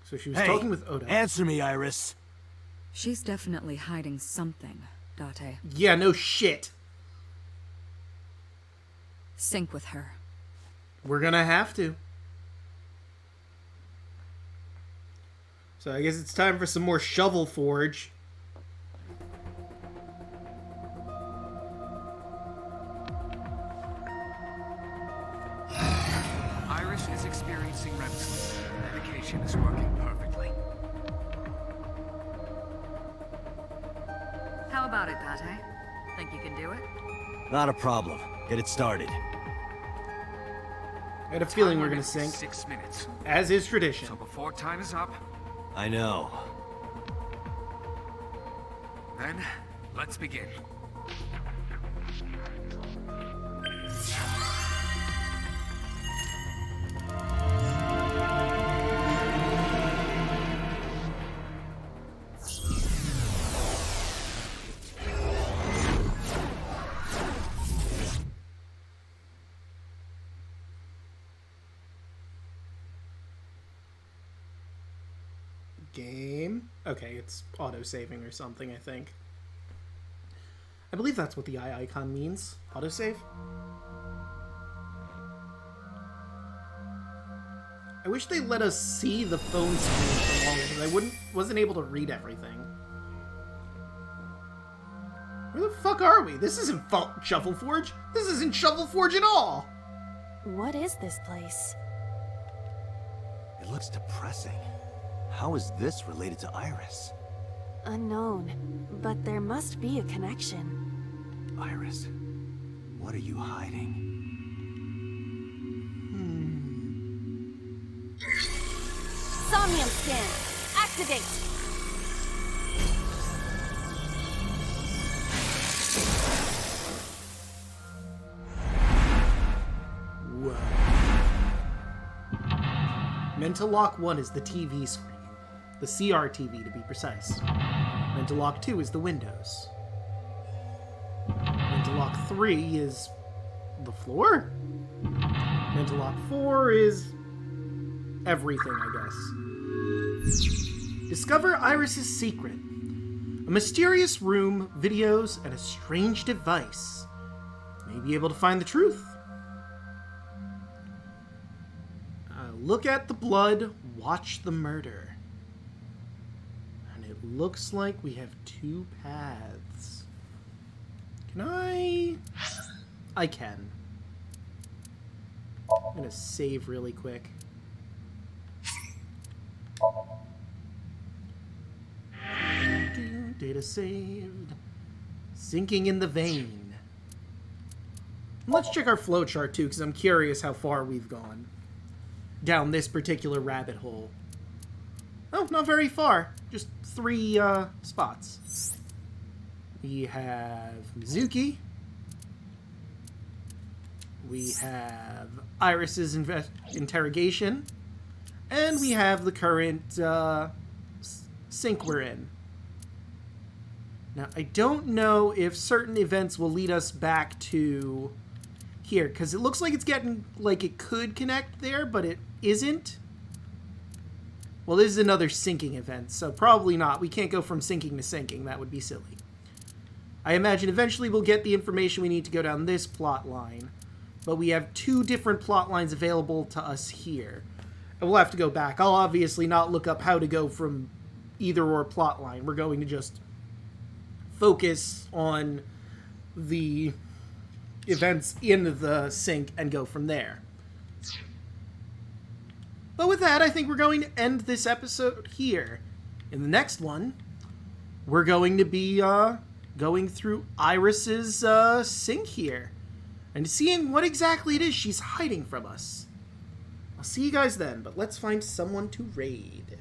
So she was talking with Oda. Answer me, Iris. She's definitely hiding something, Date. Yeah, no shit. Sync with her. We're gonna have to. So I guess it's time for some more Shovel Forge. Iris is experiencing REM sleep. Medication is working perfectly. How about it, Date? Think you can do it? Not a problem. Get it started. I had a feeling we're gonna sync. 6 minutes. As is tradition. So before time is up, I know. then let's begin. Game. Okay, it's auto-saving or something, I think. I believe that's what the eye icon means. Autosave? I wish they let us see the phone screen for longer, because I wasn't able to read everything. Where the fuck are we? This isn't Shuffleforge. This isn't Shuffleforge at all. What is this place? It looks depressing. How is this related to Iris? Unknown, but there must be a connection. Iris, what are you hiding? Somnium scan. Activate. Whoa. Mental Lock 1 is the TV screen. The CRTV, to be precise. Mental Lock 2 is the windows. Mental Lock 3 is the floor? Mental Lock 4 is everything, I guess. Discover Iris's secret. A mysterious room, videos, and a strange device. May be able to find the truth. Look at the blood, watch the murder. And it looks like we have two paths. Can I can. I'm gonna save really quick. Data saved. Sinking in the vein. Let's check our flowchart too, because I'm curious how far we've gone down this particular rabbit hole. Oh, not very far. Just 3 spots. We have Mizuki. We have Iris's interrogation. And we have the current sink we're in. Now, I don't know if certain events will lead us back to here, because it looks like it's getting like it could connect there, but it isn't. Well, this is another sinking event, so probably not. We can't go from sinking to sinking. That would be silly. I imagine eventually we'll get the information we need to go down this plot line, but we have 2 different plot lines available to us here. And we'll have to go back. I'll obviously not look up how to go from either or plot line. We're going to just focus on the events in the sink and go from there. But with that, I think we're going to end this episode here. In the next one, we're going to be going through Iris's sink here and seeing what exactly it is she's hiding from us. I'll see you guys then, but let's find someone to raid.